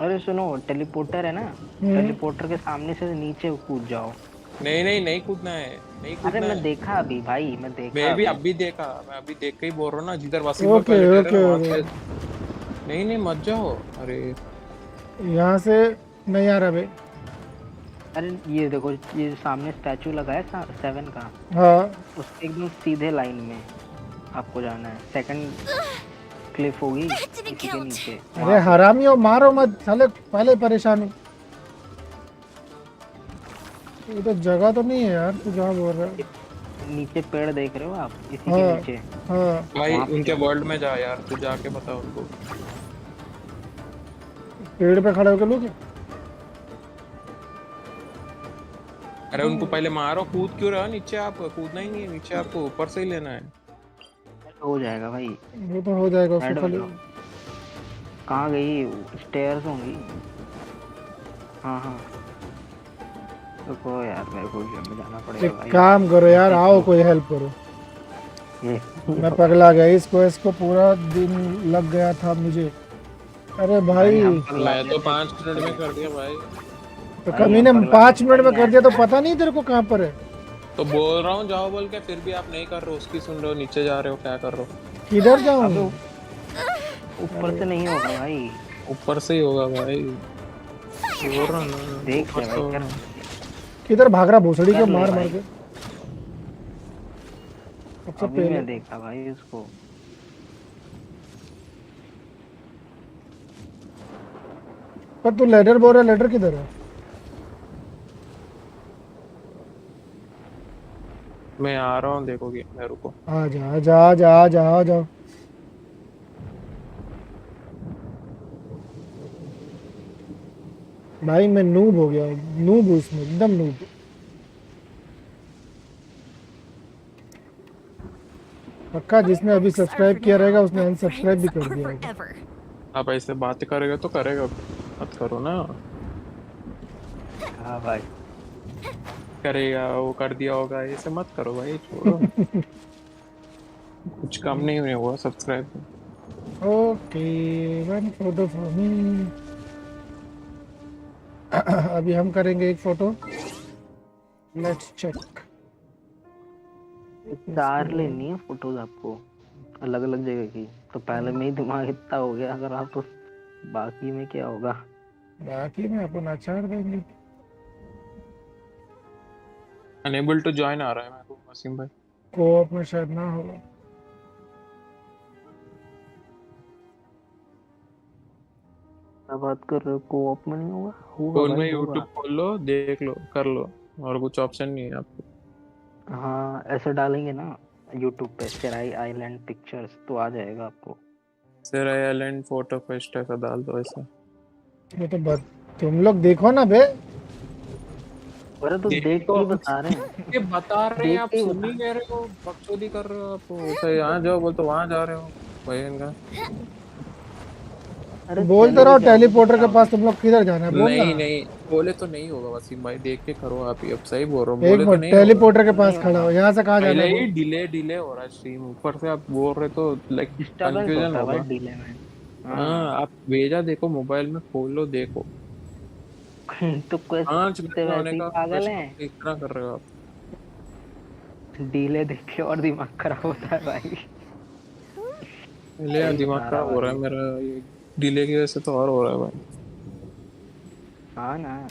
अरे सुनो, टेलीपोर्टर है ना, टेलीपोर्टर के सामने से नीचे कूद जाओ। नहीं नहीं नहीं कूदना है, नहीं अरे कूदना मैं है। देखा अभी भाई, मैं देखा मैं भी अभी। अभी देखा, मैं अभी देख के ही बोल रहा हूँ ना, जिधर वसीम भाई ओके पहले कह रहे ओके हैं वहाँ ओके। से। नहीं नहीं मत जाओ। अरे यहाँ से नहीं आ रहा भाई। अरे ये देखो, ये सामने स्टैचू लगा है 7 का, हाँ उसके एकदम सीधे लाइन में आपको जाना है। सेकंड क्लिफ होगी इसी के नीचे। अरे हरामियों मारो मत साले, पहले परेशानी। ये तो जगह तो नहीं है यार, तू जहाँ बोल रहा है। नीचे पेड़ देख रहे हो आप, इसी के हाँ नीचे। हाँ भाई वहाँ पे उनके जाओ। वर्ल्ड में जा यार, तू जाके बता उनको। पेड़ पे खड़े होकर लोग अरे उनको पहले मारो, कूद क्यों रहा नीचे? आप कूदना ही नहीं है नीचे, आपको ऊपर से ही लेना है। हो जाएगा भाई। वो तो हो जाएगा उसको साइड में खाली। जाओ। कहाँ गई? स्टेयर्स होंगी। हाँ हाँ। रुको यार, मेरे को जिम में जाना पड़ेगा एक भाई। काम करो यार, आओ कोई हेल्प करो। ये मैं पगला गया, इसको पूरा दिन लग गया था मुझे। अरे भाई हम पगला मैं गए तो थे। 5 मिनट में कर दिया भाई। तो भाई कमीने हम पगला गए 5 मिनट में भाई, कर दिया तो पता नहीं तेरे को कहाँ पर है? तो बोल रहा हूँ जाओ बोल के, फिर भी आप नहीं कर रहे हो, उसकी सुन रहे हो, नीचे जा रहे हो, क्या कर रहे हो? किधर जाऊँ? अबे ऊपर से नहीं होगा भाई। ऊपर से ही होगा भाई, बोल रहा हूँ ना, देख ऊपर ले से भाई, कर होगा। किधर भाग रहा भोसड़ी के कर ले मार भाई। मार के? सबसे अभी पहले मैं देखा भाई उसको। पर तू लेडर बोल रहा है, लेडर किधर है? मैं आ रहा हूँ, देखोगे मेरे को। आ जा आ जा आ जा आ जा आ जा। भाई मैं नूब हो गया, नूब हूँ इसमें, एकदम नूब। पक्का जिसने अभी सब्सक्राइब किया रहेगा उसने अनसब्सक्राइब भी कर दिया होगा। आप ऐसे बात करेगा तो करेगा, मत करो ना। हाँ भाई। करेगा, वो कर दिया होगा, ऐसे मत करो भाई, छोड़ो। कुछ कम नहीं हुआ सब्सक्राइब में। Okay, one photo for me. अभी हम करेंगे एक फोटो। Let's check. 4 लेनी है फोटोज आपको, अलग अलग जगह की। तो पहले में ही दिमाग इतना हो गया, अगर आप तो बाकी में क्या होगा? बाकी में अपन अचार देंगे। अनेबल टू ज्वाइन आ रहा है मेरे को वसीम भाई। कोऑप में शायद ना होगा। क्या बात कर रहे हो? कोऑप में नहीं होगा? होगा फोन भाई, में यूट्यूब होगा। खोल लो, देख लो, कर लो, और कुछ ऑप्शन नहीं है आपको। हाँ ऐसे डालेंगे ना यूट्यूब पे सेराई आइलैंड पिक्चर्स, तो आ जाएगा आपको। सर आइलैंड फोटो फेस्ट ऐसा डाल दो ऐसा। ये तो बात तुम लोग देखो ना बे। अरे तो देख तो के ही बता रहे हैं। ये बता रहे हैं, देख आप के ही सुन बता। नहीं कह रहे हो, बकचोदी कर रहे हो आप। ऐसा यहाँ जाओ बोल तो वहां जा रहे हो भाई इनका। अरे बोलते चले रहो भी जाओगे तो टेलीपोर्टर क्या के पास तुम लोग किधर जाना है बोलना। नहीं नहीं, बोले तो नहीं होगा वसीम भाई, देख के करो आप ही, अब सही बोल रहे हो, एक बोले तो मिनट, नहीं होगा। टेलीपोर्टर के नहीं पास खड़ा होगा। हो, यहाँ से कहाँ जाना पहले है ही बोल। डिले डिले हो रहा है स्ट्रीम, ऊपर से आप बोल रहे तो लाइक डिस्टर्बेंस कंफ्यूजन होता है भाई होगा। डिले में। हाँ आप भेजा देखो, मोबाइल में खोल लो देखो। तो 5 मिनट तो में वैसे होने ही का पागल प्रश्न हैं। इस तरह कर रहे हो आप। डिले देख के और दिमाग खराब होता है भाई। ले यार, सही दिमाग बता रहा खराब हो रहा है भाई। मेरा, ये डिले की वजह से तो और हो रहा है भाई। हाँ ना,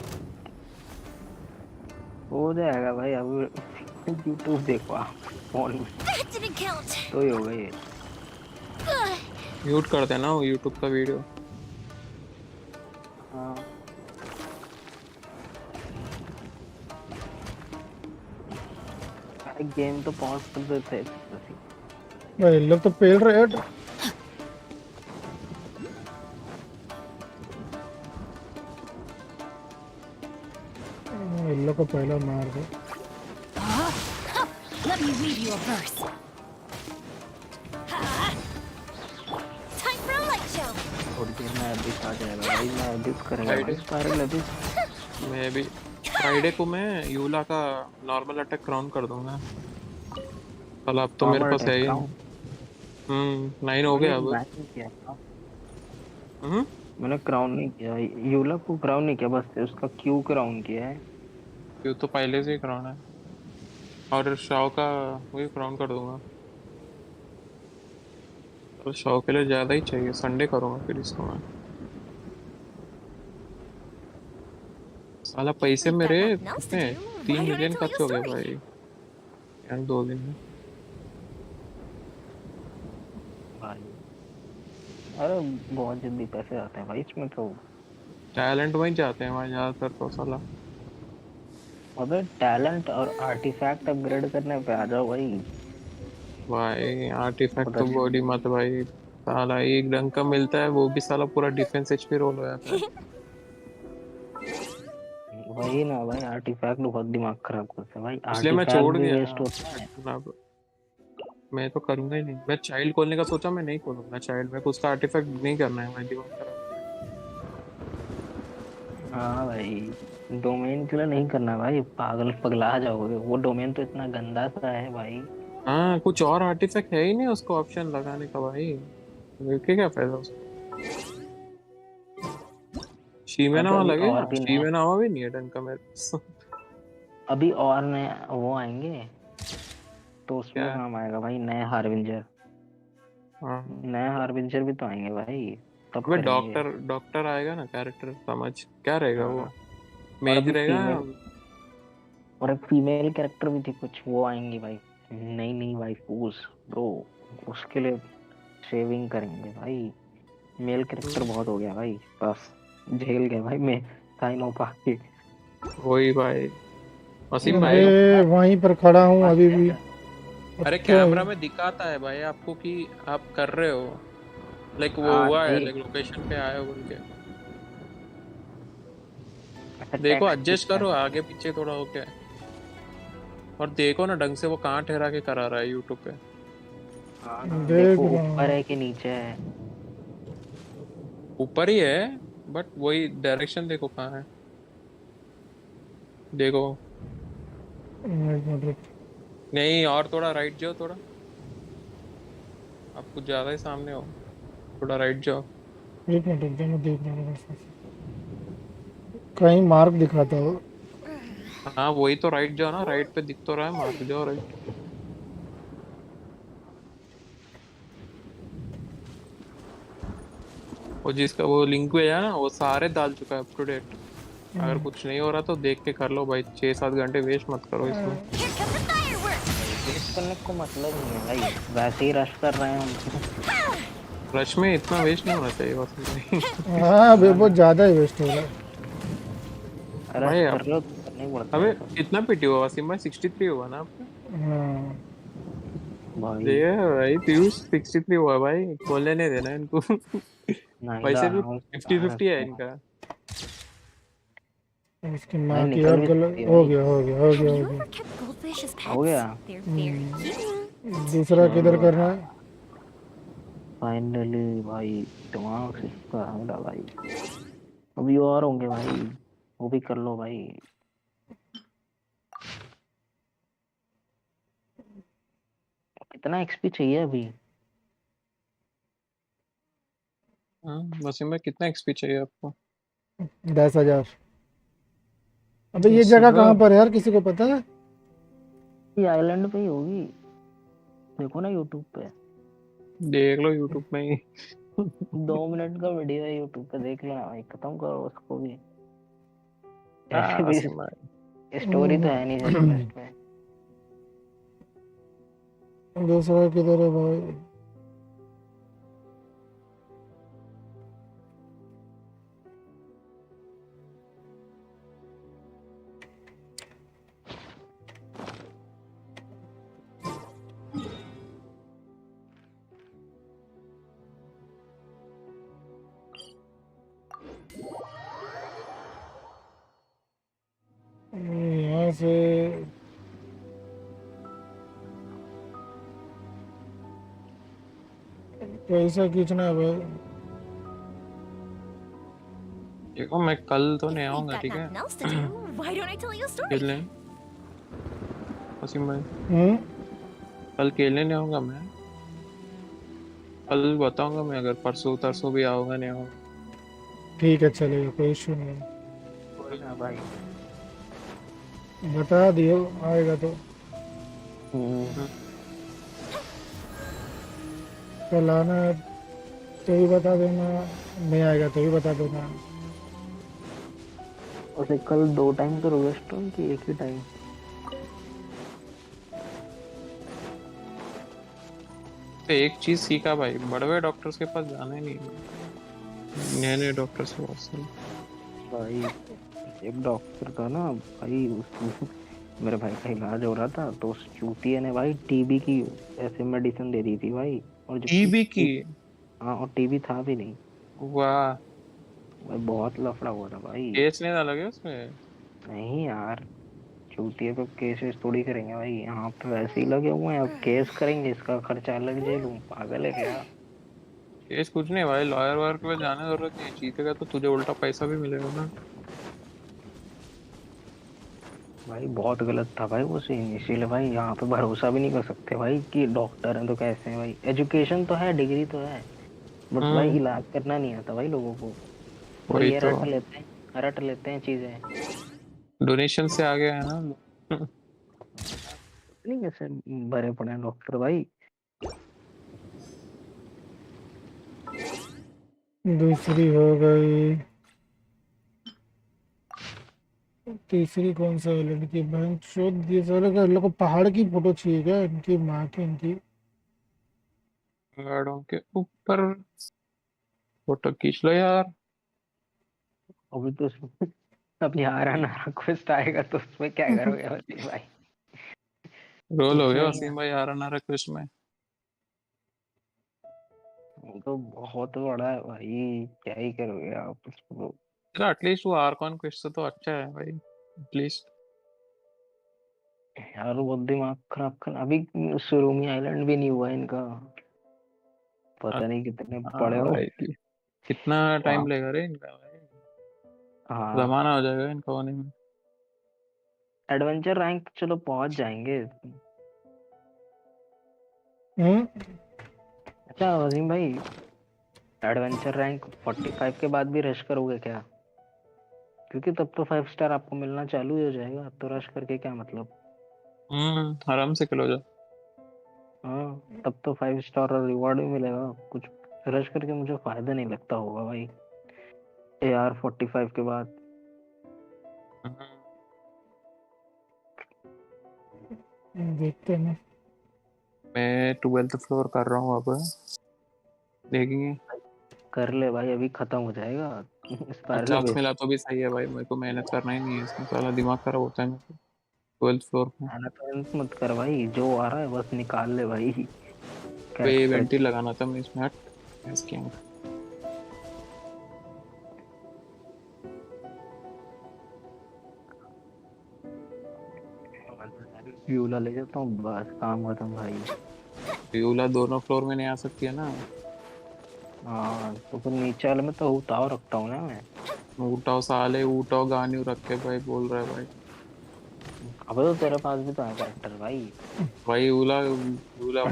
हो जाएगा भाई। अब यूट्यूब देखो आप फोन में, That didn't count. तो ही होगा ये। म्यूट कर देना वो यूट्यूब का वीडियो। हाँ भाई, गेम तो पॉज कर देते हैं। भाई इन लोग तो पेल रहे हैं। इन लोग को पहला मार दो। Let me read you a verse. Time for a light show. थोड़ी देर में एडिट आ जाएगा भाई, मैं एडिट करेंगे भाई स्पाइरल एडिट। मैं भी फ्राइडे को मैं यूला का नॉर्मल अटैक क्राउन कर दूंगा। कल अब तो मेरे नॉर्मल पास है ही। अटैक 9 हो गया अब। मैंने किया था। हम्म, मैंने क्राउन नहीं किया, यूला को क्राउन नहीं किया, बस उसका क्यू क्राउन किया है। क्यों तो पहले से ही क्राउन है, और शाओ का वही क्राउन कर दूंगा। तो शाओ के लिए ज्यादा ही चाहिए, संडे करूंगा फिर इसको मैं। साला पैसे You've got मेरे nothing else to कितने do. 3 Why don't I million tell खर्च you हो a गए story? भाई यार 2 दिन में। भाई अरे बहुत जल्दी पैसे आते हैं भाई इसमें तो। टैलेंट वहीं जाते हैं भाई ज्यादातर तो साला। अबे टैलेंट और आर्टिफैक्ट अपग्रेड करने पे आ जाओ भाई। भाई आर्टिफैक्ट तो रश बॉडी मत भाई, साला एक डंक का मिलता है वो भी साला पूरा डिफेंस एचपी रोल हो जाता है। वही ना भाई, आर्टिफैक्ट बहुत दिमाग खराब करता है भाई, इसलिए मैं आर्टिफैक्ट छोड़ भी दिया वेस्ट होता है। अब। मैं तो करूंगा ही नहीं, मैं चाइल्ड खोलने का सोचा, मैं नहीं खोलूंगा चाइल्ड में, उसका आर्टिफैक्ट नहीं करना है भाई, दिमाग खराब। हाँ भाई, डोमेन के लिए नहीं करना भाई, पागल पगला जाओगे, वो डोमेन तो इतना गंदा सा है भाई। हाँ कुछ और आर्टिफैक्ट है ही नहीं उसको ऑप्शन लगाने का भाई, लेके क्या फायदा उसको। अबे शीमेनावा अभी लगेगा, और भी नया, शीमेनावा भी नहीं है ढंग का मेरे पास। अभी और नया वो आएंगे तो क्या उसमें है? काम आएगा भाई, नए हार्बिंजर। हाँ नए हार्बिंजर भी तो आएंगे भाई, तब अबे करेंगे। डॉक्टर डॉक्टर आएगा ना कैरेक्टर, समझ क्या रहेगा वो, हाँ, और मेज अभी रहेगा। फीमेल, और एक फीमेल कैरेक्टर भी थी कुछ, वो आएंगी भाई, नई नई वाइफूस ब्रो, उसके लिए शेविंग करेंगे भाई। मेल कैरेक्टर बहुत हो गया भाई, बस झेल गया भाई मैं, साइन हो पाके। वही भाई, वसीम अबे भाई। वहीं पर खड़ा हूँ अभी भी। अब अरे क्या कैमरा है? में दिखाता है भाई आपको कि आप कर रहे हो, लाइक वो हाँ हुआ है, भाई, लाइक लोकेशन पे आए हो बोल के। अच्छा देखो टेक्स्ट एडजस्ट दिखता करो है। आगे पीछे थोड़ा होके, और देखो ना ढंग से वो कहाँ ठहरा के करा रहा है यूट्यूब पे। हाँ ना, देख देखो रहा ऊपर हूँ। है कि नीचे है। ऊपर ही है, बट वही डायरेक्शन देखो कहाँ है, देखो। एक मिनट रुक। नहीं और थोड़ा राइट जाओ थोड़ा, आप कुछ ज्यादा ही सामने हो, थोड़ा राइट जाओ। एक मिनट रुक जा, मैं देख रहा हूँ। कहीं मार्क दिखाता हो। हाँ वही तो, राइट जाओ ना, राइट पे दिख तो रहा है मार्क, जाओ राइट। वो जिसका वो लिंक भेजा ना वो सारे डाल चुका है अप टू डेट। अगर कुछ नहीं हो रहा तो देख के कर लो भाई, 6-7 घंटे वेस्ट मत करो इसमें। वेस्ट करने को मतलब नहीं है भाई, वैसे ही रश कर रहे हैं हम। रश में इतना वेस्ट नहीं होना चाहिए बस भाई। हाँ बे, हाँ बहुत ना, ज्यादा ही वेस्ट हो रहा है। रश भाई कर अब रहे हो तो करना ही पड़ता अबे है सब। कितना पीटी हुआ वसीम भाई, 63 हुआ ना आपका। हाँ भाई ये भाई पीयूष 63 हुआ भाई, खोलने नहीं देना इनको। नाहिदा वैसे भी हाउस 50-50 है इनका। इसकी भाई माँ की निकल और भी गलत सकती है हो भाई। गया हो गया हो Have गया हो you गया। ever kept goldfish as हो pets? गया। They're very cute. दूसरा किधर चलो करना यार, है? फाइनली भाई दिमाग से इसका हटा भाई। अभी और होंगे भाई, वो भी कर लो भाई। कितना एक्सपी चाहिए अभी? हाँ वसीम भाई कितना एक्सपी चाहिए आपको? 10,000। अबे ये जगह कहाँ 10,000? पर है यार, किसी को पता है? ये आइलैंड पे ही होगी, देखो ना यूट्यूब पे। देख लो यूट्यूब में ही। 2 मिनट का वीडियो है यूट्यूब पे, देख लेना भाई, खत्म करो उसको भी। ऐसे हाँ भी वसीम भाई। स्टोरी तो है नहीं चेक लिस्ट में। दूसरा किधर है भाई? यहाँ से पैसा खींचना है भाई। देखो मैं कल तो If नहीं we've आऊंगा got ठीक है। nothing else to do, why don't I tell you a story? खेलने वसीम भाई, हम्म। कल खेलने नहीं आऊंगा मैं, कल बताऊंगा मैं, अगर परसों तरसों भी आऊंगा नहीं आऊंगा। ठीक है चलेगा, कोई इशू नहीं है। कोई ना भाई। बता दियो आएगा तो। कल आना है तो भी बता देना, नहीं आएगा तो भी बता देना। उसे कल 2 टाइम करोगे स्ट्रीम की एक ही टाइम? तो एक चीज सीखा भाई, बड़े बड़े डॉक्टर्स के पास जाना ही नहीं, नए नए डॉक्टर्स के पास। भाई एक डॉक्टर था ना भाई, उस मेरे भाई का इलाज हो रहा था तो उस चूतिए ने भाई टीबी की ऐसे मेडिसिन दे दी थी भाई, और जबकि टीबी की? हाँ, और टीबी था भी नहीं। वाह। भाई बहुत लफड़ा हुआ था भाई। केस नहीं डाला क्या उसमें? नहीं यार, चूतिए पे केसेस थोड़ी करेंगे भाई, यहाँ पे वैसे ही लगे हुए हैं, अब केस करेंगे इसका खर्चा अलग झेलूं, पागल है क्या? केस कुछ नहीं भाई, लॉयर वायर के पास जाने की जरूरत नहीं है, जीतेगा तो तुझे उल्टा पैसा भी मिलेगा ना। भाई बहुत गलत था भाई वो सीन, इसीलिए भाई यहाँ पे भरोसा भी नहीं कर सकते भाई कि डॉक्टर हैं तो कैसे हैं भाई, एजुकेशन तो है, डिग्री तो है, बट भाई हम्म। इलाज करना नहीं आता भाई लोगों को। वही वही ये तो, रट लेते हैं चीजें। डोनेशन से आ गया है ना लोग। नहीं कैसे भरे पड़े हैं डॉक्टर भाई। दूसरी हो गई, तीसरी कौन सा है लड़की? बैंक शोध दिए सारे का, इन लोग को पहाड़ की फोटो चाहिए क्या? इनकी माँ की, इनकी। पहाड़ों के ऊपर फोटो खींच लो यार। अभी तो अब यार आना रिक्वेस्ट आएगा तो उसमें क्या करोगे वसीम भाई? रोल हो कुछ गया नहीं वसीम है, भाई यार ना रिक्वेस्ट में। वो तो बहुत बड़ा है भाई, क्या ही करोगे आप उसको। तेरा एटलीस्ट वो आर कॉन्क्वेस्ट से तो अच्छा है भाई, एटलीस्ट। यार वो दिमाग खराब कर, अभी सुरुमी आइलैंड भी नहीं हुआ इनका, पता नहीं कितने हाँ पड़े हो। भाई, कितना टाइम वहाँ लेगा रे इनका भाई, हाँ, जमाना हो जाएगा इनका होने में। एडवेंचर रैंक चलो पहुंच जाएंगे। हम्म। अच्छा वसीम भाई, एडवेंचर रैंक 45 के बाद भी रश करोगे क्या? क्योंकि तब तो 5 स्टार आपको मिलना चालू ही हो जाएगा, तो रश करके क्या मतलब। आराम से खेलो जा। हाँ तब तो 5 स्टार और रिवॉर्ड भी मिलेगा कुछ, रश करके मुझे फायदा नहीं लगता होगा भाई AR 45 के बाद। हम्म, देखते हैं। मैं 12th फ्लोर कर रहा हूँ अब, देखेंगे। कर ले भाई, अभी खत्म हो जाएगा इस पहले 50 बेस। मिला तो भी सही है भाई, मेरे को मेहनत करना ही नहीं है इसमें, साला दिमाग खराब होता है मेरे को 12th फ्लोर में। मेहनत मत कर भाई, जो आ रहा है बस निकाल ले भाई, क्या वे एक्सपेक्ट। इवेंट ही लगाना था मैं इसमें, हट इसके। फ्यूला ले जाता हूँ बस, काम खत्म भाई। यूला दोनों फ्लोर में नहीं आ सकती है ना। हाँ तो फिर नीचे वाले में तो उताव रखता हूँ ना मैं। उठाओ साले, उठाओ, गानी रख के भाई बोल रहा है भाई। अबे तो तेरे पास भी तो है कैरेक्टर भाई। भाई यूला यूला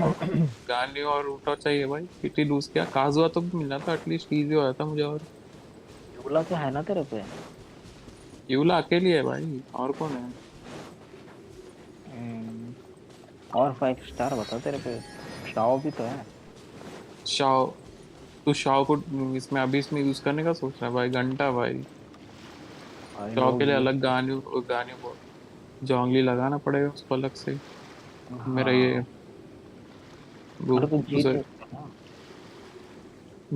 गानी और उठाओ चाहिए भाई, कितनी लूज किया, काजुआ तो भी मिलना था एटलीस्ट, इजी हो जाता मुझे। और फ्यूला तो है ना तेरे पे? यूला अकेली है भाई, और कौन है? हम्म, और 5 स्टार बता तेरे पे, शाओ भी तो है। शाओ? तू शाओ को इसमें अभी इसमें यूज करने का सोच रहा है भाई? घंटा भाई, भाई शाओ के लोग लिए यूज। अलग गानी, गानी को जोंगली लगाना पड़ेगा उसको अलग से। मेरा ये हाँ अरे तू जीत उसे नहीं सकता ना।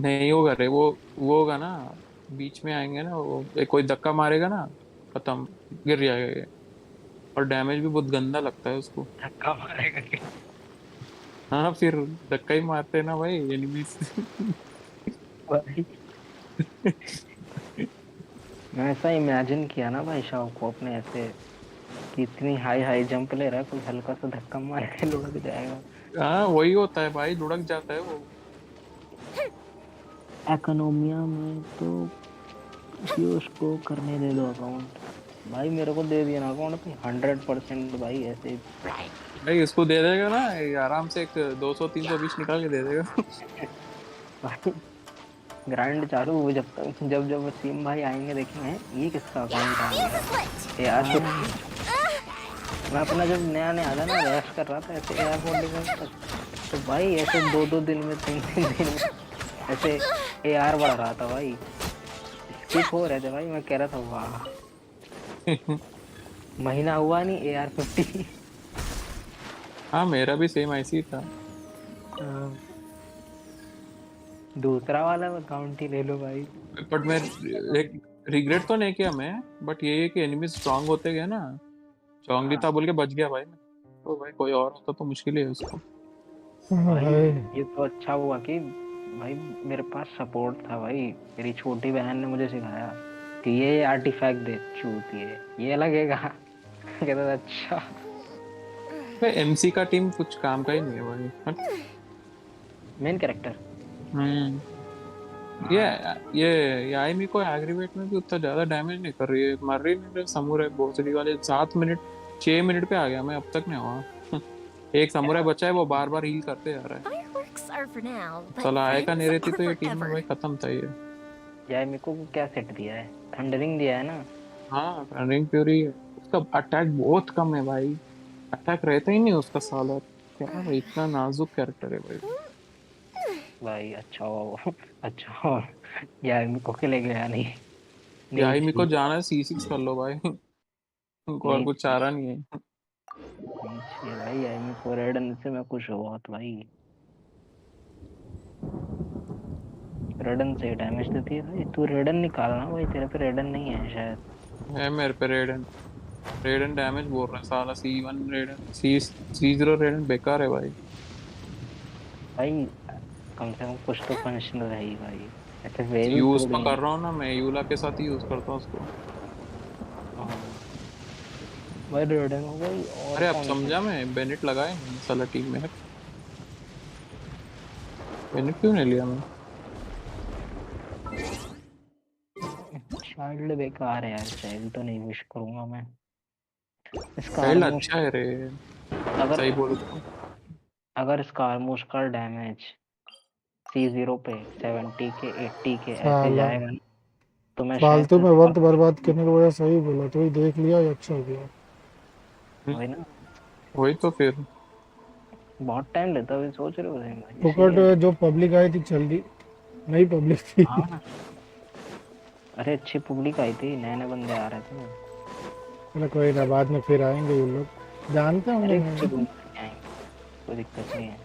नहीं होगा रे, वो होगा ना, बीच में आएंगे ना वो, एक कोई धक्का मारेगा ना, खत्म, गिर जाएगा ये। और डैमेज भी बहुत गंदा लगता है उसको। धक्का मारेगा क्या? हाँ फिर धक्का ही मारते हैं ना भाई एनिमीज। भाई मैं ऐसा इमेजिन किया ना भाई शाओ को अपने ऐसे, कि इतनी हाई हाई जंप ले रहा है, कोई हल्का सा धक्का मार के लुढ़क जाएगा। हाँ वही होता है भाई, लुढ़क जाता है वो। इकोनॉमिया में तो पीयूष को करने दे दो अकाउंट, भाई मेरे को दे दिया ना अकाउंट पे 100% भाई ऐसे। भाई इसको दे देगा ना, ये आराम से एक 200 320 निकाल के दे देगा। भाई ग्रांड चालू हो जब तक, जब जब वसीम भाई आएंगे देखेंगे ये किसका अकाउंट आ गया यार। मैं अपना जब नया नया था ना, रश कर रहा था ऐसे AR 45 तक, तो भाई ऐसे 2-2 दिन में 3-3 दिन में ऐसे AR बढ़ रहा था भाई, स्किप हो रहे थे भाई, मैं कह रहा था वाह। महीना हुआ नहीं AR 50। हाँ मेरा भी सेम ऐसी ही था। दूसरा वाला अकाउंट ही ले लो भाई। बट मैं एक रिग्रेट तो नहीं किया मैं, बट ये है कि एनिमी स्ट्रांग होते गए ना, चौंगली था बोल के बच गया भाई मैं। तो भाई कोई और होता तो मुश्किल है उसको। भाई ये तो अच्छा हुआ कि भाई मेरे पास सपोर्ट था भाई। मेरी छोटी बहन ने मुझे सिखाया कि ये आर्टिफैक्ट दे चूती है, ये लगेगा। कहता था अच्छा। भाई एमसी का टीम कुछ काम का ही नहीं है भाई। Main character. ये याइमी को एग्रीवेट में भी उतना ज्यादा डैमेज नहीं कर रही है, मर रही नहीं है। समुराई भोसड़ी वाले 7 मिनट 6 मिनट पे आ गया मैं, अब तक नहीं हुआ। एक समुराई बचा है, वो बार बार हील करते जा रहा है। चला आएगा नहीं रहती तो ये टीम में भाई खत्म था ये। याइमी को क्या सेट दिया है? थंडरिंग दिया है ना। हाँ रनिंग फ्यूरी है, उसका अटैक बहुत कम है भाई, अटैक रहता ही नहीं उसका साला। क्या भाई इतना नाजुक कैरेक्टर है भाई। भाई अच्छा हुआ अच्छा हुआ याइमी को के ले गया नहीं। याइमी को जाना है C6 कर लो भाई। उनको और नहीं कुछ चारा नहीं है। नहीं चाहिए भाई, याइमी को रेडन से मैं खुश हुआ बहुत भाई। रेडन से डैमेज देती है भाई। तू रेडन निकालना भाई, तेरे पे रेडन नहीं है शायद। है मेरे पे रेडन, रेडन डैमेज बोल रहा है साला। C1 रेडन, C0 रेडन बेकार है भाई। भाई कम से कम कुछ तो फंक्शन रही भाई, ऐसे वेल यूज तो थोड़ी कर है। रहा हूँ ना मैं, यूला के साथ ही यूज करता हूँ उसको। भाई रेडन हो गई और अरे अब कौन सा? समझा मैं, बेनेट लगाए नहीं साला टीम में। बेनेट क्यों नहीं लिया मैं? चाइल्ड बेकार है यार, चाइल्ड तो नहीं विश करूंगा मैं। चाइल्ड स्कारमूस अच्छा है रे, अगर सही बोलो तो। अगर स्कारमूस का डैमेज C0 पे 70 के 80 के ऐसे साला जाएगा ना, तो मैं शायद फालतू से में वक्त बर्बाद करने के वजह सही बोला, तो ही देख लिया ये अच्छा हो गया। वही ना, वही तो फिर बहुत टाइम लेता है सोच रहे हो फुकट इसीलिए। जो पब्लिक आई थी चल दी, नई पब्लिक थी। हाँ अरे अच्छी पब्लिक आई थी, नए नए बंदे आ रहे थे ना। चलो कोई ना, बाद में फिर आएंगे ये लोग, जानते होंगे अरे नहीं। कोई दिक्कत नहीं है।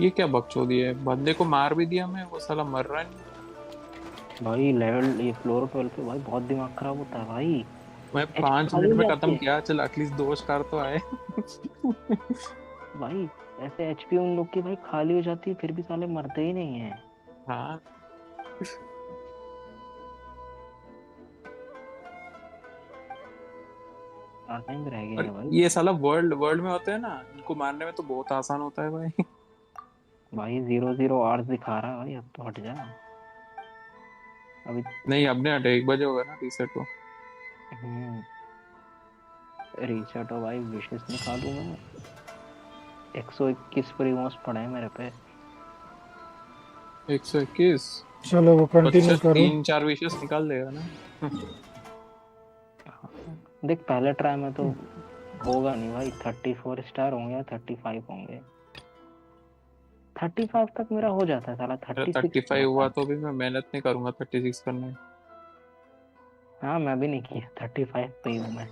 ये क्या बकचोदी है, बंदे को मार भी दिया मैं, वो साला मर रहा नहीं। भाई लेवल ये फ्लोर 12 पे भाई बहुत दिमाग खराब होता है भाई। मैं HP 5 खाली मिनट हो में जाती खत्म है किया, चल एटलीस्ट 2 स्टार तो आए। भाई। ऐसे HP उन लोग की भाई खाली हो जाती है, फिर भी साले मरते ही नहीं है। हाँ टाइम रह और गया भाई। ये साला वर्ल्ड वर्ल्ड में होते हैं ना, इनको मारने में तो बहुत आसान होता है भाई। भाई 0 0 आवर्स दिखा रहा है भाई, अब तो हट जा अभी। नहीं अब नहीं हटे, 1 बजे होगा ना रीसेट को। रीसेट हो भाई, विशेष निकालू मैं। 121 प्रीमोस पड़े हैं मेरे पे। 121 चलो वो बच्चा कंटिन्यू करो। 3-4 विशेष निकाल देगा ना। देख पहले ट्राई में तो होगा नहीं भाई, 34 स्टार होंगे या 35 होंगे। 35 तक मेरा हो जाता है साला, मेरा 36 35 हुआ तो भी मैं मेहनत नहीं करूंगा 36 करने। हाँ मैं भी नहीं किया, 35 पे ही हूँ मैं।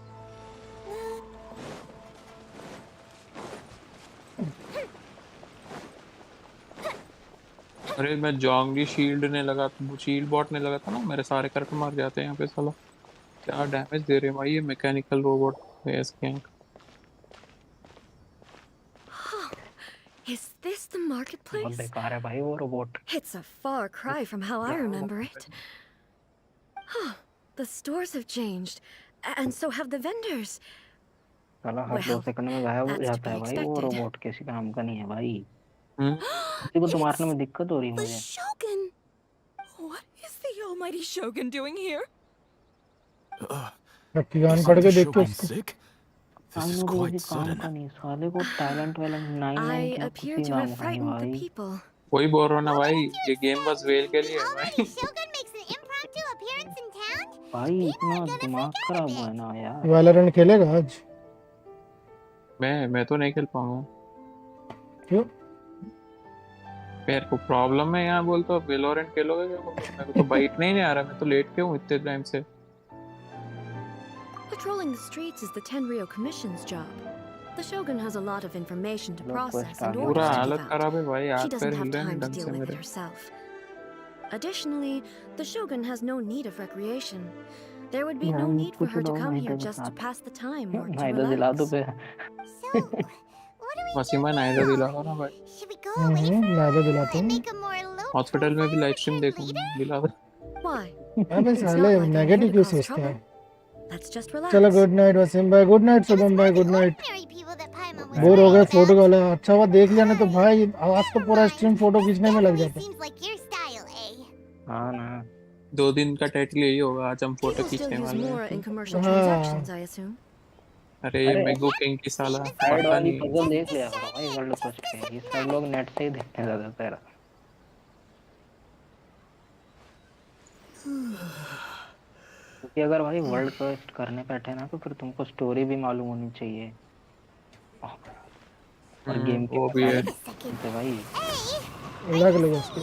अरे मैं जोंगली शील्ड ने लगा, शील्ड बॉट ने लगा था ना, मेरे सारे करके मार जाते हैं यहाँ पे साला। क्या डैमेज दे रहे हैं भाई ये मैकेनिकल रोबोट इसके। Is this the बहुत marketplace? बेकार है भाई वो robot. It's a far cry from how I remember it. The stores have changed, and so have the vendors. साला हर 2 Well, सेकंड में गायब हो that's to जाता be है भाई वो expected. रोबोट, किसी काम का नहीं है भाई। किसी को तो मारने में दिक्कत हो रही है The मुझे। Shogun! What is the almighty Shogun doing here? रक्तिगान पढ़ के देख के Shogun उसको। sick? This हम is लोग quite किसी काम sudden. का नहीं, साले को टैलेंट वैलेंट 99 I क्या appear किसी to have काम का नहीं frightened the भाई। people. वही बोल रहा हूँ ना भाई, ये गेम बस वेल के लिए है भाई। भाई इतना दिमाग खराब हुआ है ना यार। वैलोरेंट खेलेगा आज? मैं तो नहीं खेल पाऊंगा। क्यों? मेरे को प्रॉब्लम है यहाँ, बोल तो वेलोरेंट खेलोगे क्या? मेरे को तो बाइट नहीं आ रहा, मैं तो लेट के हूँ इतने टाइम से। Patrolling the streets is the Tenryou Commission's job. The Shogun has a lot of information to लोग को process and स्टार orders पूरा to हालत give out. खराब है भाई, She हाथ पैर doesn't have हिल रहे हैं time to ढंग deal से with it मेरे। herself. Additionally, the Shogun has no need of recreation. There would be no need for her to come here just to pass the time or to नाइदा दिला दो relax. पे वसीमा नाइदा दिला दो ना भाई। नाइदा दिलाता हूँ। हॉस्पिटल में भी लाइव स्ट्रीम देखूं, दिला दो। Why? अबे It's साले not like I'm negative here to क्यों cause सोचते trouble. हैं? Let's just relax. चलो गुड नाइट वसीम भाई, गुड नाइट शुभम भाई, गुड नाइट। बोर हो गए फोटो वाला, अच्छा हुआ देख लिया, नहीं तो भाई आज तो पूरा स्ट्रीम फोटो खींचने में लग जाता। हाँ ना 2 दिन का टाइटल यही होगा, आज हम फोटो People still खींचने use वाले Mora in हैं। commercial transactions, I assume. अरे मैगो किंग की साला साइड पता वाली नहीं। पजल देख लिया करो भाई वर्ल्ड कोस्ट पे, ये सब लोग नेट से ही देखते हैं ज्यादातर। क्योंकि अगर भाई वर्ल्ड कोस्ट करने बैठे ना तो फिर तुमको स्टोरी भी मालूम होनी चाहिए और गेम की वो भी है। तो भाई लग लगा उसको।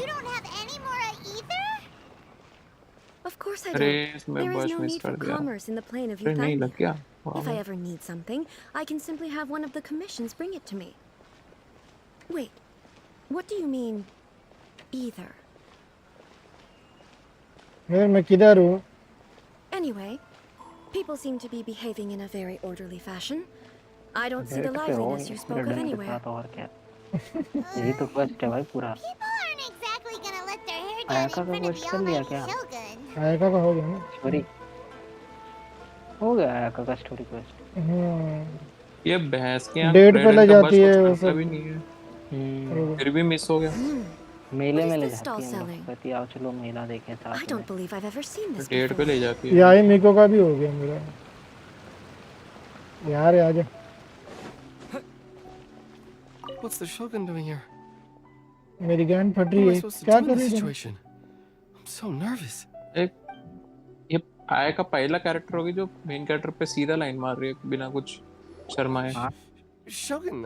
Of course I अरे do. इसमें There is बस no मिस need कर for दिया। commerce in the plane of अरे नहीं लग Yoimiya. गया। If I ever need something, I can simply have one of the commissions bring it to me. Wait, what do you mean, either? मैं किधर हूँ? Anyway, people seem to be behaving in a very orderly fashion. I don't see the date पे हो liveliness you spoke of रिडन के anywhere. साथ और क्या। यही तो क्वेस्ट है भाई पूरा। आयका का क्वेस्ट कर लिया क्या? आयका का हो गया ना? स्टोरी हो गया आयका का स्टोरी क्वेस्ट। ये बहस के यहाँ डेट पे ले जाती है वो कुछ करता सब। भी नहीं है। फिर भी मिस हो गया। मेले में ले this जाती stall है, selling? कहती है आओ चलो मेला देखें I साथ में। don't believe I've ever seen this date पे before. ले जाती है। याई मिको का भी हो गया मेरा। यार आ जा। What's the Shogun doing here? मेरी गैंड फट What रही am I है। supposed to क्या do in कर this रही है? situation? I'm so nervous. एक ये आय का पहला कैरेक्टर होगी जो मेन कैरेक्टर पे सीधा लाइन मार रही है बिना कुछ शर्माए। Shogun,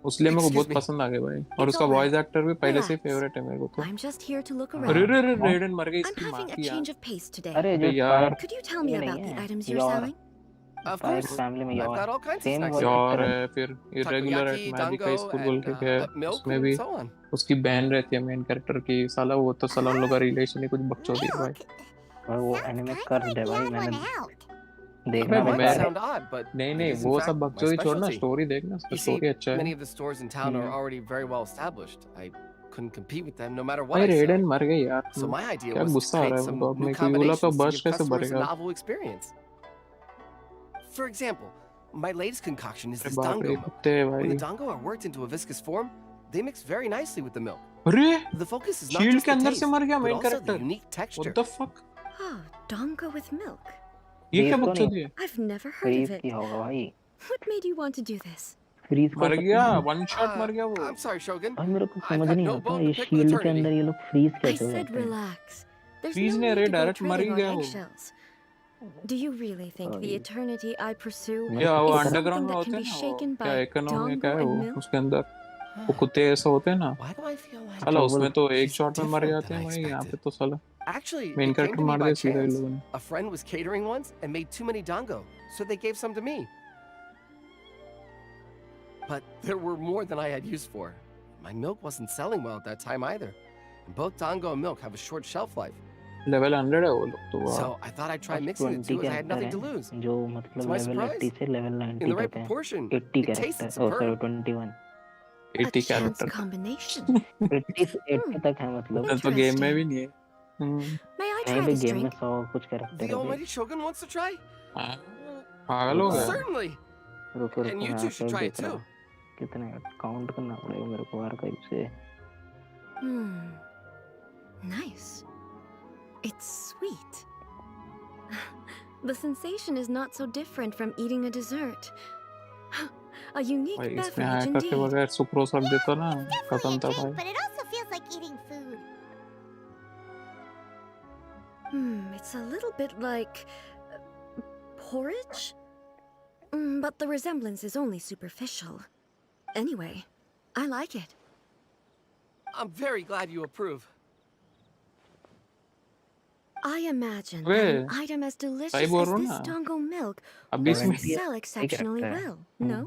उसलिए मेरे को बहुत Excuse me. पसंद आ गया भाई, और It's उसका all right. वॉइस एक्टर भी पहले से Relax. फेवरेट है मेरे को तो। I'm just here to look अरे around. रे रे रेडन मर गई I'm इसकी माँ having a की change यार। of pace today. अरे जो यार Could you tell me ये about नहीं the है, items you're your selling? Of fire course. Family में I've your got all kinds of same snacks voice here. और एक्टर है। फिर irregular Takoyaki, magic dango, school बोल and के है, milk उसमें and भी so on. उसकी बहन रहती है मेन कैरेक्टर की। साला वो तो साला उन लोग का रिलेशन ही कुछ बकचोदी है भाई। और वो एनिमे कर दे भाई, मैंने अबे देखना It might बेकार है। sound odd, but नहीं it नहीं is in वो fact सब my बकचोदी छोड़ना, specialty. स्टोरी देखना, उसका You see, स्टोरी अच्छा है। many of the stores in town are already very well established. I couldn't compete with them no matter what भाई I रेडन sell. मर गई यार। So my idea क्या was to गुस्सा आ रहा create है some मतलब new मेरे को, यूला का combinations to बर्स्ट give कैसे customers a भरेगा? novel experience. For example, my latest concoction is अरे this बाप dango रे milk. कुत्ते है When the भाई। dango are worked into a viscous form, they mix very nicely with the milk. अरे The focus is not shield just के the अंदर taste, से मर गया but main also the character. unique texture. What the fuck? Oh, dango with milk. ये क्या freeze तो बकचोदी नहीं, है? I've never heard freeze of it. किया होगा भाई। What made you want to do this? Freeze मर गया, वन शॉट मर गया वो। I'm sorry, Shogun. भाई मेरे को I've समझ had नहीं no आता bone ये to pick with शील्ड के अंदर eternity. ये लोग फ्रीज I कैसे हो said जाते हैं? relax. There's फ्रीज no ने need रे to go डायरेक्ट मर ही treading on गया वो। eggshells. Do you really think the eternity I pursue या वो is something अंडरग्राउंड में that होते can हैं be ना वो, shaken क्या by इकोनॉमी क्या dango है and वो, milk? उसके अंदर वो कुत्ते ऐसे होते हैं ना। Why do I feel like साला उसमें तो एक he's शॉट में मर different जाते than हैं I भाई, यहाँ पे expected? तो साला Actually, main it came character to me मार by दिया सीधा इन chance. लोगों ने। A friend was catering once and made too many dango, so they gave some to me. But there were more than I had use for. My milk wasn't selling well at that time either. And both dango and milk have a short shelf life. Level 100 है वो लोग तो। वाह। So I thought I'd try mixing the 20 two as I had character nothing to हैं lose. जो To मतलब my level 80 surprise, से level 90 in the right तक हैं। proportion, 80 it tasted character, oh sorry superb. 21। 80 A chance character combination. 80 से 80 तक है मतलब। तो गेम में Interesting. भी नहीं है। May I नहीं try भी this गेम में drink? 100 कुछ कैरेक्टर The है भाई। almighty Shogun wants to try? हाँ, पागल हो गया। Certainly. रुको And रुको you मैं two should archive try it देख रहा too. हूँ। कितने काउंट करना पड़ेगा मेरे को आर्काइव से। Nice. It's sweet. The sensation is not so different from eating a dessert. A unique भाई इसमें beverage हैकर के indeed. बगैर सुक्रोज रख देता ना, खत्म था भाई। But it also feels like eating food. It's a little bit like porridge? But the resemblance is only superficial. Anyway, I like it. I'm very glad you approve. I imagine way, that an item as delicious सही बोल as रहा हूँ this ना। dango milk अभी would इसमें sell exceptionally well, no?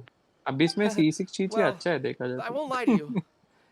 अभी इसमें C6 चीज़ Well, अच्छा है देखा जाए I तो। won't lie to you.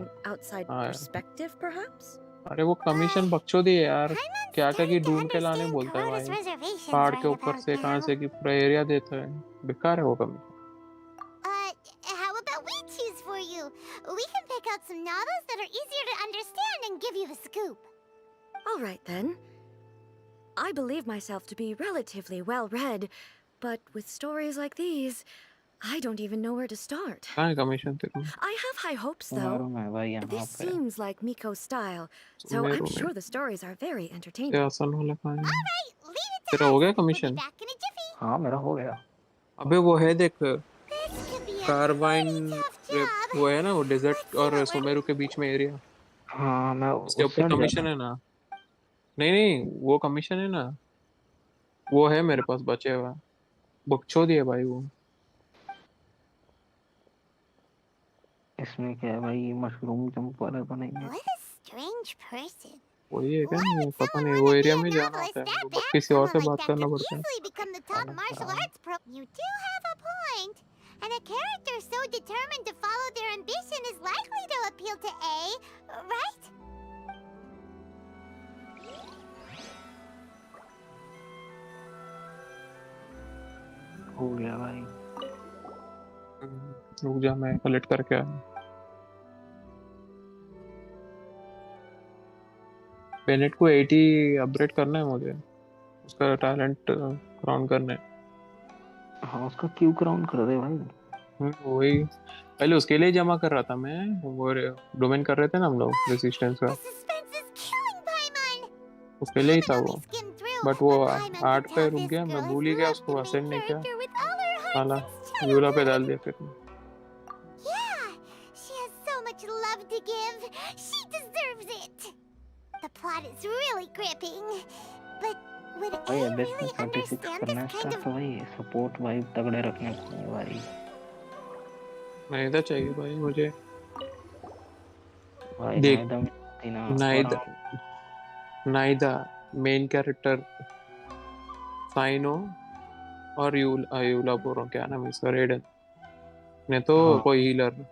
an outside हाँ यार, perspective, perhaps? अरे वो कमीशन बकचोदी है यार, क्या क्या की ढूंढ के लाने बोलता है भाई, reservations पहाड़ right के ऊपर about से कहाँ now. से की पूरा एरिया देता है, बेकार है वो commission. How about we choose for you? We can pick out some novels that are easier to understand and give you the scoop. All right then. I believe myself to be relatively well read, but with stories like these, I don't even know where to start. कहाँ है commission तेरे को? I have high hopes तुम्हारा though. मैं भाई यहाँ This पे seems like Miko's style, so मेरे I'm में sure the stories are very तेरा entertaining. आसान वाला कहाँ है? तेरा हो गया कमीशन? हाँ मेरा हो गया अबे वो है देख कार्बाइन वो है ना वो डेजर्ट और सुमेरु के बीच में एरिया हाँ मैं उसके उस ऊपर साइड कमीशन जाना है ना नहीं नहीं वो कमीशन है ना वो है मेरे पास बचे हुआ बकचोद दिए भाई वो इसमें क्या है भाई मशरूम जंप वाला तो नहीं है What a strange person. वही है क्या नहीं पता नहीं वो एरिया में जाना होता है वो किसी और से बात करना पड़ता है Easily become the top martial arts pro. You do have a point. And a character so determined to follow their ambition is likely to appeal to A, right? हो गया भाई रुक जा मैं कलेक्ट करके आया बेनेट को 80 अपग्रेड करना है मुझे उसका टैलेंट क्राउन करना है हाँ उसका क्यों क्राउन कर दे भाई वही पहले उसके लिए जमा कर रहा था मैं वो डोमेन कर रहे थे ना हम लोग रेजिस्टेंस का उसके लिए ही था वो बट वो 8 पे रुक गया मैं भूल ही गया उसको असेंड नहीं किया साला यूला पे डाल दिया फिर Yeah, she has so much love to give. She deserves it. The plot is really gripping, but would A भाई अबे really 36 understand करना this kind स्टार्ट of? तो भाई सपोर्ट भाई तगड़े रखने पड़ेंगे भाई नाइदा चाहिए भाई मुझे भाई देख नाइदा मेन कैरेक्टर साइनो और यूला बोल रहा हूँ क्या नाम है इसका रेडन ने तो कोई healer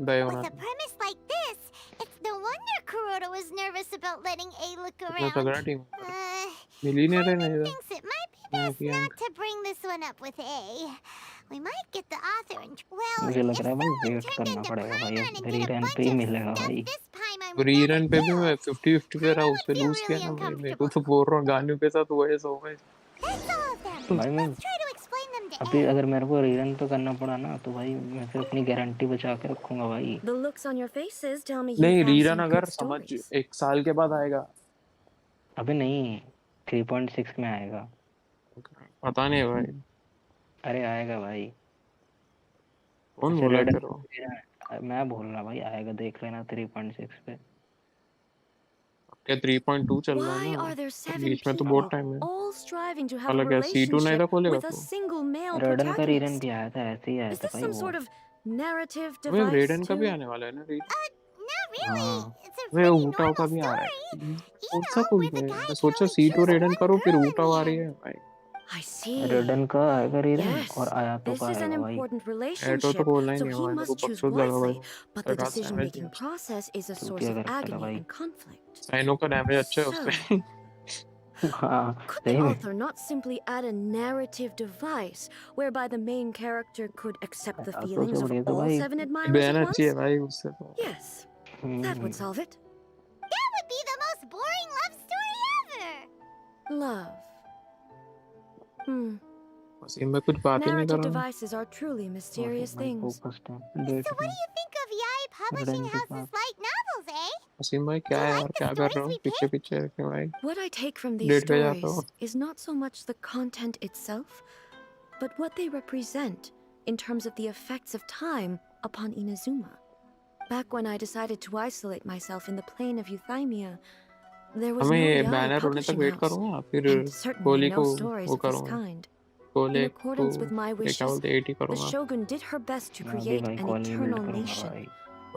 डायोना With a premise like this, it's no wonder Kuroda was nervous about letting A look इतना around. तगड़ा टीम मिल ही नहीं रहे नाइदा Thinks it might be best not to bring this one up with A. We might get the author in. Well, मुझे लग if रहा है भाई someone wait turned करना into पड़ेगा भाई Paimon and अब did a रीरन bunch पे ही of मिलेगा stuff भाई this Paimon would never rerun पे भी do. मैं 50-50 पे रहा उससे feel लूज किया really ना भाई मेरे को uncomfortable. तो बोल रहा हूँ गानू के साथ वही सो गए That's all of them. भाई मैं Let's try to explain them to अभी A. अगर मेरे को रीरन तो करना पड़ा ना तो भाई मैं फिर अपनी गारंटी बचा के रखूंगा भाई The looks on your faces tell me you नहीं found रीरन some अगर good समझ stories. 1 साल के बाद आएगा अबे नहीं 3.6 में आएगा पता नहीं भाई अरे आएगा भाई कौन अच्छा बोला रेडन तेरे को मैं बोल रहा भाई आएगा देख लेना 3.6 पे क्या 3.2 चल रहा है Why ना are there 7 बीच में तो people बहुत टाइम है all striving to have a अलग है C2 नहीं था relationship खोलेगा with a तू single male रेडन का रीरन protagonist? भी आया था ऐसे ही आया Is था this भाई some वो sort of narrative way device रेडन का भी to... आने वाला है ना रीड Not really. हाँ It's a वे pretty ऊटाओ का normal भी आ रहा story. है You कौन सा know, कोई where the है guy मैं can सोचा only C2 choose रेडन one करो फिर girl in ऊटाओ the आ रही end. है भाई I see. रेडन का आएगा रीरन Yes, और आया तो this का is an आएगा भाई important एटो तो relationship, बोलना ही so नहीं he हुआ मेरे को must choose बकचोद लगा भाई wisely. But the लगा डैमेज decision-making दिया process is a source चूतिया of कर रखा था agony भाई and conflict. साइनो का डैमेज अच्छा है So, उसपे हाँ could सही the में author not simply add a narrative device whereby the main character could accept the तो feelings of बढ़िया तो all भाई 7 admirers बहन at अच्छी है once? भाई उससे तो Yes, that would solve it. That would be the most boring love story ever. Love. Hmm. बस इनमें कुछ बात ही नहीं Narrative कर रहा devices are truly mysterious भाई things. फोकस्ड है So देख what do you think of YAI रेडन Publishing के House's पास light novels, eh? वसीम भाई क्या है यार क्या कर रहे हो पीछे पीछे क्यों भाई What I take from these date पे जाते हो stories is not so much the content itself, but what they represent in terms of the effects of time upon Inazuma. Back when I decided to isolate myself in the plane of Euthymia, there was no हमें ये YAI banner होने तक publishing wait house, करूँगा फिर and certainly Kohli no को stories वो of this करूँगा kind. Kohli In को accordance with my क्या wishes, बोलते 80 the करूँगा Shogun did her best to मैं भी create भाई an कॉलेज बिल्ड eternal करूंगा nation. भाई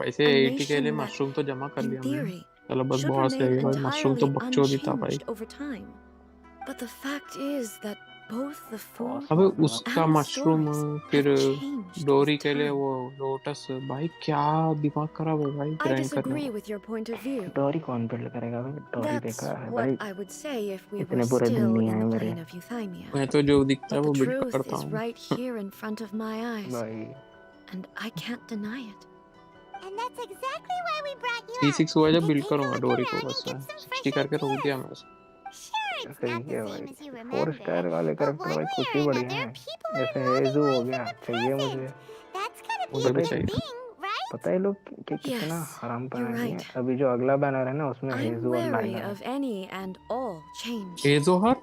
वैसे A 80 के लिए nation that, मशरूम तो जमा कर in लिया मैंने theory, चलो बस should बहुत remain सही भाई मशरूम तो entirely बकचोद ही था भाई unchanged over time. But the fact is that both the form अबे उसका and the मशरूम stories फिर have changed डोरी with के लिए time. वो लोटस भाई क्या दिमाग खराब है भाई I ग्राइंड करने disagree में with your point of view. डोरी कौन बिल्ड करेगा भाई डोरी That's बेकार है what भाई I would say if we इतने were बुरे दिन still नहीं in आए the मेरे plane of Euthymia. मैं तो जो दिखता है But वो the बिल्ड truth करता is हूँ right here in front of my eyes, भाई and I can't deny it. And that's exactly why we brought you out. C6 हुआ जब To बिल्ड take a करूंगा look डोरी को around बस and get some fresh 60 करके रोक ideas. दिया मैं उसको Sure, सही है भाई, 4 स्टार वाले कैरेक्टर भाई कुछ ही बढ़िया है। जैसे हेजू हो गया, चाहिए मुझे। मुझे भी चाहिए। पता है लोग कि कितना हराम पना है। अभी जो अगला बैनर है ना उसमें I'm हेजू और wary लाइला है। of any and all change. एजोहर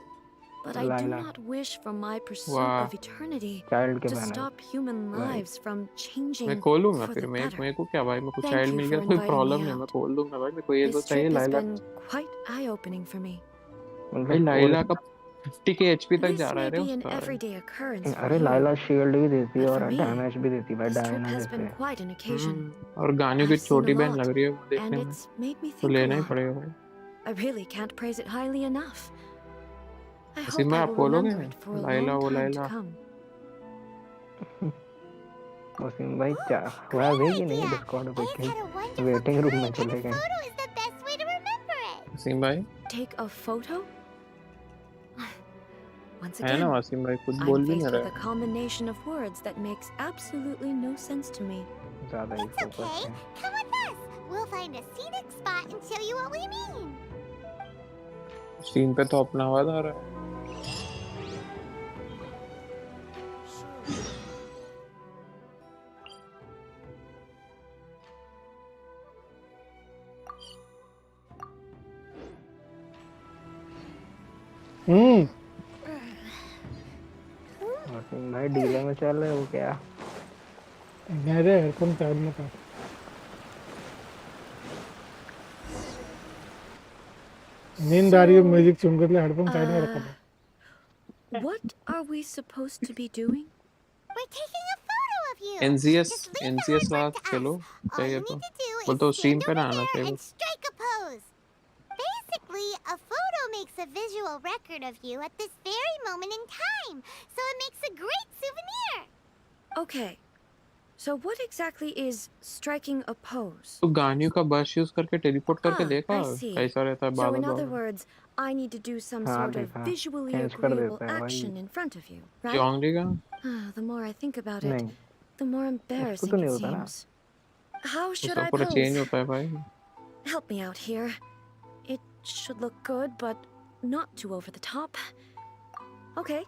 But I do Laila. not wish for my pursuit Wow. of eternity Child के to banner stop human lives from changing मैं खोलूंगा for फिर। the मैं better. मेरे को क्या भाई, मेरे को Thank child you mill for गया कोई inviting प्रॉब्लम me नहीं, मैं out. खोल दूंगा भाई। मेरे को ये तो This चाहिए trip has Laila. been quite eye-opening for me. भाई लाइला का 50 के एचपी तक जा This रहा may है रे be an उसका। everyday occurrence for अरे you, लाइला शील्ड भी देती है but और for me, डैमेज भी देती है भाई, this trip Diana has been जैसे। quite an occasion. और गाने की I've seen छोटी a बहन लग lot, रही है वो देखने and में, it's made me तो think a लेना ही lot. पड़ेगा भाई। I really can't praise it highly enough. I Wasim hope भाई I आप will खोलोगे remember it for a Laila long वो time to Laila? come. Wasim भाई क्या हुआ अभी कि नहीं? डिस्कॉर्ड पे कहीं वेटिंग रूम में चले गए। वसीम भाई Take a photo? Once है ना again, वसीम भाई, कुछ I'm बोल भी नहीं faced with a रहा। combination of words that makes absolutely no sense to me. ज़्यादा ही फोकस है। Come with us. We'll find a scenic spot and show you what we mean. Screen पे तो अपना आवाज आ रहा है। वसीम भाई डीले में चल रहे हो क्या? मेरे हेडफोन साइड में था। नींद आ रही है म्यूजिक सुन के, हेडफोन साइड में रखा था। What are we supposed to be doing? We're taking a photo of you. NCS रात चलो चाहिए तो बोल तो स्ट्रीम पे ना आना चाहिए। Strike a pose. Basically, a photo makes a visual record of you at this very moment in time, so it makes a great souvenir. Okay. So what exactly is striking a pose? तो गानियों का बस use करके teleport करके देखा I see. कैसा रहता है So बादल in other बादल। words, I need to do some हाँ, sort of देखा। visually Change कर agreeable देता है भाई। action in front of you, right? जोंगली का The more I think about it, नहीं, the more उसको तो embarrassing नहीं it होता ना। seems. How should उसका I पूरा pose? चेंज होता है भाई। Help me out here. It should look good, but not too over the top. Okay,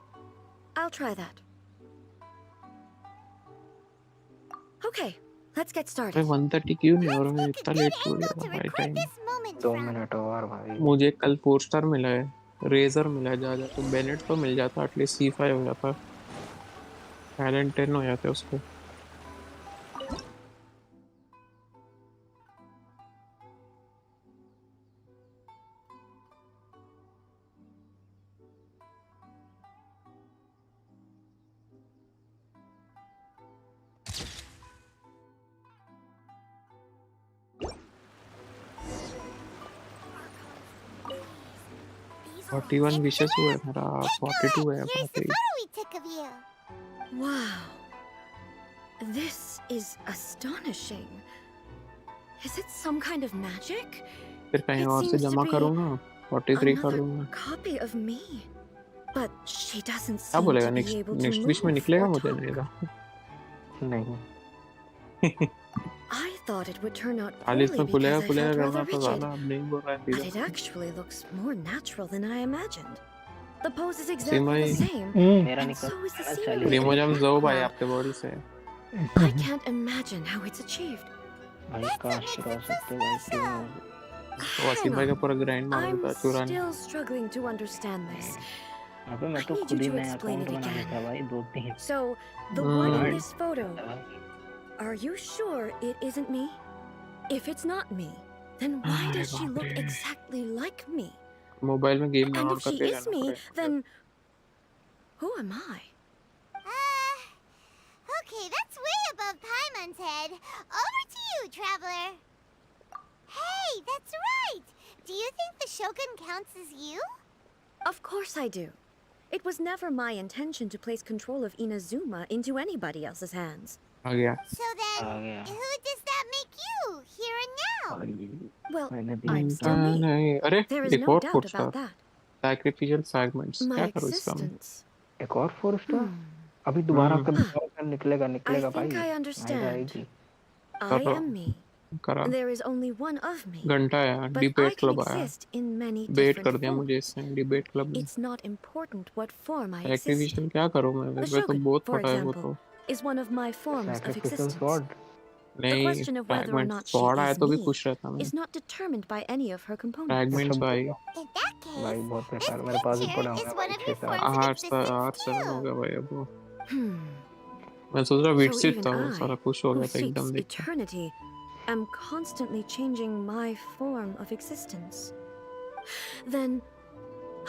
I'll try that. Okay, let's get started. भाई 1:30 क्यों नहीं हो रहा है? इतना लेट क्यों हो गया भाई टाइम? 2 मिनट और भाई। मुझे कल 4 स्टार मिला है, रेजर मिला है, जा तो बेनेट तो मिल जाता, एटलीस्ट C5 हो जाता, टैलेंट 10 हो जाते उसको। These 41 विशेष हुए मेरा, 42 है Here's the बाकी। photo we took of you. Wow. This is astonishing. Is it some kind of magic? फिर कहीं It और से seems to जमा be करूंगा, 43 कर Another लूंगा। copy of me. But she doesn't क्या seem बोलेगा to be next able to next wish में move निकलेगा or मुझे talk. नहीं था। नहीं। I thought it would turn out 40 poorly में खुलेगा because I खुलेगा felt करना rather तो rigid. ज्यादा अब नहीं बोल रहा है But सीधा। it actually looks more natural than I imagined. The pose is Seema exactly the he same, मेरा and निकल so is the चलिए। scenery in प्रीमो the जम जो भाई background. आपके बॉडी से। I can't imagine how it's achieved. भाई काश चुरा सकते भाई प्रीमियम। वो वसीम भाई का पूरा ग्राइंड मार I'm देता है चुराने। still struggling to understand this. अबे मैं I तो need खुद you ही to नया explain अकाउंट it बना again. लेता भाई 2-3। So, the one in Hmm. this photo, are you sure it isn't me? If it's not me, then why अरे does she बाप look रे। exactly like me? Mobile में game And download if she करके is जाना me, पड़ेगा। then who am I? Okay, that's way above Paimon's head. Over to you, traveler. Hey, that's right. Do you think the Shogun counts as you? Of course I do. It was never my intention to place control of Inazuma into anybody else's hands. आ गया। So then, who does that make you, here and now? Well, मैंने I'm still me. नहीं, अरे There is एक no और 4 doubt star. about that. Sacrificial fragments My क्या करूँ इसका मैं? existence. एक और 4 स्टार? अभी दोबारा कब निकलेगा I निकलेगा भाई। think I आएगा understand. आएगी। I am me. करा There is only one of me, घंटा आया but I debate can club आया exist in many bet different कर दिया मुझे forms. इसने डिबेट क्लब में It's not important what form I exist sacrificial in. क्या करूँ मैं The मेरे पे तो Shogun, बहुत for पता है वो example, तो is one of my forms of Sacrificial existence. sword. The नहीं question of whether or fragment not she sword आया is तो भी me खुश रहता मैं is not determined by any of her components. Fragments भाई In that case, भाई बहुत this बेकार मेरे पास भी picture पड़ा हुआ is है one भाई of 6 your 7 forms of आठ existence 7 हो too. गया भाई अब वो Hmm. मैं सोच रहा So विटसिट even था वो सारा I, खुश हो who गया था एकदम seeks देख के eternity, am constantly changing my form of existence. Then,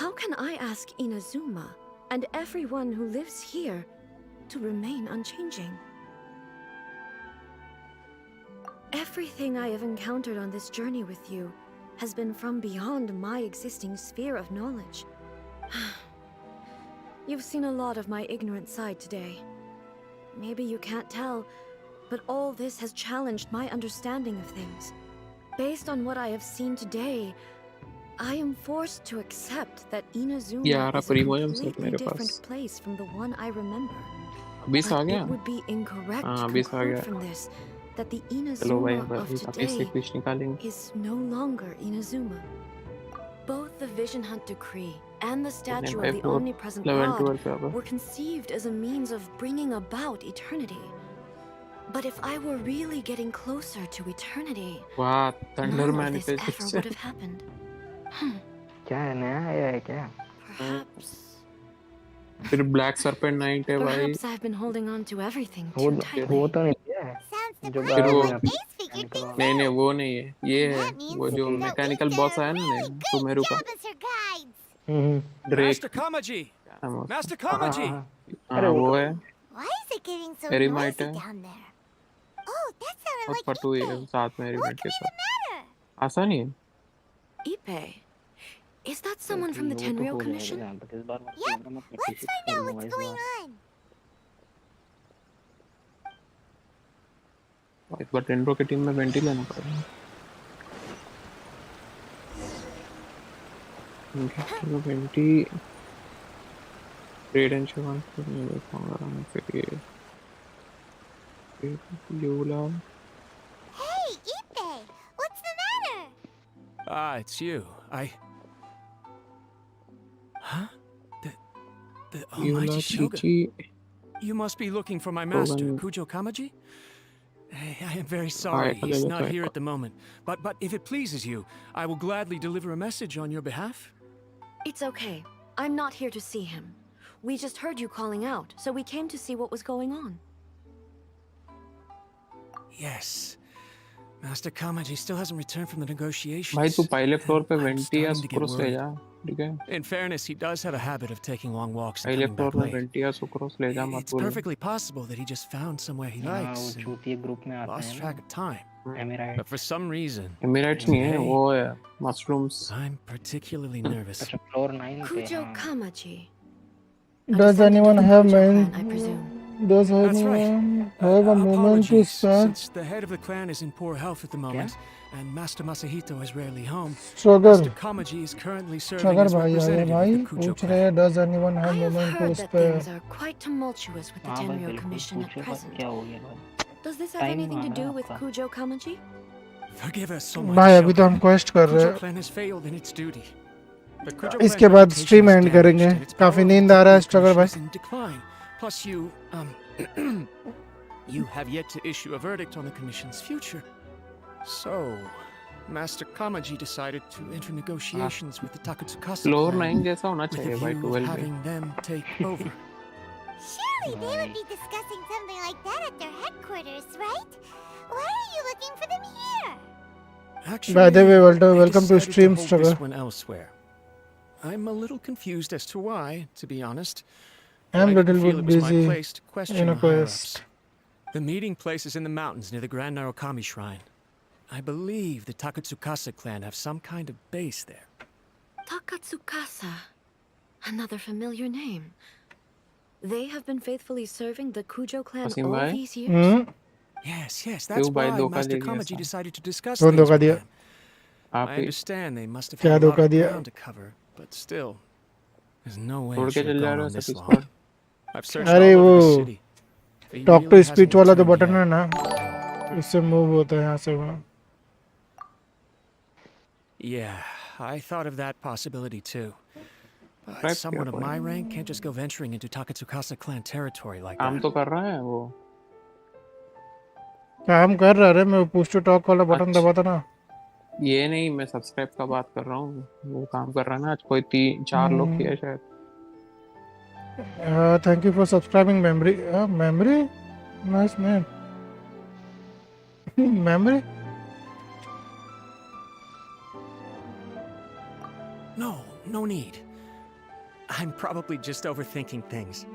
how can I ask Inazuma and everyone who lives here to remain unchanging? Everything I have encountered on this journey with you has been from beyond my existing sphere of knowledge. You've seen a lot of my ignorant side today. Maybe you can't tell, but all this has challenged my understanding of things. Based on what I have seen today, I am forced to accept that Inazuma यार is a premium set completely मेरे different पास place from the one I remember. 20 आ But गया it would be incorrect हाँ to 20 आ conclude गया from this that the चलो भाई Inazuma of अब इससे today कुछ निकालेंगे is no longer Inazuma. Both the Vision Hunt Decree and the statue भाई of the floor omnipresent 11 God 12 पे अब were conceived as a means of bringing about eternity. But if I were really getting closer to eternity, वाह thunder none of this ever would manifestation have happened. क्या है नया आया है क्या Perhaps, फिर ब्लैक सरपेंट नाइट है भाई perhaps I've been holding on to everything वो too वो tightly. तो नहीं है Sounds जो फिर गायब वो हो जाता है Ace figured मैकेनिकल things वाला नहीं नहीं out. वो नहीं है ये And है that means वो जो that mechanical we've boss done आया a ना really great सुमेरु का job as her guides. Drake Master Kamaji! क्या नाम है उसका? Master हाँ हाँ Kamaji! हाँ अरे हाँ वो वो तो है Why is it getting so एरिमाइट noisy है down there? Oh, that sounded और like पटू है Ipe. साथ में What एरिमेंट could के be साथ the matter? आसान ही है Ipe, is that someone from the वो तो Tenryou हो जाएगा Commission? जहाँ तक इस बार मुझे Yep, लग रहा है मैं let's प्रैक्टिस find कर out लूँगा what's इस going बार on. और इस बार टेंड्रो की टीम में वेंटी लेना पड़ेगा वेंटी रेड एंड शिवान फिर ये यूला Hey, Ipe, what's the matter? Ah, it's you. Huh? The Yula Almighty Shogun. Chichi You must be looking for my master, Shogun. Kujo Kamaji? I am very Alright, sorry, he's okay, not okay. here at the moment. But if it pleases you, I will gladly deliver a message on your behalf. It's okay. I'm not here to see him. We just heard you calling out, so we came to see what was going on. Yes. Master Kamaji still hasn't returned from the negotiations. भाई तू पहले floor पे and I'm vanity या starting to get sucrose ले worried. जा ठीक है In fairness, he does have a habit of taking long walks and पहले coming फ्लोर back में late. वेंटी या सुक्रोस ले जा मत It's भूल perfectly possible that he just found somewhere he हाँ likes वो and चूतिए ग्रुप में आते lost हैं ना track of time. But एमिराइट्स for some reason, Emirates नहीं है today, वो है मशरूम्स I'm particularly nervous. अच्छा फ्लोर 9 पे Kujo हाँ Kamaji. Does anyone have Clan, I presume. does That's right. anyone have a moment to Apologies, spare? since the head of the clan is in poor health at the moment, and Master Masahito is rarely home. Sugar, Mr. Kamaji is currently serving sugar as भाई आया representative भाई of the Kujo पूछ रहे हैं clan. does anyone have I have moment to heard that spare? things are quite tumultuous with the हाँ भाई Tenryou बिल्कुल Commission at पूछो बस present. क्या हो गया भाई Does this have time anything to आना do with आपका Kujo Kamaji? Forgive us so भाई much, अभी तो हम Shogun. quest कर रहे Kujo हैं clan has failed in its duty. The Kujo इसके clan's बाद reputation stream is end damaged, करेंगे and its काफी power नींद आ रहा है with the स्ट्रगल भाई commission is in decline. Plus, you have yet to issue a verdict on the commission's future. So, Master Kamaji decided to enter negotiations with the Takatsukasa floor clan 9 जैसा होना with a चाहिए भाई view of 12 में having them take over. Surely they would be discussing something like that at their headquarters, right? Why are you looking for them here? Actually, By the way, I welcome to decided stream, hold Struggle. this one elsewhere. I'm a little confused as to why, to be honest. I'm I a didn't little feel bit it was my busy place to question in a the higher-ups. quest. The meeting place is in the mountains near the Grand Narukami Shrine. I believe the Takatsukasa clan have some kind of base there. Takatsukasa. Another familiar name. They have been faithfully serving the Kujo clan Wasim all bhai? these years? Yes, that's भाई why धोखा Master दे दिया Kamaji साहब। decided to discuss कौन things धोखा with दिया them. आप I he understand they must have क्या had a lot धोखा of दिया ground to cover, but still, there's no way छोड़ it के should have चल जा gone रहे हो on this सब long. स्क्वाड I've searched अरे all वो over the city. But he talk really to hasn't speech वाला तो returned बटन yet. है ना इससे मूव होता है यहाँ से वहाँ Yeah, I thought of that possibility too. But Right, someone of yeah, my rank can't just go venturing into Takatsukasa clan territory like काम that. तो कर रहा है वो. काम कर रहा है मैं पुश टू टॉक वाला बटन दबाता ना. ये नहीं, मैं सब्सक्राइब का बात कर रहा हूँ. वो काम कर रहा है ना आज. कोई 3-4 लोग किया शायद. Thank you for subscribing, memory. Memory? Nice man. Memory? No need. I'm probably just overthinking things.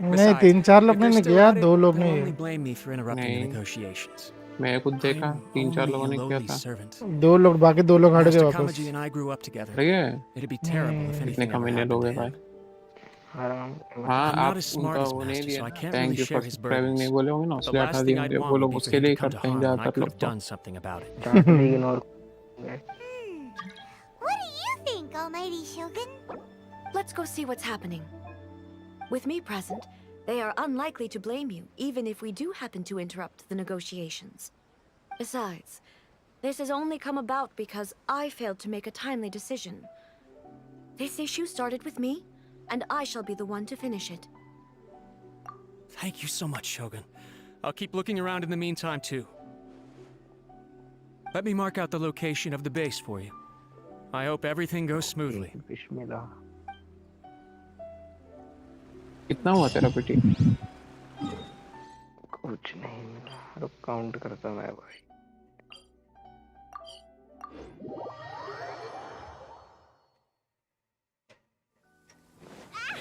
नहीं 3-4 लोग if they're ने still किया, at it, 2 लोग they'll ने. only blame me for interrupting the नहीं. negotiations. मैं खुद देखा 3-4 only लोगों a ने किया lowly था. servant. 2 लोग बाकी 2 लोग हट गए Master वापस. Kamaji and I grew up together. ठीक है. It'd be terrible if कितने anything ever कमीने happened लोग to हैं भाई. him. हाँ I'm आप not as smart उनका as वो नहीं Master, दिया so I ना. can't thank really you share for his subscribing नहीं burdens. बोले होंगे ना, The इसलिए last हटा thing दिए I'd होंगे. want वो would लोग be for उसके him लिए to ही come to करते हैं harm when I ज़्यादातर could लोग have तो. done something about it. What do you think, Almighty Shogun? Let's go see what's happening. With me present, they are unlikely to blame you, even if we do happen to interrupt the negotiations. Besides, this has only come about because I failed to make a timely decision. This issue started with me, and I shall be the one to finish it. Thank you so much, Shogun. I'll keep looking around in the meantime, too. Let me mark out the location of the base for you. I hope everything goes smoothly. कितना हुआ तेरा पिटी? कुछ नहीं मिला. रुक count करता मैं भाई.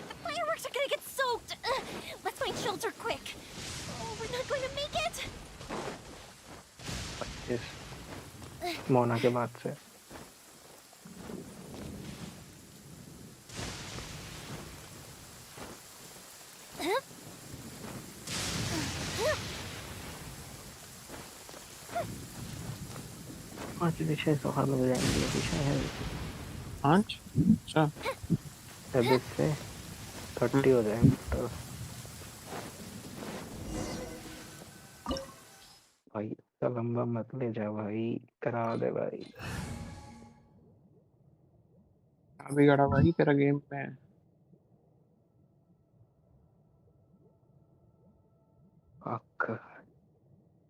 The fireworks are gonna get soaked! Let's find shelter quick! Oh, we're not going to make it! 25 Mona के बाद से. पांच विषय सोहा मिल जाएंगे. विषय है 5. अच्छा. अभी से 30 हो जाएंगे टोटल. भाई इतना लंबा मत ले जा भाई. करा दे भाई. अभी गड़ा भाई तेरा गेम में. अक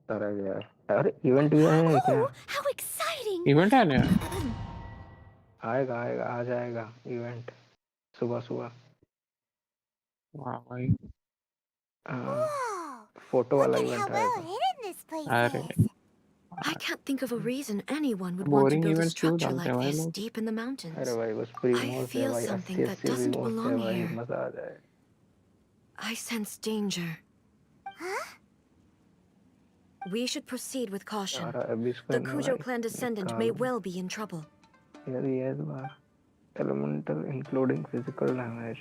तरह गया. अरे इवेंट भी है क्या? How exciting! इवेंट है ना. आएगा आएगा आ जाएगा इवेंट सुबह सुबह. वाह भाई. फोटो वाला Look at how event well आएगा. hidden this place अरे is. I can't think of a reason anyone would want to boring build a event क्यों structure डालते like हैं भाई this लोग? deep in the mountains. अरे भाई बस I प्रीमोस है feel भाई. something that 80 doesn't प्रीमोस है belong भाई. here. मजा आ जाए. I sense danger. We should proceed with caution. यार अभी इसको The ना Kujo भाई clan descendant may well be in trouble. यार ये इस बार elemental including physical damage.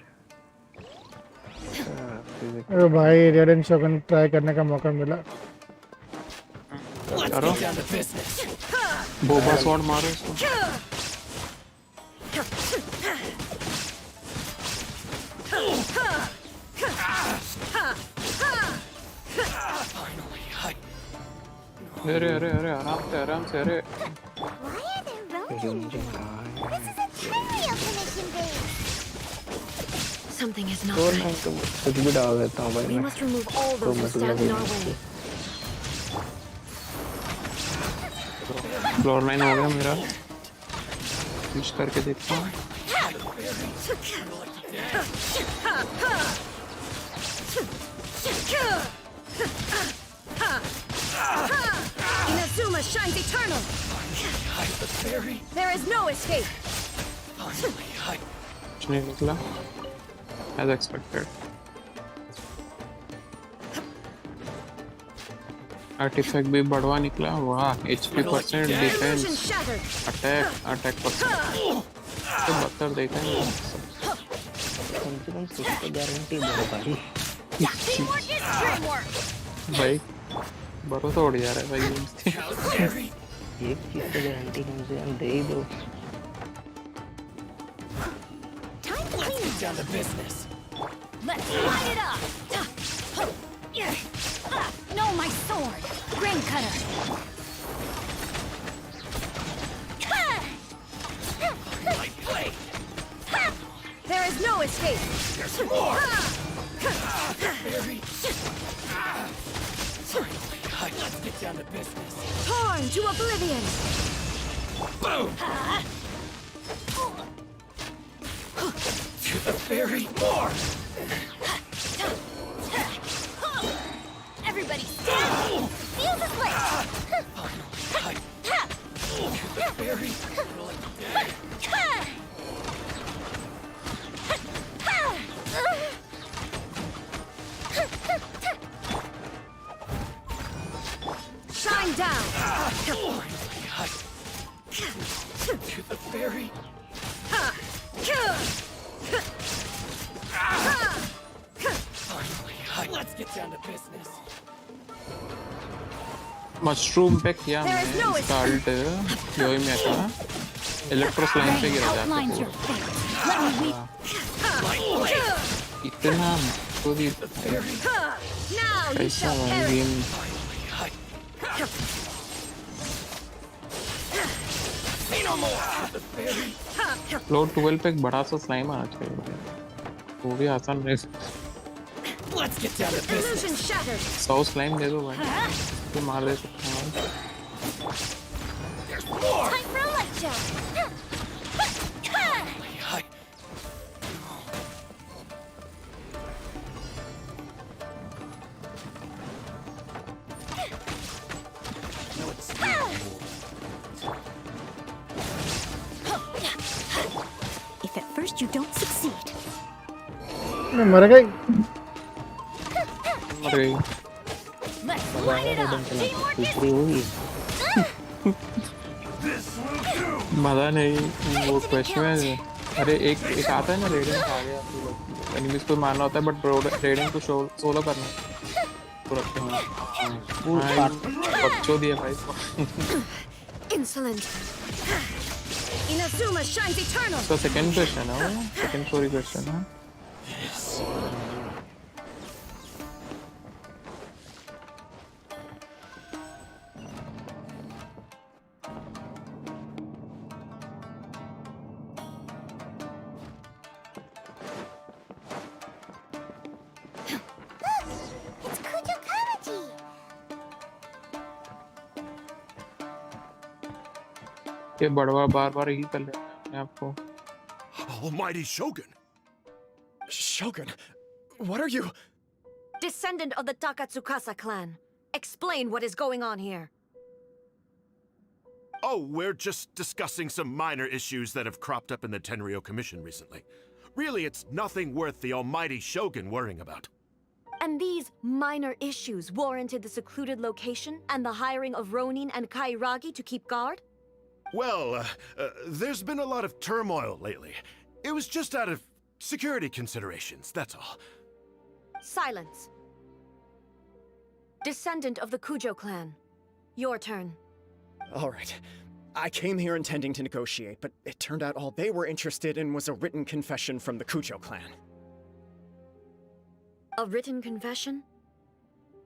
अरे भाई रेडन शोगन ट्राई करने का मौका मिला. करो. बोबा स्वॉर्ड मारो इसको. अरे अरे अरे आराम से अरे. Why are there roads in here? This is a trivial commission base. Something is not और right. मैं तो कुछ भी डाल देता हूँ भाई. We मैं must remove all तो those who stand in our way. Floor 9 हो गया मेरा. स्विच करके देखता हूँ. Inazuma shines eternal. There is no escape. कुछ नहीं निकला. As expected. आर्टिफैक्ट भी बढ़वा निकला. वाह. HP %, defence, attack %. तो बत्तर देखा है. कम से कम कुछ तो गारंटी दो भाई. भाई भरोसा उड़ जा रहा है भाई. एक चीज तो गारंटी कम से कम दे ही दो. Down to business. Let's light it up! No, my sword! Grain cutter! more! Let's get down to business. Torn to oblivion! Boom! To the very more! Everybody stand! Fuse is lit! To the very middle of the day. Shine down! To the very... Let's get down to business. Mushroom पे किया हमने इसका alt योइमिया का electro slime पे गिरा जाता इतना पूरी कैसा है गेम फ्लोर 12 पे एक बड़ा सा स्लाइम आना चाहिए वो भी आसान नहीं Let's get down to business. 100 slime दे दो भाई तो मार दे सकता हूँ Time for a light show! If at first you don't succeed. मर गई मर गई मजा नहीं वो क्वेश्चन है अरे एक आता है ना रेडिंग आ गया एनिमीज को मारना होता है बट रेडिंग को सोलो करना पूरा बच्चों दिया भाई Insolent. Inazuma shines eternal. तो सेकंड क्वेश्चन है वो सेकंड स्टोरी क्वेश्चन है ये बड़वा बार-बार ही कर लेता है अपने आप को Almighty Shogun! Shogun, what are you? Descendant of the Takatsukasa clan. Explain what is going on here. Oh, we're just discussing some minor issues that have cropped up in the Tenryo Commission recently. Really, it's nothing worth the Almighty Shogun worrying about. And these minor issues warranted the secluded location and the hiring of Ronin and Kairagi to keep guard? Well, there's been a lot of turmoil lately. It was just out of security considerations, that's all. Silence. Descendant of the Kujo clan. Your turn. All right. I came here intending to negotiate, but it turned out all they were interested in was a written confession from the Kujo clan. A written confession?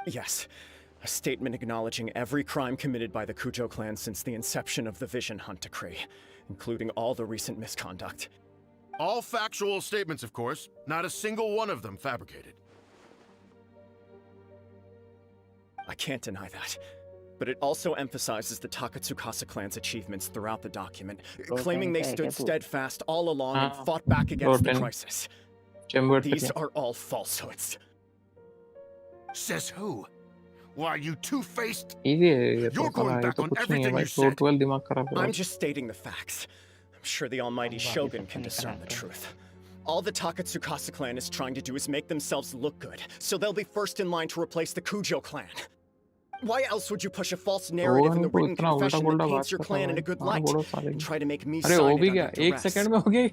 Yes. A statement acknowledging every crime committed by the Kujo clan since the inception of the Vision Hunt Decree, including all the recent misconduct. All factual statements, of course. Not a single one of them fabricated. I can't deny that. But it also emphasizes the Takatsukasa clan's achievements throughout the document, claiming they stood steadfast all along and fought back against the crisis. These are all falsehoods. Says who? Why, you two-faced... You're going back on everything you said. I'm just stating the facts. I'm sure the Almighty Shogun can discern the truth. All the Takatsukasa clan is trying to do is make themselves look good, so they'll be first in line to replace the Kujo clan. Why else would you push a false narrative in the written confession that paints your clan in a good light and try to make me sign it under duress?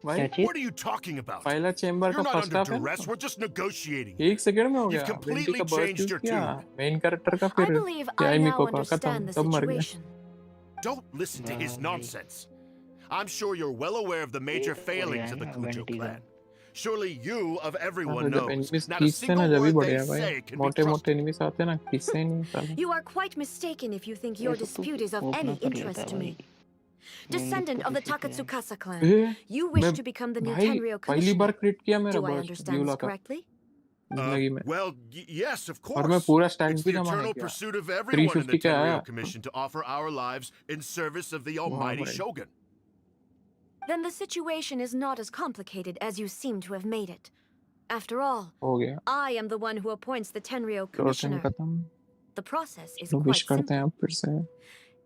What are you talking about? You're not under duress, we're just negotiating. You've completely changed your tune. I believe I now understand the situation. Don't listen to his nonsense. I'm sure you're well aware of the major failings of the Kujo clan. Surely you, of everyone, knows not a single word they say can be trusted. You are quite mistaken if you think your dispute is of any interest to me. Descendant of the Takatsukasa clan, A, you wish मैं to become the new भाई Tenryo पहली बार commissioner. क्रिट किया मेरा Do I boss understand Yula this का correctly? जिंदगी में Well, yes, of और मैं course. पूरा स्टैक It's भी the जमा नहीं eternal किया pursuit of everyone in the 350 का आया Tenryo Commission to offer our lives in service of the वाह almighty भाई Shogun. Then the situation is not as complicated as you seem to have made it. After all, हो गया I am the one who appoints the Tenryo total commissioner. खत्म The process is low wish quite करते हैं simple. आप फिर से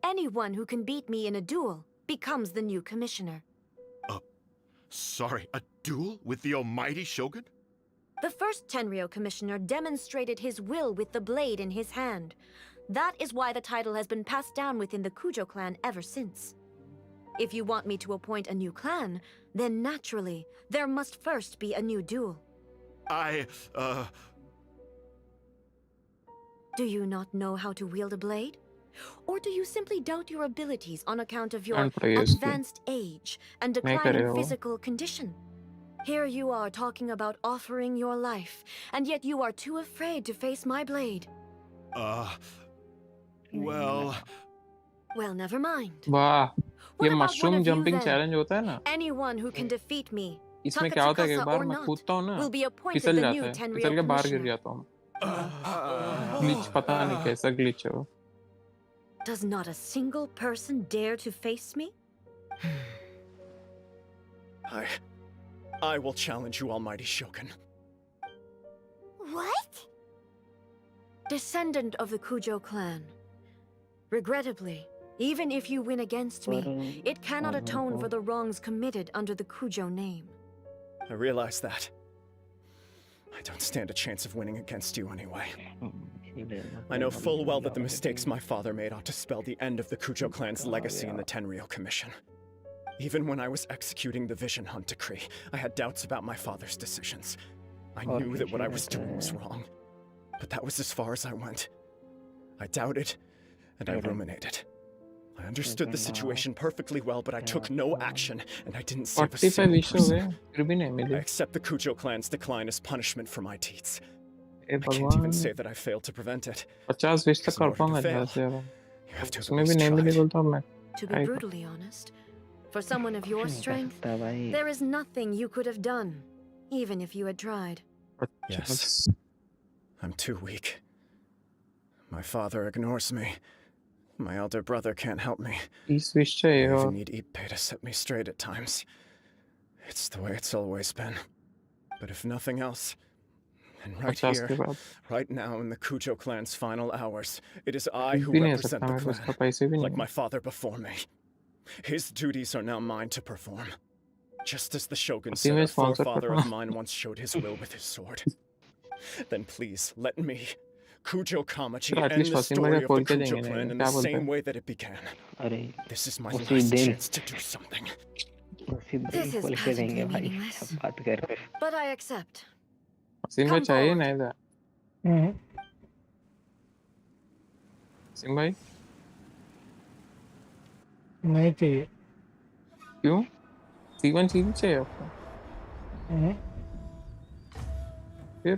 Anyone who can beat me in a duel becomes the new commissioner. Sorry, a duel with the almighty Shogun? The first Tenryo commissioner demonstrated his will with the blade in his hand. That is why the title has been passed down within the Kujo clan ever since. If you want me to appoint a new clan, then naturally, there must first be a new duel. Do you not know how to wield a blade? Or do you simply doubt your abilities on account of your advanced age and declining physical condition? Here you are talking about offering your life, and yet you are too afraid to face my blade. Well... Well, never mind. वाह What ये about one mushroom of you jumping then? Challenge होता है ना Anyone who can defeat me, इसमें क्या होता है कि एक Takatsukasa बार or मैं not, कूदता हूँ ना will be appointed फिसल the जाता new है फिसल Tenryo के बाहर गिर commissioner. जाता हूँ ग्लिच पता नहीं कैसा ग्लिच है वो Does not a single person dare to face me? I will challenge you, Almighty Shogun. What? Descendant of the Kujo clan. Regrettably, even if you win against me, it cannot atone for the wrongs committed under the Kujo name. I realize that. I don't stand a chance of winning against you anyway. I know full well that the mistakes my father made ought to spell the end of the Kujo clan's legacy in the Tenryo Commission. Even when I was executing the Vision Hunt decree, I had doubts about my father's decisions. I knew that what I was doing was wrong. But that was as far as I went. I doubted, and I ruminated. I understood the situation perfectly well, but I took no action, and I didn't save a single person. I accept the Kujo clan's decline as punishment for my deeds. I can't even say that I failed to prevent it. 50 wish तक कर पाऊंगा जैसे यार उसमें भी नहीं मिलेगा तो मैं To be brutally honest, for someone of your strength, there is nothing you could have done, even if you had tried. Yes. I'm too weak. My father ignores me. My elder brother can't help me. I even need Ippei to set me straight at times. It's the way it's always been. But if nothing else, and right here, right now in the Kujo clan's final hours, it is I who represent the clan, like my father before me. His duties are now mine to perform. Just as the Shogun said a forefather of mine once showed his will with his sword. Then please, let me, Kujo Kamachi, end the story of the Kujo clan in the same way that it began. This is my last chance to do something. This is patently meaningless, but I accept. Singh भाई चाहिए नहीं था सिंह भाई नहीं चाहिए क्यों C1 सीधी चाहिए आपको फिर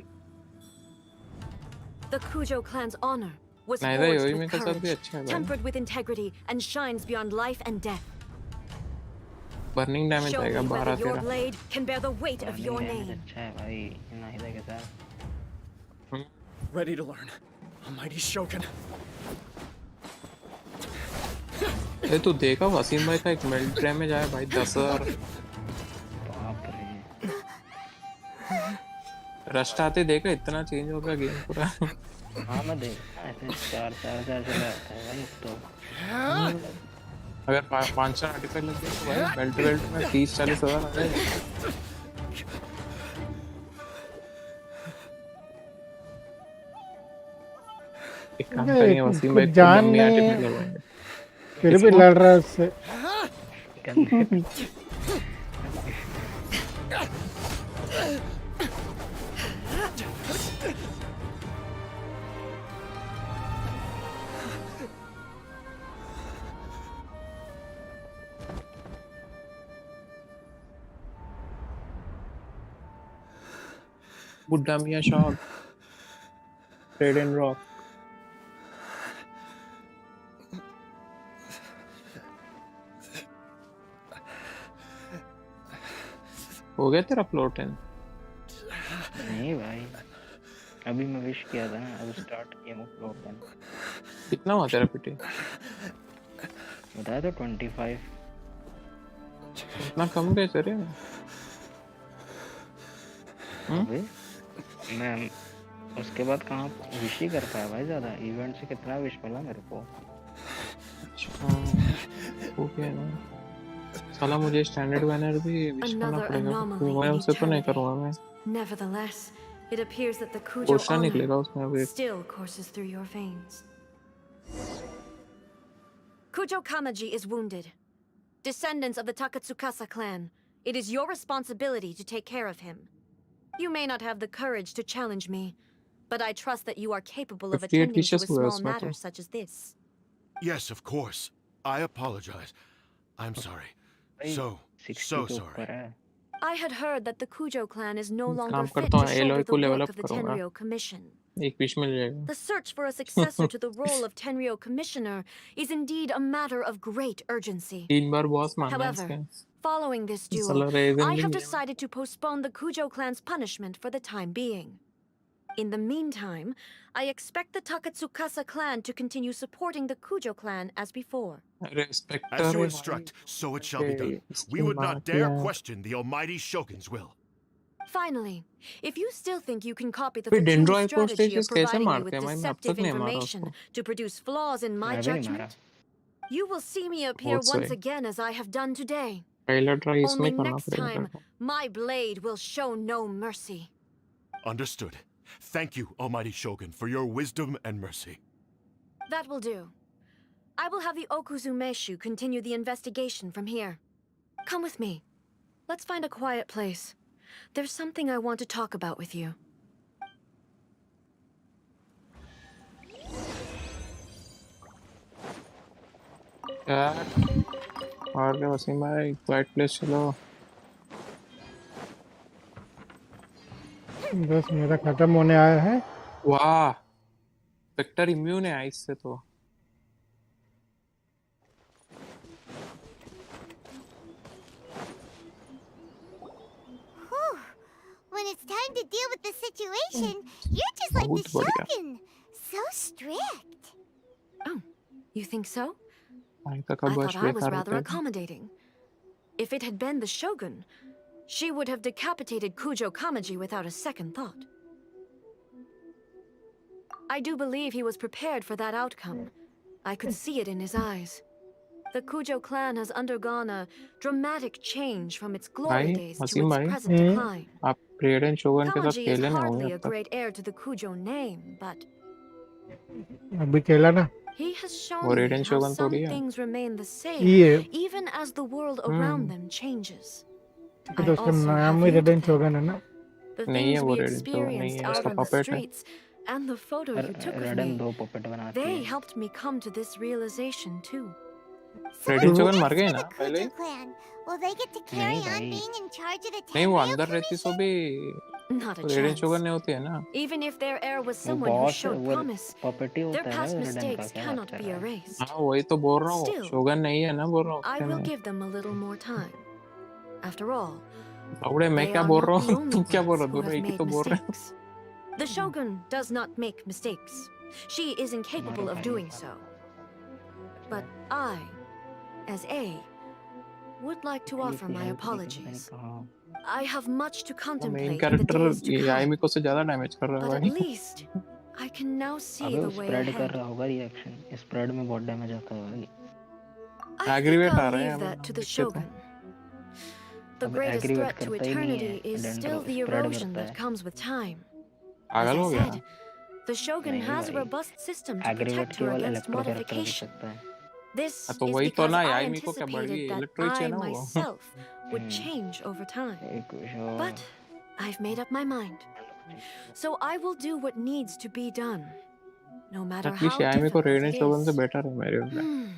The Kujo clan's honor was Nahida, forged Yoimiya with का साथ भी courage, अच्छा है भाई tempered with integrity, and shines beyond life and death. Burning damage Show आएगा me 12 whether your 13 blade can bear the weight of your name. अच्छा है भाई नाहिदा के साथ Ready to learn, Almighty Shogun. ये तू देखा वसीम भाई का एक मेल्ट डैमेज आया भाई 10,000 रस्ट आते देखा इतना चेंज हो गया गेम पूरा हाँ मैं देखा ऐसे 4 चला जाता है भाई तो अगर 5-6 आर्टिकल लग गए तो भाई बेल्ट में 30-40 हज़ार आ जाएगा एक काम करेंगे वसीम भाई को मम्मी आर्टिकल लगवाएंगे फिर भी लड़ रहा है उससे बुड्ढा मियां शॉक ट्रेड एंड रॉक हो गया तेरा फ्लोर 10? नहीं भाई, अभी मैं विश किया था ना, अब स्टार्ट किया हूँ फ्लोर 10। कितना हुआ तेरा पीटी? बताया तो 25। इतना कम कैसे रे? अबे मैं उसके बाद कहाँ विश ही कर पाया भाई ज़्यादा। इवेंट से कितना विश मिला मेरे को। ओके ना, साला मुझे स्टैंडर्ड बैनर भी विश करना पड़ेगा, मैं उससे तो नहीं करूँगा मैं। Nevertheless, it appears that the Kujo question honor निकलेगा उसमें अभी। still courses through your veins. Kujo Kamaji is wounded. Descendants of the Takatsukasa clan, it is your responsibility to take care of him. You may not have the courage to challenge me, but I trust that you are capable of 58 attending to a wishes हुए small उसमें matter तो। such as this. Yes, of course. I apologize. I'm sorry. So sorry. I had heard that the Kujo clan is no longer काम fit करता to हूँ, shoulder alloy the को level work up of the करूँगा। Tenryo Commission. एक wish मिल जाएगा। The search for a successor to the role of Tenryo Commissioner is indeed a matter of great urgency. 3 bar boss मारना है However, इसके। following this duel, साला raisin I भी have नहीं है। decided to postpone the Kujo clan's punishment for the time being. In the meantime, I expect the Takatsukasa clan to continue supporting the Kujo clan as before. As you instruct, so it shall be done. We would not dare question the almighty Shogun's will. Finally, if you still think you can copy the फिर Fatui dendro strategy of कैसे providing me मारते with हैं भाई? मैं अब deceptive तक नहीं मारा information उसको। to produce flaws in my मैं भी नहीं मारा। judgment, you will see me appear बहुत once सही। again as I have done today. पहला ट्राई इसमें Only करना next पड़ेगा time, तेरे को। my blade will show no mercy. Understood. Thank you, almighty Shogun, for your wisdom and mercy. That will do. I will have the Okuzumeshu continue the investigation from here. Come with me. Let's find a quiet place. There's something I want to talk about with you. यार और क्या वसीम भाई, quite place चलो। बस मेरा खत्म होने आया है। वाह, वेक्टर इम्यून है आइस से तो। Whew. When it's time to deal with the situation, you're just like the बहुत बढ़िया। Shogun. So strict. Oh, you think so? आई तक I अब thought I was बेकार rather होता है। accommodating. If it had been the Shogun, she would have decapitated Kujo Kamaji without a second thought. I do believe he was prepared for that outcome. I could see it in his eyes. The Kujo clan has undergone a dramatic change from its glory भाई days to Wasim its भाई, present decline. आप रेडन शोगन के साथ Kamaji is खेले नहीं होंगे hardly a अब तक। great heir to the Kujo name, but अभी खेला ना। he has वो shown me रेडन how शोगन some थोड़ी है। things remain the same, ये even as the world around them changes. ठीक है, तो I उसका also नाम have he you to रेडन thank. शोगन है ना। The नहीं है things वो we रेडन शोगन नहीं experienced है, out उसका on the पपेट है। streets and the photo you took of रेडन me, दो पपेट बनाती they है। helped me come to this realization too. So रेडन what's शोगन next मर गए for ना the पहले? Kujo clan? Will they get to carry on being in charge of the नहीं, वो Tenryo अंदर रहती सो Commission? भी Not a रेडन chance. शोगन नहीं होती है ना। Even if their heir was वो someone who बॉस showed वो promise, पपेट ही their होता है past ना रेडन का, mistakes क्या बात cannot कर be रहा है? erased. हाँ वही तो बोल रहा हूँ, Still, शोगन नहीं है ना बोल रहा हूँ I उसके will में। give them a little more time. After all, अबड़े मैं they क्या are बोल not रहा the हूँ, only तुम क्या बोल ones रहे हो? who दोनों have एक ही made तो बोल रहे हो। mistakes. The Shogun does not make mistakes. She is incapable of doing so. But I, as A, would like to offer my apologies. I have much to main contemplate in the character days to ये come, आईमिको से ज्यादा damage कर रहा है but at भाई। least I can now see अबे the वो way spread कर ahead. रहा होगा रिएक्शन। स्प्रेड में बहुत डैमेज आता है भाई। I think aggravate uh I'll रहे हैं leave that to the दिक्कत है। Shogun. The अब greatest एग्रीवेट threat to करता ही नहीं eternity है, is dendro still the spread erosion करता that है। comes with time. As पागल I हो गया। said, the Shogun नहीं has a भाई, robust system to aggravate protect her केवल against इलेक्ट्रो कैरेक्टर कर modification. सकता है। This तो is वही तो because ना, I आईमिको क्या बढ़ गई, anticipated that electro he I है ना वो। myself would change over time. But I've made up my mind. So I will do what needs to be done, no matter how at least आईमिको difficult Raiden it Shogun से is. Better है मेरे में।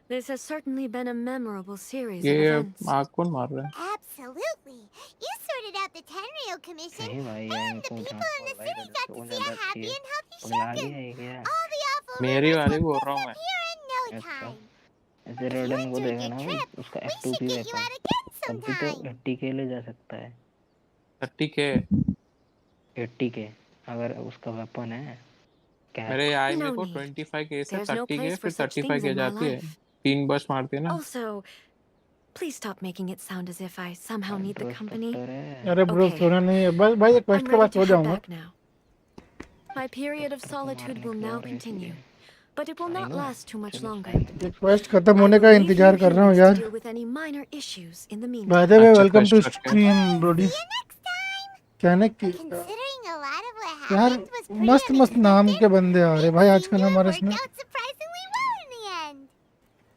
This has certainly been a memorable series of ये events. आग कौन मार रहा है? Absolutely. You sorted out the Tenryo Commission, नहीं भाई, and the आईमिको people in the भाई city got to शोगन see a ज्यादा अच्छी happy है। and healthy पगला गया Shogun. है क्या? All the awful मेरी rumors वाली will बोल रहा हूँ मैं। disappear in no अच्छा, time. ऐसे If you रेडन को enjoyed देखा your ना, trip, उसका we should F2P get you रहता है। out again अभी तो 80K ले जा सकता है। 30K 80K अगर उसका वेपन है मेरे कैट। आईमी No को need. 25K से There's no 30K place for फिर such 35K things in my जाती है। life. 3 बस मारती है ना। Also, please stop making it sound as if I somehow need the company. अरे ब्रो Okay, सोना नहीं है, बस भाई क्वेस्ट I'm के ready बाद to सो head जाऊंगा। back now. My period of solitude will now continue, but it will not last too much longer. ये क्वेस्ट खत्म I होने will का leave इंतजार you कर रहा हूँ humans to यार। deal with any minor issues in the by the meantime. Way welcome to quest रखे। स्ट्रीम ब्रोडी। कहने की Considering a lot of what यार happened was pretty मस्त मस्त नाम के बंदे आ रहे भाई आजकल हमारे worked इसमें। out surprisingly well in the end.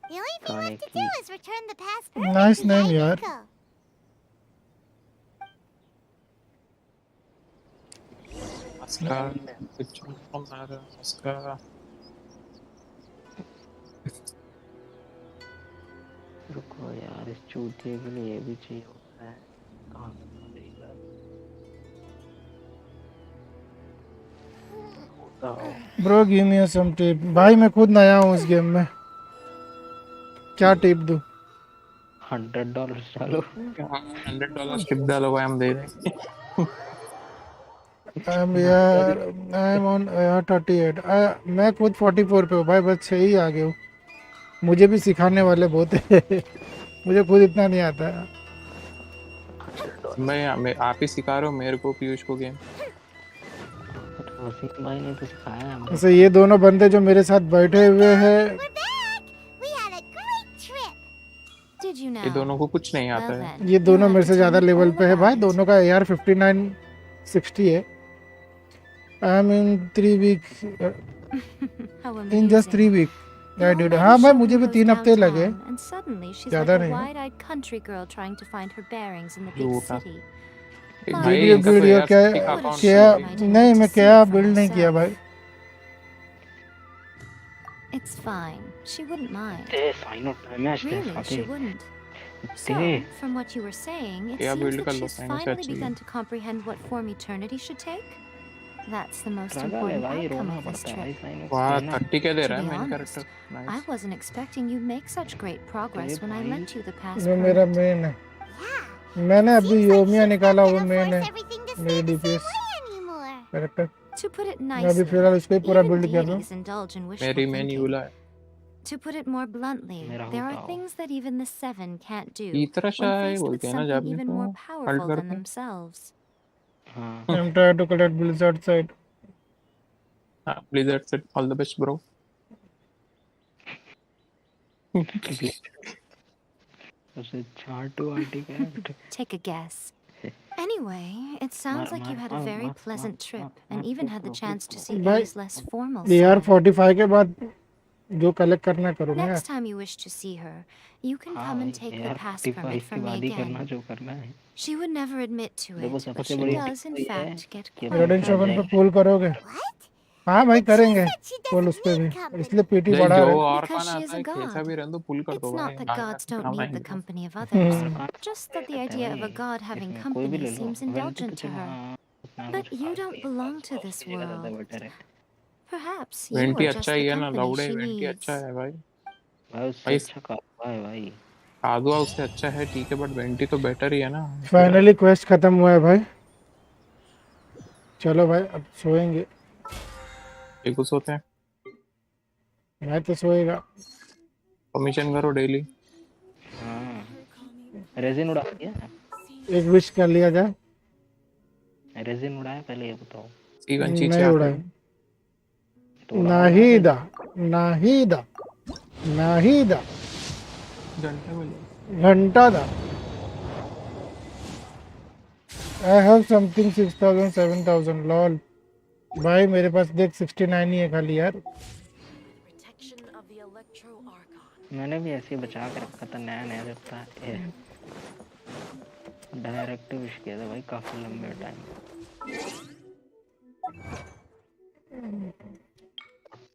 The only thing left to do is return the past nice permit to name यार। Yagiko. नमस्कार नमस्कार। रुको यार इस चूतिए के लिए ये भी चाहिए होता है। कहाँ देगा ब्रो गिव मी सम टिप। भाई मैं खुद नया हूँ इस गेम में, क्या टिप दूँ? $100 डालो। $100 टिप डालो भाई हम दे देंगे। I am on 38। मैं खुद 44 पे हूँ भाई, बस 6 ही आगे हूँ। मुझे भी सिखाने वाले बहुत है। मुझे खुद इतना नहीं आता है। मैं आप ही सिखा रहे हो मेरे को पीयूष को गेम। वसीम भाई ने तो सिखाया है। ऐसे ये दोनों बंदे जो मेरे साथ बैठे हुए हैं, Did you know? ये दोनों को कुछ नहीं आता है। ये दोनों मेरे से ज्यादा लेवल पे है भाई। दोनों का AR 5960 है। I am in 3 weeks in just 3 week. हाँ भाई मुझे भी 3 हफ्ते लगे, And suddenly she's ज्यादा like a नहीं। wide-eyed country girl trying to find her bearings in the big झूठा। city. भाई वीडियो इनका तो वीडियो यार क्या 60 का अकाउंट क्या है। नहीं, मैं क्या बिल्ड नहीं किया भाई। It's fine. She wouldn't mind. Cyno match Really, साथी she wouldn't. So, from what you were saying, it या seems build that कर लो, she's साइनो से finally अच्छी है। begun to comprehend what form eternity should take. That's the most पागल है important भाई, outcome रोना of this पड़ता है भाई trip. साइनो वाह से ना। 30 के दे To रहा है be main honest, character. I nice. wasn't expecting you'd make such great progress when I lent you the past वो मेरा permit. मेन है। मैंने अभी योमिया निकाला, वो मेन है मेरी DPS character. To put it मैं अभी nicely, फिलहाल उसको ही पूरा even बिल्ड कर रहा हूँ। deities indulge in wishful मेरी मेन thinking. यूला है। To put it more bluntly, मेरा there are होता हो। things that even the Seven can't do इतरा when शाय faced with बोलते हैं ना something जापानी even को। more हल्ट powerful than करके। themselves. हाँ I'm trying to collect Blizzard side. हाँ ब्लिज़र्ड से ऑल द बेस्ट ब्रो। उसे चाटू आटी का Take a guess. Anyway, it sounds like you had a very pleasant trip and even had the chance to see भाई A's less formal AR side. 45 के बाद जो कलेक्ट करना करूँगा यार। Next time you wish to see her, you can come and take the यार pass 45 permit के from me बाद ही करना again. जो करना है। She would never admit to देखो it, but सबसे she बड़ी does in तो ये है fact get कि quite रेडिन शोगन पे friendly. पुल करोगे? हाँ भाई करेंगे पुल उस पे भी, इसलिए पीटी देख बढ़ा जो रहे। और Because खाना she is आता a है कैसा god. भी रहने दो पुल कर दो It's भाई। not that gods don't drama need the है। company of others, हाँ just that the रहता है idea of a भाई, god having इसमें कोई भी company ले लो। seems वेंटी तो indulgent to चलो her. हाँ उतना But कुछ you खास don't नहीं है, belong बस to this उसकी जगह ज़्यादा world. बेटर है। Perhaps you वेंटी are अच्छा just ही the है ना company लाउडे she वेंटी अच्छा needs. है भाई। भाई उससे भाई अच्छा कादवा है भाई। कादुआ उससे अच्छा है ठीक है बट वेंटी तो बेटर ही है ना। फाइनली क्वेस्ट खत्म हुआ है भाई। चलो भाई अब सोएंगे। एक कुछ होते हैं। मैं तो सोएगा। परमिशन करो डेली। हाँ रेजिन उड़ा दिया। एक विश कर लिया जाए। रेजिन उड़ाया पहले ये बताओ। सीवन चीचे नहीं आते उड़ाए। हैं। तो उड़ाओ नाहिदा नाहिदा नाहिदा घंटे में घंटा दा। I have something 6000 7000 lol. भाई मेरे पास देख 69 ही है खाली यार। मैंने भी ऐसे ही बचा के रखा था, नया नया जब था। डायरेक्ट विश किया था भाई काफी लंबे टाइम।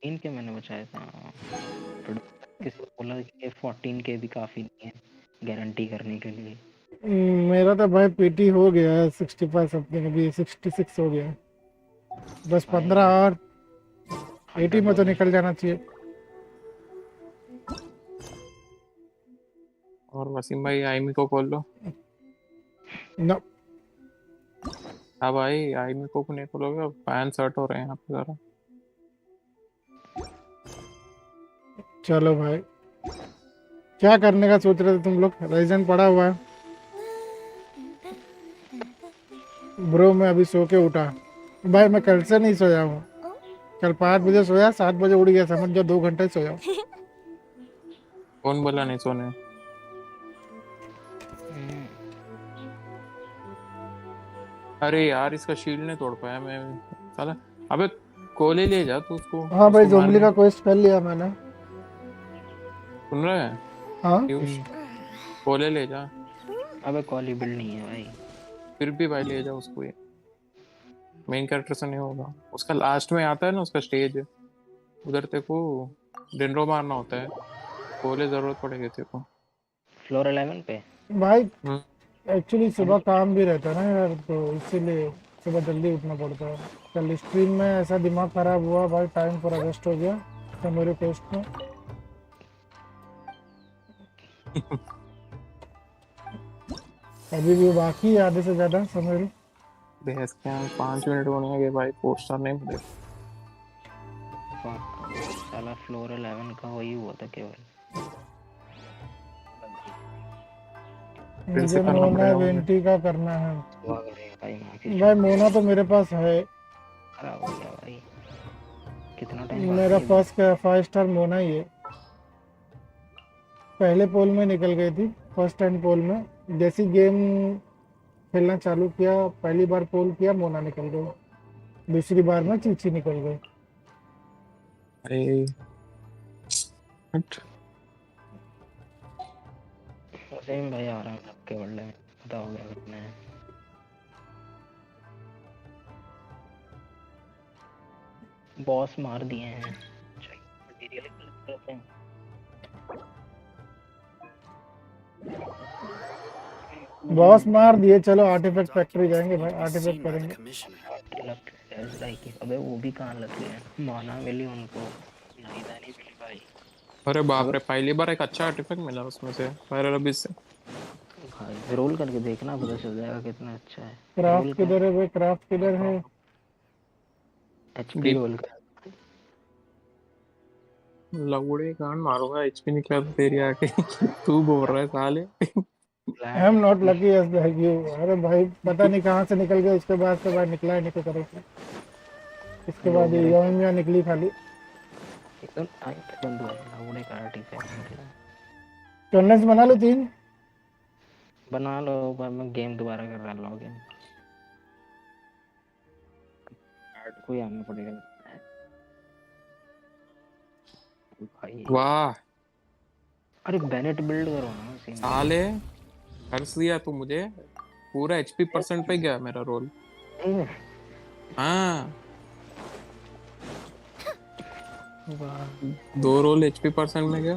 14 के मैंने बचाया था। किसी बोला कि 14 के भी काफी नहीं है गारंटी करने के लिए। मेरा तो भाई पीटी हो गया है 65 समथिंग, अभी 66 हो गया है। बस 15 और 80 में तो निकल जाना चाहिए। और वसीम भाई आईमी को खोल लो। ना हाँ भाई आईमी को नहीं खोलोगे, फैंस हर्ट हो रहे हैं यहाँ पे जरा। चलो भाई, क्या करने का सोच रहे थे तुम लोग? राइजन पड़ा हुआ है ब्रो। मैं अभी सो के उठा भाई, मैं कल से नहीं सोया हूँ। कल 5 बजे सोया, 7 बजे उठ गया, समझ जाओ 2 घंटे सोया हूँ। कौन बोला नहीं सोने? अरे यार इसका शील्ड नहीं तोड़ पाया मैं साला। अबे कोले ले जा तू उसको, हाँ भाई, उसको जोमली मारने। का क्वेस्ट कर लिया मैंने। सुन रहे हैं हाँ पीयूष? कोले ले जा। अबे कॉली बिल्ड नहीं है भाई। फिर भी भाई ले जा उसको, ये मेन कैरेक्टर से नहीं होगा। उसका लास्ट में आता है ना उसका स्टेज, उधर तेरे को डिनरो मारना होता है, कोले जरूरत पड़ेगी तेरे को। फ्लोर 11 पे भाई एक्चुअली सुबह काम भी रहता है ना यार, तो इसीलिए सुबह जल्दी उठना पड़ता है। कल स्ट्रीम में ऐसा दिमाग खराब हुआ भाई, टाइम पूरा वेस्ट हो गया तो मेरे पोस्ट में। अभी भी बाकी है आधे से ज्यादा समझ लो। बहस क्या 5 मिनट होने लगे भाई, पोस्टर नहीं मिले। साला फ्लोर 11 का वही हुआ था केवल। मुझे मोना वेंटी का करना है भाई। भाई, मोना तो मेरे पास है। खराब हो गया भाई, कितना टाइम मेरा फर्स्ट 5 स्टार मोना ही है। पहले पोल में निकल गई थी, फर्स्ट टाइम पोल में जैसी गेम खेलना चालू किया, पहली बार पोल किया मोना निकल गई, दूसरी बार में चीची निकल गई। अरे सेम भाई आ रहा है आपके वर्ल्ड में, पता हो गया कितने हैं। बॉस मार दिए हैं, मटेरियल करते हैं। बॉस मार दिए, चलो आर्टिफैक्ट फैक्ट्री जाएंगे भाई, आर्टिफैक्ट करेंगे। अबे वो भी कहाँ लग गए, माना मिली उनको, नाहिदा नहीं मिली भाई। अरे बाप रे, पहली बार एक अच्छा आर्टिफैक्ट मिला उसमें से फायर अबिस से। भाई रोल करके देखना, पता चल जाएगा कितना अच्छा है। क्राफ्ट किधर है भाई, क्राफ्ट किधर है? एचपी रोल कर। लौड़े कान मारूंगा, एचपी निकला तो तेरी आके। तू बोल रहा है साले। I am not lucky as like you. अरे भाई पता नहीं कहाँ से निकल गया, उसके बाद से भाई निकला ही नहीं तो करो। इसके बाद ये योमिया निकली खाली। एकदम टाइम पे बंद हुआ है लौड़े का आर्टिफैक्ट निकला। टर्नेस बना लो 3 बना लो, पर मैं गेम दोबारा कर रहा लॉगिन। कार्ड को ही आना पड़ेगा भाई। वाह, अरे बेनेट बिल्ड करो ना साले हर्ष दिया तू मुझे, पूरा एचपी परसेंट पे गया मेरा रोल। हाँ 2 रोल एचपी परसेंट में गया।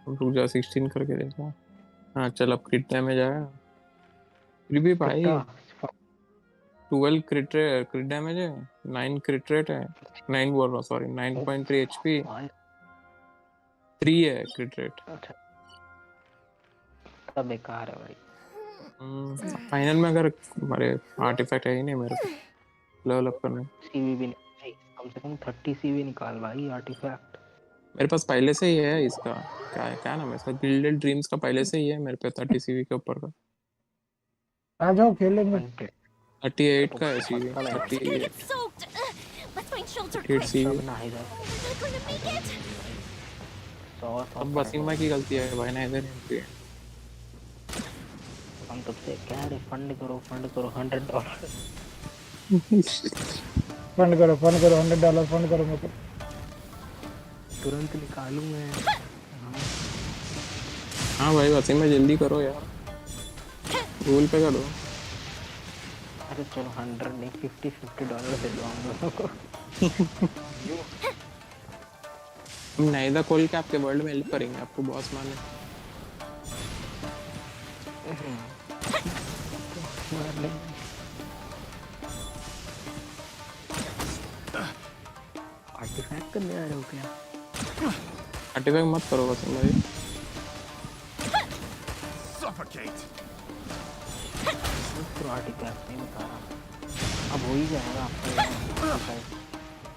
रुक जा 16 करके देखा। हाँ चल अब क्रिट डैमेज आया। फिर भी भाई 12 क्रिट डैमेज है, 9 क्रिट रेट है, 9 बोल रहा सॉरी 9.3 एचपी, 3 है क्रिट रेट। सब बेकार है भाई। फाइनल में अगर हमारे आर्टिफैक्ट है ही नहीं मेरे को लेवल अप करने। सीवी भी नहीं, कम से कम 30 सीवी निकाल भाई आर्टिफैक्ट। मेरे पास पहले से ही है इसका, क्या नाम है इसका, गिल्डेड ड्रीम्स का पहले से ही है मेरे पे 30 सीवी के ऊपर का। आ जाओ खेलेंगे। 38 का है सीवी, 38 सीवी। अब वसीमा की गलती है भाई, ना इधर नहीं। हम तब से कह रहे फंड करो $100। फंड करो $100 फंड करो, मैं तुरंत निकालूं मैं। हाँ भाई वसीमा जल्दी करो यार, रूल पे करो। अरे चलो 100 नहीं $50 दे दो हम लोगों को। हम नाहिदा खोल के आपके वर्ल्ड में हेल्प करेंगे आपको बॉस मारने। आर्टिफैक्ट करने आ रहे हो क्या? आर्टिफैक्ट मत करो वसीम भाई। Reciprocate. तो आर्टिफैक्ट नहीं बता रहा, अब हो ही जाएगा आपका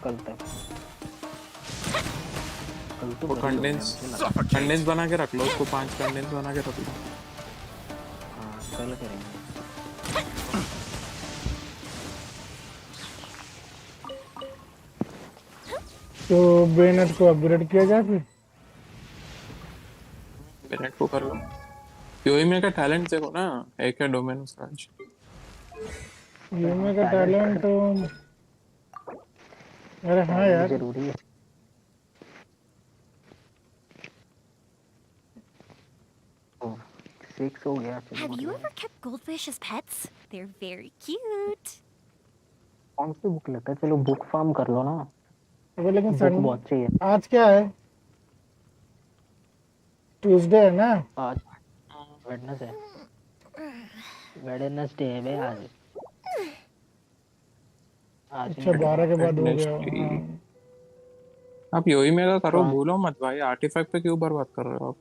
कल तक। कल तो वो कंडेंस बना के रख लो उसको, 5 कंडेंस बना के रख लो। हाँ कल करेंगे। तो बेनेट को अपग्रेड किया जाए फिर? बेनेट को कर लो। योइमिया का टैलेंट देखो ना, एक है डोमेन उसका। योइमिया का टैलेंट तो अरे हाँ यार जरूरी है। Six हो गया। Have you ever kept goldfish as pets? They're very cute. कौन सी बुक लेता है? चलो बुक फार्म कर लो ना। अबे लेकिन बुक बहुत चाहिए। आज क्या है? ट्यूसडे है ना? आज वेडनेसडे है बे आज। अच्छा 12 के बाद हो गया। हाँ। आप योइमिया का करो, भूलो मत भाई। आर्टिफैक्ट पे क्यों बर्बाद कर रहे हो आप?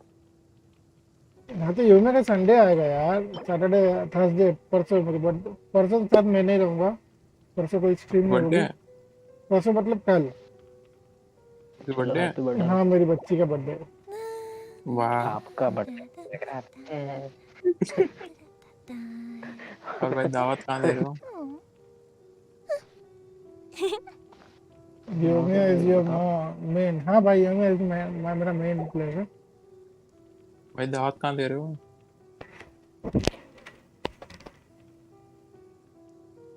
हाँ तो योइमिया का संडे आएगा यार, सैटरडे थर्सडे परसों, परसों के साथ मैं नहीं रहूँगा, परसों कोई स्ट्रीम नहीं होगी। परसों मतलब कल। बर्थडे? हाँ मेरी बच्ची का बर्थडे। वाह आपका बर्थडे। और भाई दावत कहाँ दे रहे हो? योमिया इज योर मेन। हाँ भाई योमिया इज मेरा मेन प्लेयर है। भाई दावत कहाँ दे रहे हो?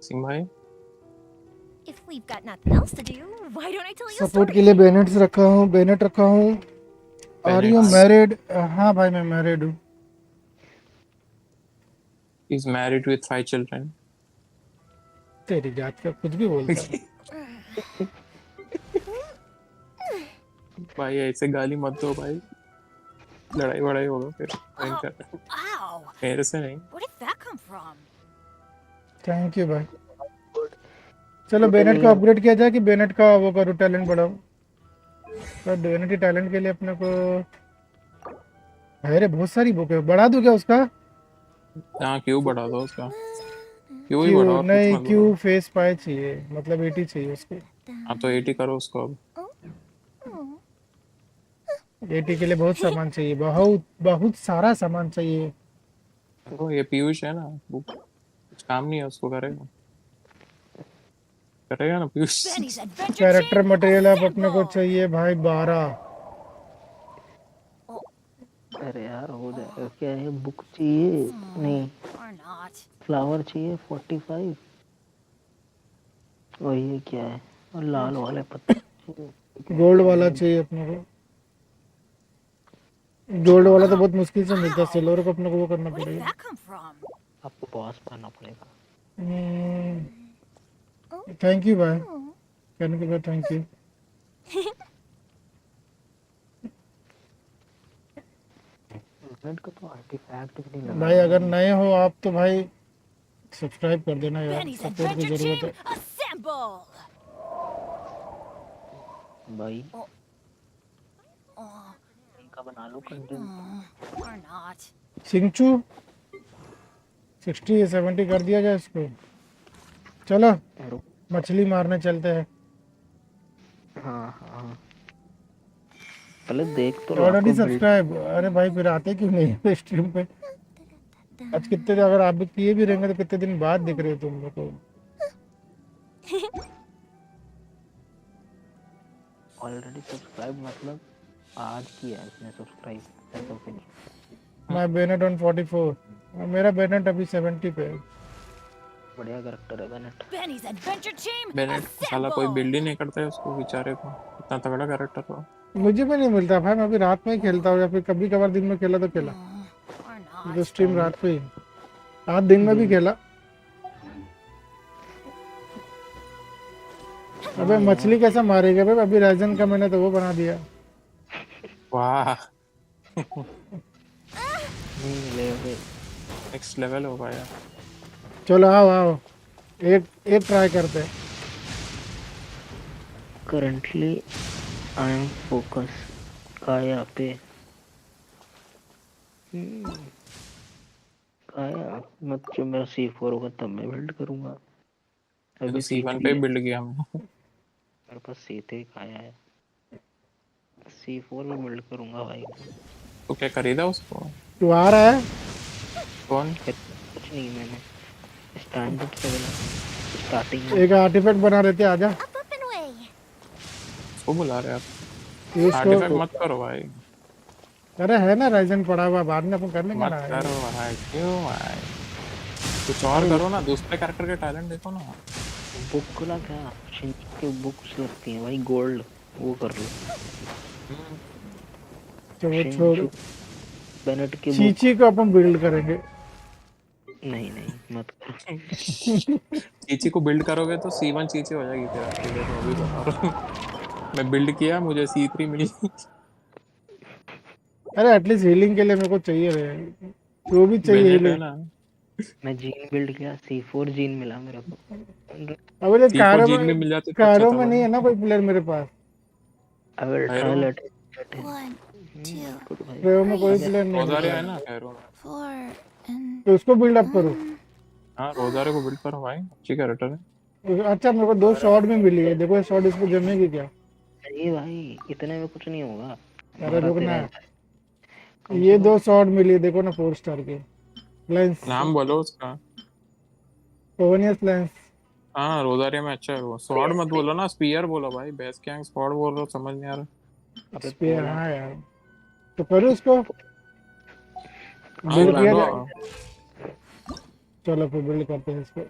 सिंह भाई If we've got nothing else to do, why don't I tell you a support story? के लिए बेनेट रखा हूँ। Are you married? हाँ भाई मैं मैरिड हूँ। He's married with 5 children. तेरी जात का कुछ भी बोलता है। भाई ऐसे गाली मत दो भाई, लड़ाई वड़ाई होगा फिर। Ow! मेरे से नहीं। Where did that come from? Thank you भाई। चलो बेनेट को अपग्रेड किया जाए कि बेनेट का वो करो टैलेंट बढ़ाओ। तो बेनेट के टैलेंट के लिए अपने को अरे बहुत सारी बुक है, बढ़ा दूं क्या उसका? हाँ क्यों बढ़ा दो उसका, क्यों ही बढ़ाओ। नहीं क्यों फेस पाए चाहिए, मतलब 80 चाहिए उसको। हाँ तो 80 करो उसको अब। 80 के लिए बहुत सामान चाहिए, बहुत बहुत सारा सामान चाहिए। वो ये पीयूष है ना, वो कुछ काम नहीं है उसको, करेगा ना पीयूष। कैरेक्टर मटेरियल अब अपने को चाहिए भाई 12। अरे यार हो जाएगा। क्या है? बुक चाहिए नहीं, फ्लावर चाहिए 45। और ये क्या है? और लाल वाले पत्ते। गोल्ड वाला चाहिए अपने को। गोल्ड वाला तो बहुत मुश्किल से मिलता है, सिल्वर को अपने को वो करना पड़ेगा। आपको बॉस बनना पड़ेगा। थैंक यू भाई, कहने के बाद थैंक यू। का तो आर्टिफैक्ट भी नहीं लगा भाई अगर नए हो आप तो भाई सब्सक्राइब कर देना यार, सपोर्ट की जरूरत है भाई। इनका बना लो कंटेंट। सिंचू 60 70 कर दिया जाए इसको। चलो मछली मारने चलते हैं। हाँ हाँ पहले देख तो ऑलरेडी सब्सक्राइब। अरे भाई फिर आते क्यों नहीं है स्ट्रीम पे? आज कितने, अगर आप भी किए भी रहेंगे तो कितने दिन बाद दिख रहे हो तुम लोग को। ऑलरेडी सब्सक्राइब मतलब आज किया है इसने सब्सक्राइब, ऐसा कुछ। मैं बेनेट ऑन 44, मेरा बेनेट अभी 70 पे है। बढ़िया कैरेक्टर है बेनेट। बेनेट साला कोई बिल्ड ही नहीं करता है उसको, बेचारे को। इतना तगड़ा कैरेक्टर हो। मुझे भी नहीं मिलता भाई, मैं अभी रात में ही खेलता हूँ या फिर कभी कभार दिन में खेला तो खेला। तो स्ट्रीम रात पे ही, आज दिन में भी खेला। अबे मछली कैसा मारेगा भाई? अभी राइजन का मैंने तो वो बना दिया। वाह नेक्स्ट लेवल हो गया। चलो आओ आओ एक ट्राई करते हैं। करंटली आई एम फोकस काया पे। खाया मत, जो मेरा C4 होगा तब मैं बिल्ड करूंगा। मैं तो अभी C1 C3 पे है, बिल्ड किया मैं। मेरे पास C3 खाया है, C4 में बिल्ड करूंगा भाई। तो क्या खरीदा उसको? तू आ रहा है? कौन? कुछ नहीं, मैंने स्टैंडर्ड से बना स्टार्टिंग में। एक आर्टिफैक्ट बना लेते, आजा। उसको बुला रहे आप? आर्टिफैक्ट इसको मत करो भाई। अरे है ना राइजन पड़ा हुआ, बाद में अपन कर लेंगे मत ना। करो भाई, क्यों भाई? कुछ और करो ना, दूसरे कैरेक्टर के टैलेंट देखो ना। बुक खुला क्या? की बुक्स लगती हैं भाई, गोल्ड, वो कर लो। तो वो छोड़, बेनेट की बुक। चीची को अपन बिल्ड करेंगे। नहीं नहीं मत करो। चीची को बिल्ड करोगे तो C1 चीची हो जाएगी फिर आपके लिए, तो अभी बता रहा हूँ। मैं बिल्ड किया, मुझे C3 मिली। अरे एटलीस्ट हीलिंग के लिए मेरे को चाहिए रे, जो भी चाहिए बेनेट है हीलिंग। ना। मैं जीन बिल्ड किया, C4 जीन मिला मेरे को। अबे तो C4 जीन में मिल जाते तो अच्छा कारो था में नहीं भाई। है ना कोई प्लेयर मेरे पास। अबे खैरो ट्रायल अट 1, 2, प्लेयर में कोई 3, प्लेयर नहीं है मेरे रोजारिया है पास। ना खैरो में। 4, and तो उसको बिल्ड अप करो। हाँ, रोजारिया को बिल्ड करो भाई, अच्छी कैरेक्टर है। अच्छा मेरे को 2 शॉट में मिली है, देखो ये शॉट इस पे जमेगी क्या? नहीं भाई, इतने में कुछ नहीं होगा। अरे रुक ना, 12-13 कम से ये कम। 2 शॉट मिली, देखो ना 4 स्टार के लेंस, नाम बोलो उसका। ओवनियस लेंस। हाँ, रोजारिया में अच्छा है वो। स्वॉर्ड मत बोलो ना, स्पीयर बोलो भाई। बेस गैंग स्वॉर्ड बोल रहे हो, समझ नहीं आ रहा। अबे स्पेयर, पोला हाँ यार, तो करो उसको हाँ, बिल्ड किया लो। जाए। चलो फिर बिल्ड करते हैं इसको। ये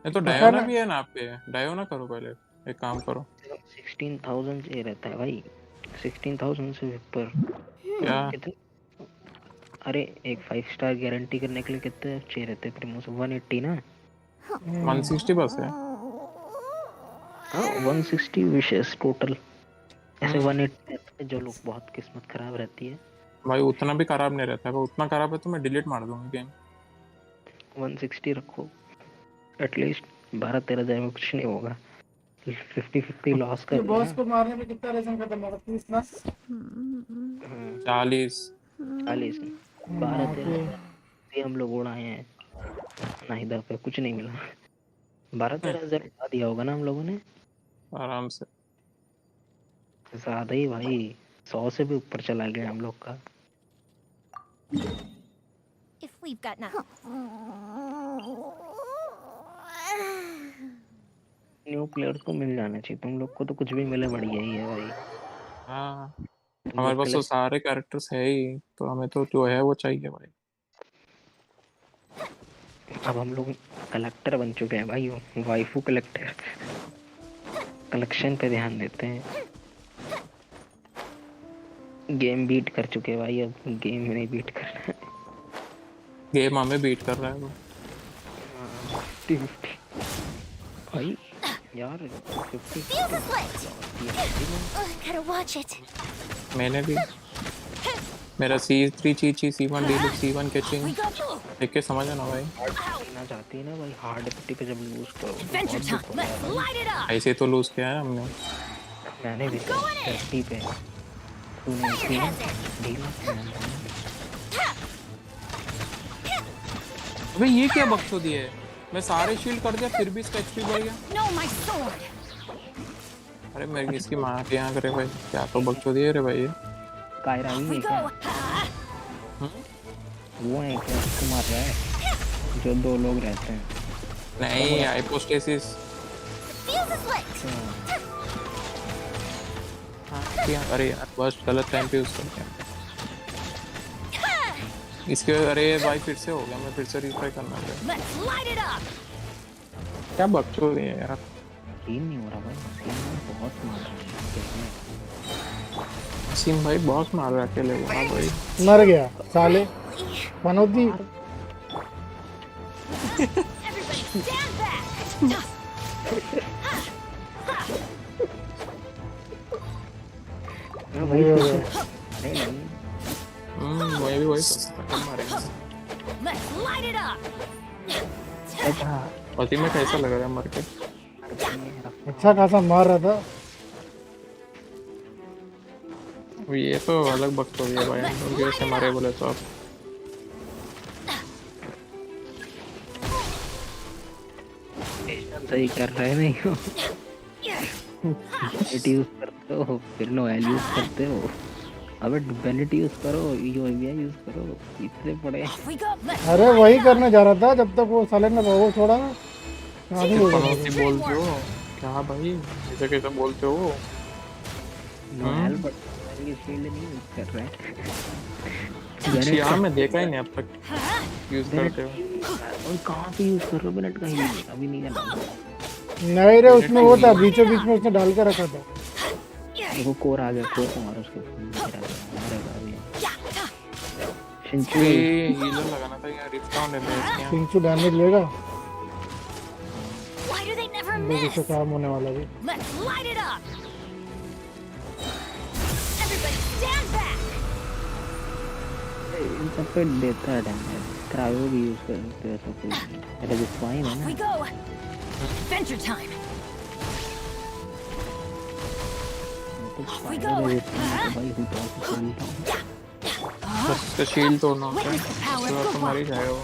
तो पता डायोना ना, भी है ना आप पे। डायोना करो पहले, एक काम करो। 16,000 चाहिए रहता है भाई, 16,000 से ऊपर। क्या? कितने? अरे एक 5 स्टार गारंटी करने के लिए कितने चाहिए रहते हैं प्रीमोस? 180 ना? 160 बस है। हाँ 160 विशेष टोटल। ऐसे 180 रहते हैं जो लोग बहुत किस्मत खराब रहती है। भाई उतना भी खराब नहीं रहता है, उतना खराब है तो मैं डिलीट मार दूंगा गेम। 160 रखो, एटलीस्ट 12-13 हजार में कुछ नहीं होगा। 50-50 लॉस ये कर बॉस देना। को मारने में कितना रेजन खत्म होगा? 30 ना? 40। 40 12-13 हजार हम लोग उड़ाए हैं नाहिदा पे, कुछ नहीं मिला। 12-13 हजार उड़ा दिया होगा ना हम लोगों ने आराम से। ज्यादा ही भाई, 100 से भी ऊपर चला गया हम लोग का। if we've got nothing. New players को मिल जाना चाहिए, तुम लोग को तो कुछ भी मिले बढ़िया ही है भाई। हाँ, तुम हमारे लोग पास के तो लिए सारे कैरेक्टर्स है ही, तो हमें तो जो है वो चाहिए भाई। अब हम लोग कलेक्टर बन चुके हैं भाई, वाइफू कलेक्टर। कलेक्शन पे ध्यान देते हैं। गेम बीट कर चुके हैं भाई, अब गेम में नहीं बीट करना है। गेम हमें बीट कर रहा है वो। 50-50 भाई यार, 50-50 Gotta watch it. मैंने भी मेरा C3 Chichi, C1 deluxe, C1 catching देख के समझ ना भाई। ना चाहती है ना भाई, हार्ड पिट्टी पे जब लूज करो तो Adventure बहुत time. दुख होता है Let's भाई। light it up. ऐसे तो लूज किया है हमने। मैंने भी पिट्टी पे तूने इसी में डीलक्स में अबे ये क्या बकचोदी है? मैं सारे शील्ड कर दिया फिर भी इसका एचपी बढ़ गया। No, my sword. अरे मेरी इसकी माँ के यहाँ करे भाई, क्या तो बकचोदी है रे भाई ये। कायरा ही है क्या? वो है क्या उसको मार रहा है जो 2 लोग रहते हैं? नहीं, हाइपोस्टेसिस। अरे यार बस गलत टाइम पे यूज कर दिया इसके। अरे भाई फिर से हो गया, मैं फिर से रिट्राई करना है। Let's light it up. क्या बकचोदी है यार। सीन नहीं हो रहा भाई, सीन में बहुत मार रहा है। सीन भाई बहुत मार रहा है अकेले वो। हाँ भाई मर गया साले मनोती। Everybody stand back. वही भी वही मारेंगे। Let's light it up. पति में कैसा लग रहा है मर के? अच्छा खासा मार रहा था। ये तो अलग बकचोदी है भाई, उनके से मारे बोले तो आप। एनिमेशन सही कर रहे नहीं हो। बेनेट यूज करते हो फिर नोएल यूज करते हो। अबे बेनेट यूज करो, योइमिया यूज करो, इतने पड़े। अरे वही करने जा रहा था जब तक वो साले ने वो छोड़ा। आगे हो पनौती गया। बोलते हो क्या भाई, ऐसे कैसे बोलते हो? नोएल बट ये फील्ड नहीं यूज कर रहे हैं। अच्छा मैं देखा ही नहीं अब तक यूज करते हो। और कहाँ पे यूज कर रहे हो बेनेट का? ही अभी नहीं करना। नहीं रे उसमें वो था बीचों बीच में उसने डाल के रखा था। देखो कोर आ गया, कोर को मारो उसको। मारेगा अभी। शिंचू ये हीलर लगाना था यार, रिफ्ट डाउन है मैं। शिंचू डैमेज लेगा। Why do they never देखो miss? इससे काम होने वाला भी। Let's light it up! Everybody stand back! इन सब पे देता है डैमेज। क्रायो भी यूज करते हैं सब कुछ। अरे जो फाइन है ना। We go! Adventure time! Off we go! भाई हूँ तो चलता हूँ। बस इसका शील्ड तोड़ना होता है, उसके बाद तो मर ही जाएगा वो।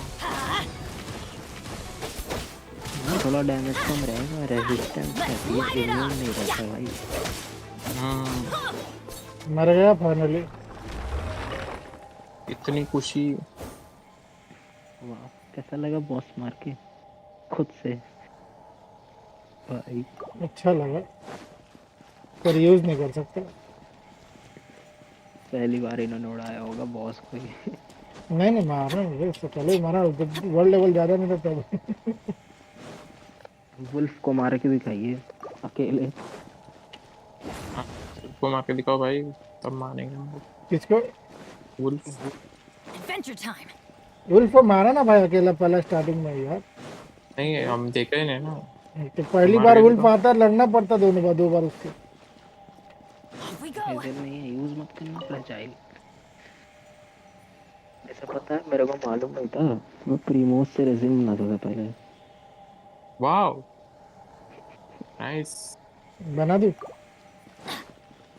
थोड़ा डैमेज कम रहेगा, रेजिस्टेंस रहती है, इम्यून नहीं रहता भाई। मर गया फाइनली। इतनी खुशी। वाह कैसा लगा बॉस मार के खुद से भाई? अच्छा लगा पर यूज नहीं कर सकते। पहली बार इन्होंने उड़ाया होगा बॉस को ही। नहीं मारा मुझे, इससे पहले ही मारा। वर्ल्ड लेवल ज्यादा नहीं था तब। वुल्फ को मार के दिखाइए अकेले। को मार के दिखाओ भाई, तब मानेंगे हम लोग। किसको? वुल्फ। Adventure time! वुल्फ को मारा ना भाई अकेला पहला स्टार्टिंग में यार। नहीं है हम देखे ही नहीं ना। तो पहली बार वुल्फ आता लड़ना पड़ता दोनों बार, 2 बार उसके। इधर नहीं है, यूज मत करना फ्रेजाइल। ऐसा पता है मेरे को मालूम नहीं था, मैं प्रीमोस से रेजिम बनाता था पहले। Wow nice. बना दूं?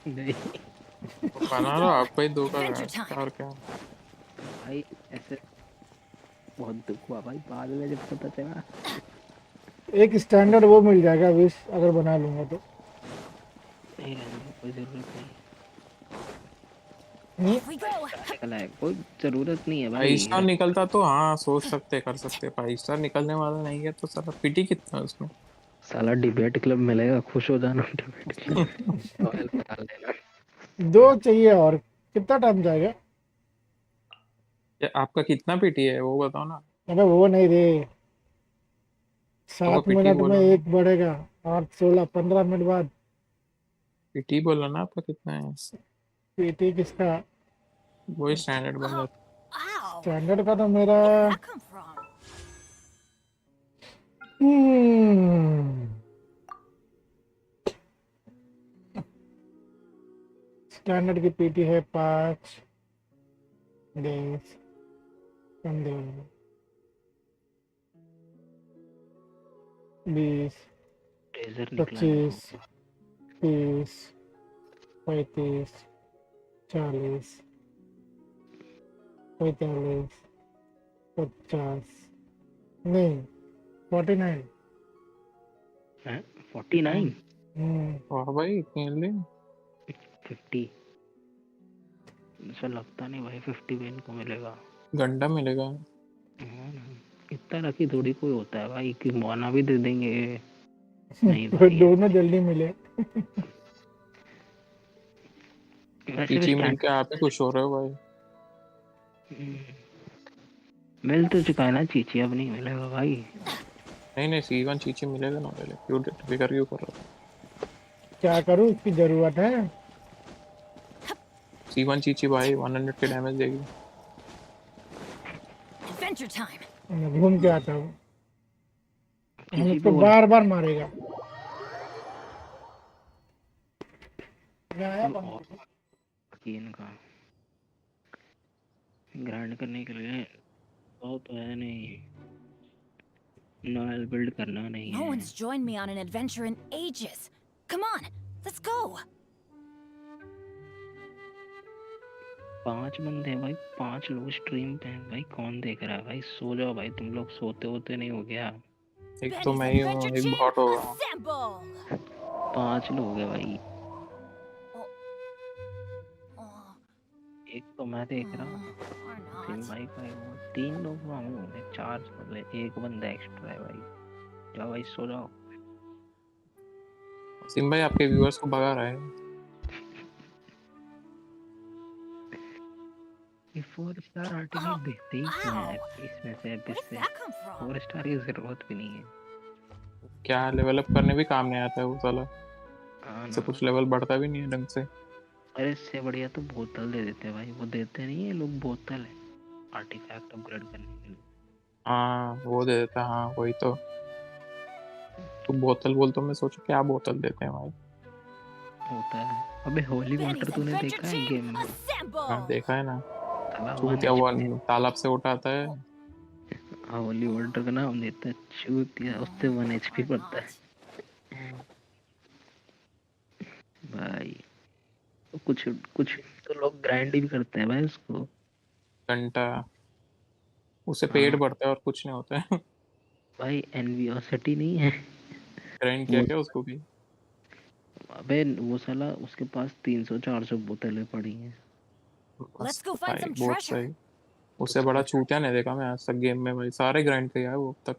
नहीं बना लो आप भाई, 2 का और क्या भाई। ऐसे बहुत दुख हुआ भाई बाद में जब पता चला। एक स्टैंडर्ड वो मिल जाएगा विश अगर बना लूंगा तो। नहीं रहने कोई जरूरत नहीं। Off we go! निकला है कोई जरूरत नहीं है भाई। 5 स्टार निकलता तो हाँ सोच सकते कर सकते। 5 स्टार निकलने वाला नहीं है तो साला पिटी कितना है उसमें। साला डिबेट क्लब मिलेगा, खुश हो जाना डिबेट क्लब। 2 चाहिए और कितना टाइम जाएगा? आपका कितना पीटी है वो बताओ ना। अबे वो नहीं रे, तो 7 पीटी मिनट में बोलो ना। एक बढ़ेगा और 16-15 मिनट बाद। पीटी बोलो ना आपका कितना है। पीटी किसका? वही स्टैंडर्ड बन जाता। स्टैंडर्ड का तो मेरा स्टैंडर्ड की पीटी है 5 डेज कम दे 20 25 30 35 40 45 50 नहीं 49। 49? वाह भाई इतनी जल्दी। 50 ऐसा लगता नहीं भाई 50 भी इनको मिलेगा। घंटा मिलेगा। इतना लकी थोड़ी कोई होता है भाई कि मोना भी दे देंगे। नहीं दोनों जल्दी मिले। चीची मिल के आप ही खुश हो रहे हो भाई। मिल तो चुका है ना चीची, अब नहीं मिलेगा भाई। नहीं C1 चीची मिलेगा ना पहले, क्यों फिकर क्यों कर रहा हो? क्या करूं उसकी जरूरत है। C1 चीची भाई 100 के डैमेज देगी। Adventure time! मैं घूम के आता हूँ, हम उसको बार बार मारेगा। इनका ग्राइंड करने के लिए बहुत तो है नहीं, नॉयल बिल्ड करना नहीं No है। one's joined me on an adventure in ages. Come on, let's go. 5 बंदे भाई, 5 लोग स्ट्रीम पे हैं भाई, कौन देख रहा है भाई? सो जाओ भाई तुम लोग, सोते होते नहीं हो गया? एक तो मैं ही हूँ, एक बॉट होगा। 5 लोग हैं भाई। एक तो मैं देख रहा हूँ, सिम भाई का है वो, 3 लोग तो हम होंगे, 4 बोले, एक बंदा एक्स्ट्रा है भाई। जाओ भाई सो जाओ। सिम भाई आपके व्यूअर्स को भगा रहा है। ये 4 स्टार आर्टिकल देखते ही क्यों हैं इसमें से? अब इससे 4 स्टार की जरूरत भी नहीं है। क्या लेवल अप करने भी काम नहीं आता है वो साला, हाँ इससे ना। कुछ लेवल बढ़ता भी नहीं है ढंग से। अरे इससे बढ़िया तो बोतल दे देते हैं भाई, वो देते नहीं है लोग, बोतल है आर्टिफैक्ट अपग्रेड करने के लिए। हाँ वो दे देता, हाँ वही तो। तू बोतल बोल तो मैं सोचा क्या बोतल देते हैं भाई। होता है। अबे होली वाटर तूने देखा है गेम में? हाँ देखा है ना, साला 1 चूतिया वो HP। तालाब से उठाता है। होली वाटर का नाम देता है चूतिया, उससे 1 HP पड़ता है भाई। तो कुछ कुछ तो लोग ग्राइंड भी करते हैं भाई उसको। घंटा उससे पेट हाँ भरता है और कुछ नहीं होता है। भाई एनवियोसिटी नहीं है ग्राइंड किया वो। क्या उसको भी? अबे वो साला उसके पास 300-400 बोतलें पड़ी हैं। मस्त भाई, बहुत सही। उससे बड़ा चूतिया नहीं देखा मैं आज तक गेम में भाई, सारे ग्राइंड किया है वो अब तक।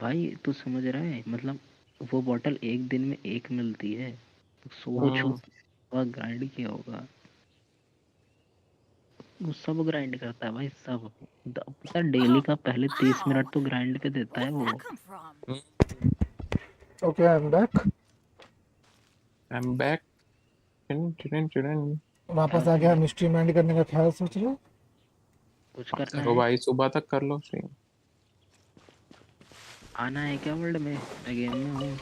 भाई तू समझ रहा है मतलब, वो बोतल एक दिन में एक मिलती है, तो सोच हम्म, वह ग्राइंड किया होगा। वो सब ग्राइंड करता है भाई सब। पता है डेली का पहले 30 मिनट तो ग्राइंड के देता है वो। Okay I am back. I am back. वापस आ गया। मिस्ट्री माइंड करने का ख्याल सोच लो। कुछ करना करो है, भाई, सुबह तक कर लो स्ट्रीम। आना है क्या वर्ल्ड में? मैं गेम में हूँ। मेरे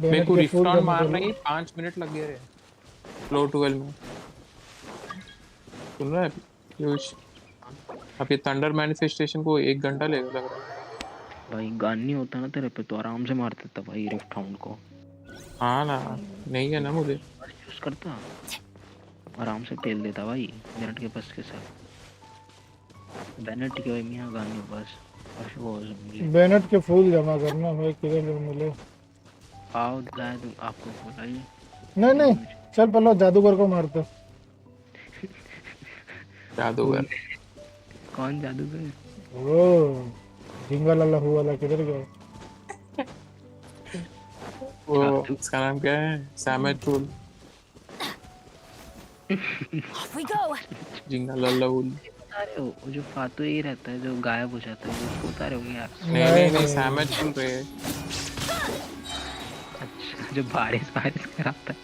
बेनेट को के फूल रिफ्टॉन जमा कर मारना लो। ही 5 मिनट लग गए रे फ्लोर 12 में। सुन रहा है पीयूष? अब ये थंडर मैनिफेस्टेशन को 1 घंटा लेगा लग रहा है। भाई गन नहीं होता ना तेरे पे तो आराम से मार देता भाई रिफ्ट हाउंड को। हाँ ना, नहीं है ना मुझे। यूज करता, आराम से पेल देता भाई बेनेट के बस के साथ। बेनेट की योइमिया गन बस। और वो मिले। बेनेट के फूल जमा करना भाई, किधर मिले? आओ दिलाए तो आपको बोला नहीं नहीं, चल पहले जादूगर को मारते। जादूगर? कौन जादूगर? ओ झिंगा लाला हुआ वाला किधर गया? वो उसका नाम क्या है? सैमेट टूल। Off we go. जिंगा लल्लाउल। बता रहे हो वो जो फातू ही रहता है जो गायब हो जाता है, उसको बता रहे होंगे यार। नहीं नहीं नहीं, सैमेट टूल रे। अच्छा जो बारिश बारिश कराता है।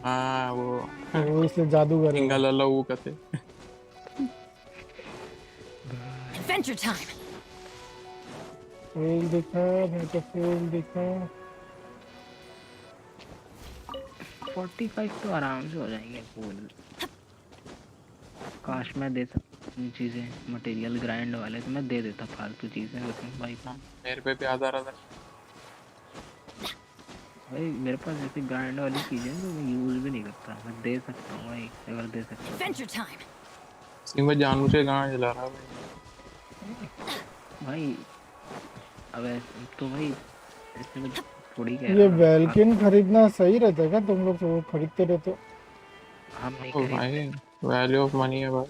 हाँ वो इसलिए जादूगर है जिंगा वो। लल्लाऊ कहते। Adventure time. फूल दिखा, मेरे को फूल दिखा। 45 तो आराम से हो जाएंगे फूल। काश मैं दे सकता चीजें, मटेरियल ग्राइंड वाले तो मैं दे देता फालतू चीजें उसमें भाई। मेरे पे भी आधा रहा था भाई मेरे पास ऐसी ग्राइंड वाली चीजें तो मैं यूज भी नहीं करता, मैं दे सकता हूँ भाई अगर दे सकता हूँ। Adventure time. मैं जानू से गाना जला रहा भाई अब तो भाई ऐसे में थोड़ी कह ये रहा हूँ। वेल्किन खरीदना सही रहता है क्या? तुम लोग तो वो खरीदते रहते हो। हम नहीं भाई। खरीदते। वैल्यू ऑफ मनी है भाई।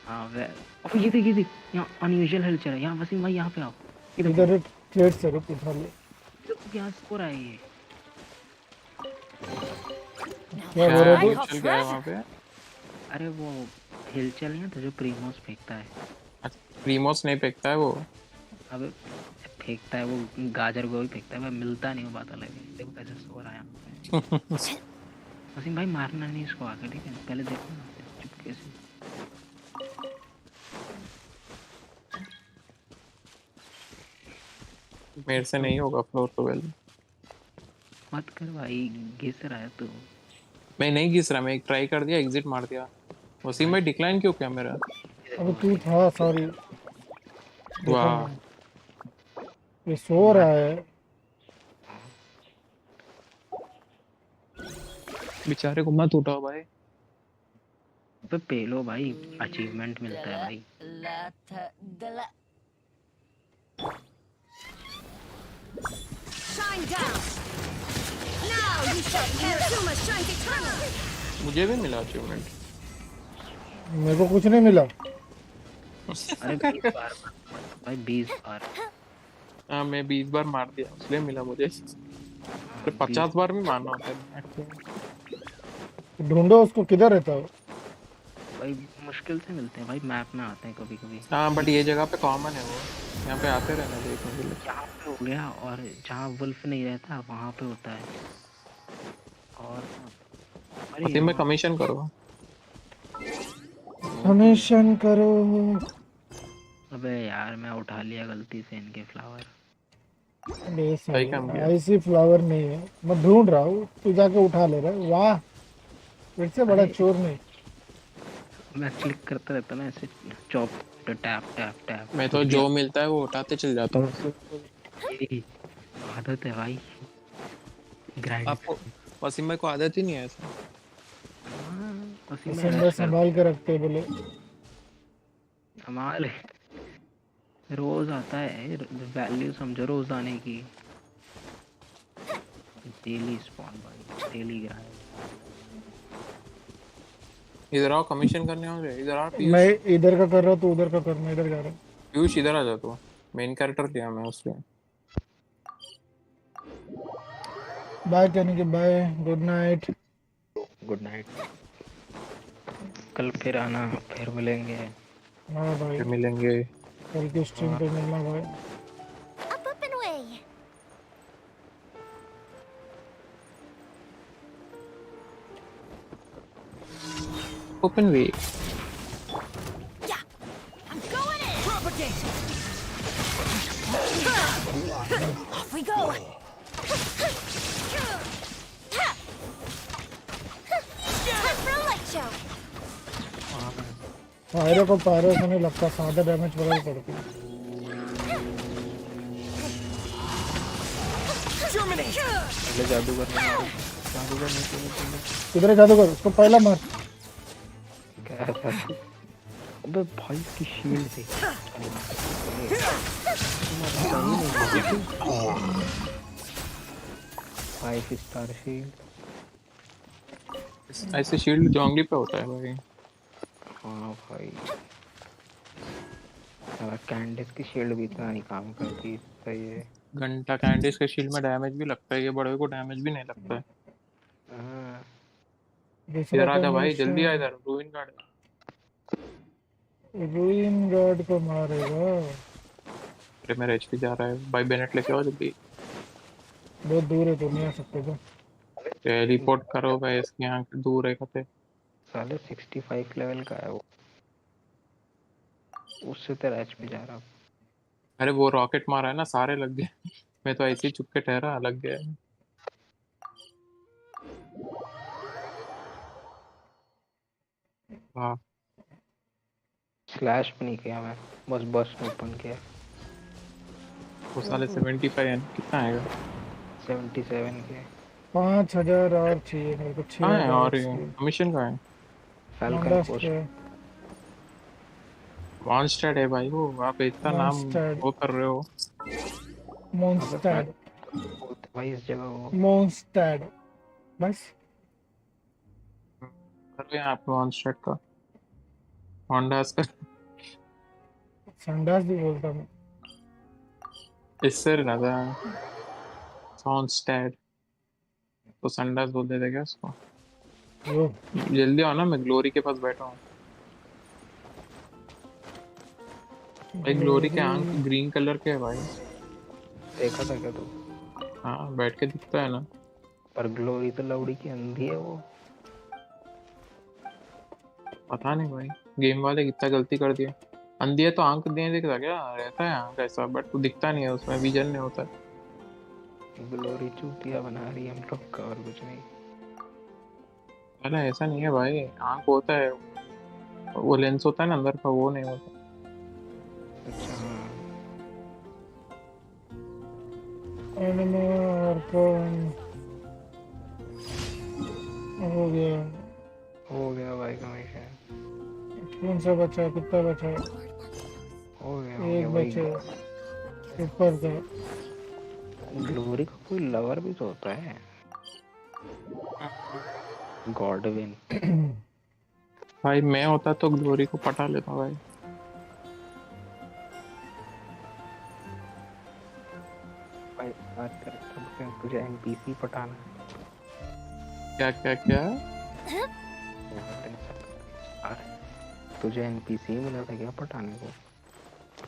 हाँ अब ये देख यहाँ अनयूजुअल हलचल है यहाँ। वसीम भाई यहाँ पे आओ। इधर ट्रेड से रुक उठा ले। देखो क्या स्कोर है ये। क्या बोल रहे थे? चल गया वहाँ पे। अरे वो हिलचल नहीं था जो प्रीमोस फेंकता है। प्रीमोस नहीं फेंकता है वो। अब फेंकता है वो गाजर गोभी फेंकता है, वह मिलता नहीं, वो बात अलग है। देखो कैसे स्कोर आया। वसीम भाई मारना नहीं इसको आके, ठीक है? पहले देखो ना चुपके से। मेरे से नहीं होगा फ्लोर 12। मत कर भाई, घिस रहा है तू। मैं नहीं घिस रहा, मैं एक ट्राई कर दिया, एग्जिट मार दिया। वसीम भाई डिक्लाइन क्यों किया मेरा? अबे तू था, सॉरी। वाह ये सो रहा है। बेचारे को मत उठाओ भाई। पे पेलो भाई, अचीवमेंट मिलता है भाई। मुझे भी मिला अचीवमेंट। मेरे को कुछ नहीं मिला। अरे 20 बार भाई, 20 बार। हाँ मैं 20 बार मार दिया इसलिए मिला मुझे। तो 50 बार भी मारना होता है। ढूंढो उसको, किधर रहता है? भाई मुश्किल से मिलते हैं भाई, मैप में आते हैं कभी कभी। हाँ बट ये जगह पे कॉमन है वो, यहाँ पे आते रहना देखने के लिए। यहाँ पे हो गया, और जहाँ वुल्फ नहीं रहता वहाँ पे होता है। और उसी में कमीशन करो। कमीशन करो। अबे यार मैं उठा लिया गलती से इनके फ्लावर। सही काम किया। ऐसी फ्लावर नहीं है, मैं ढूंढ रहा हूँ, तू जाके उठा ले रहा है। वाह, फिर से बड़ा चोर नहीं। मैं क्लिक करता रहता ना ऐसे, चॉप टैप टैप टैप। मैं तो जो मिलता है वो उठाते चल जाता हूँ। आदत है भाई, ग्राइंड। आपको वसीम भाई को आदत ही नहीं है ऐसा। वसीम संभाल के रखते बोले। संभाल, रोज आता है, वैल्यू समझो रोज आने की। डेली स्पॉन भाई, डेली ग्राइंड। इधर आओ कमीशन करने होंगे, इधर आ पीयूष। मैं इधर का कर रहा हूँ, तू उधर का कर, मैं इधर जा रहा हूँ। पीयूष इधर आ जा, तू मेन कैरेक्टर लिया मैं उसके। बाय कहने के bye, good night. Good night, कल फिर आना, फिर मिलेंगे। हाँ भाई फिर मिलेंगे कल की स्ट्रीम पे मिलना भाई। Up and away. Open way. Yeah, I'm going in. Propagate. Off we go. Time for a light show. फायरों को पैरों से नहीं लगता, सादा डैमेज वगैरह पड़ती है। पहले जादूगर ने मारो, जादूगर ने किधर है जादूगर? उसको पहला मार। क्या था? अबे भाई की शील्ड थी। Five star shield. ऐसे शील्ड जोंगली पे होता है भाई। हाँ भाई, कैंडिस की शील्ड भी इतना नहीं काम करती। सही है। घंटा कैंडिस के शील्ड में डैमेज भी लगता है, ये बड़े को डैमेज भी नहीं लगता है। इधर आ जा भाई, जल्दी आ इधर, रूइन गार्ड। रूइन गार्ड को मारेगा। अरे मेरा एचपी जा रहा है भाई, बेनेट लेके आओ जल्दी। बहुत दूर है, तो नहीं आ सकते तो। रिपोर्ट करो भाई, इसके यहाँ दूर है कहते। साले 65 लेवल का है वो, उससे तेरा एचपी जा रहा। अरे वो रॉकेट मारा है ना, सारे लग गए। मैं तो ऐसे ही चुप के ठहरा, लग गया। हाँ स्लैश भी नहीं किया मैं, बस बस ओपन किया। वो साले 75 है, कितना आएगा? 77 के। 5000 और चाहिए मेरे को। 6000 हाँ है, और कमीशन का है। फैल्कन पोस्ट मॉन्स्टर है भाई वो, आप इतना नाम वो कर रहे हो। मॉन्स्टर भाई इस जगह वो मॉन्स्टर बस कर रहे हैं आप मॉन्स्टर का, होंडास का। संडास भी बोलता मैं। इससे ना था सॉन्स्टैड, तो संडास बोल देते क्या उसको? जल्दी आओ ना, मैं ग्लोरी के पास बैठा हूँ भाई। ग्लोरी के आंख ग्रीन कलर के है भाई। देखा था क्या तू? हाँ बैठ के दिखता है ना। पर ग्लोरी तो लौड़ी की अंधी है वो। पता नहीं भाई, गेम वाले कितना गलती कर दिया। अंधी है तो आंख नहीं दिखता क्या? रहता है आंख ऐसा, बट वो दिखता नहीं है, उसमें विजन नहीं होता है। ग्लोरी चूतिया बना रही है हम लोग का, और कुछ नहीं। अरे ऐसा नहीं है भाई, आंख होता है, वो लेंस होता है ना अंदर का, वो नहीं होता। अच्छा हो गया भाई कमीशन। कौन सा बचा? कितना बचा? हो गया एक बचे ऊपर का। ग्लोरी का कोई लवर भी तो होता है। गॉडविन। भाई मैं होता तो ग्लोरी को पटा लेता भाई। भाई बात कर तुझे एनपीसी पटाना है। क्या क्या क्या? तुझे एनपीसी मिला था क्या पटाने को?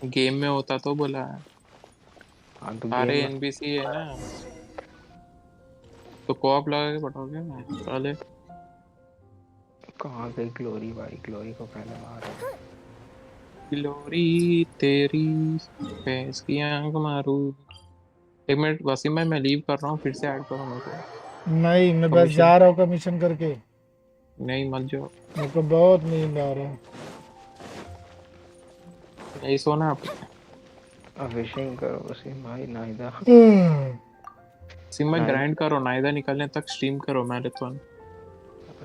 गेम में होता तो बोला है। हाँ तो सारे गेम में एनपीसी है ना, तो कोऑप लगा के पटाओगे ना साले। कहाँ गई ग्लोरी भाई? ग्लोरी को पहले मारो। ग्लोरी तेरी भैंस की आंख मारू। एक मिनट वसीम भाई, मैं लीव कर रहा हूँ, फिर से ऐड करो मेरे को। नहीं, मैं बस कमीशन जा रहा हूँ कमीशन करके। नहीं मत जाओ। मेरे को बहुत नींद आ रहा है। नहीं सोना आप। विशिंग करो वसीम भाई। नाहिदा वसीम भाई ग्राइंड करो, नाइदा निकलने तक स्ट्रीम करो मैराथन।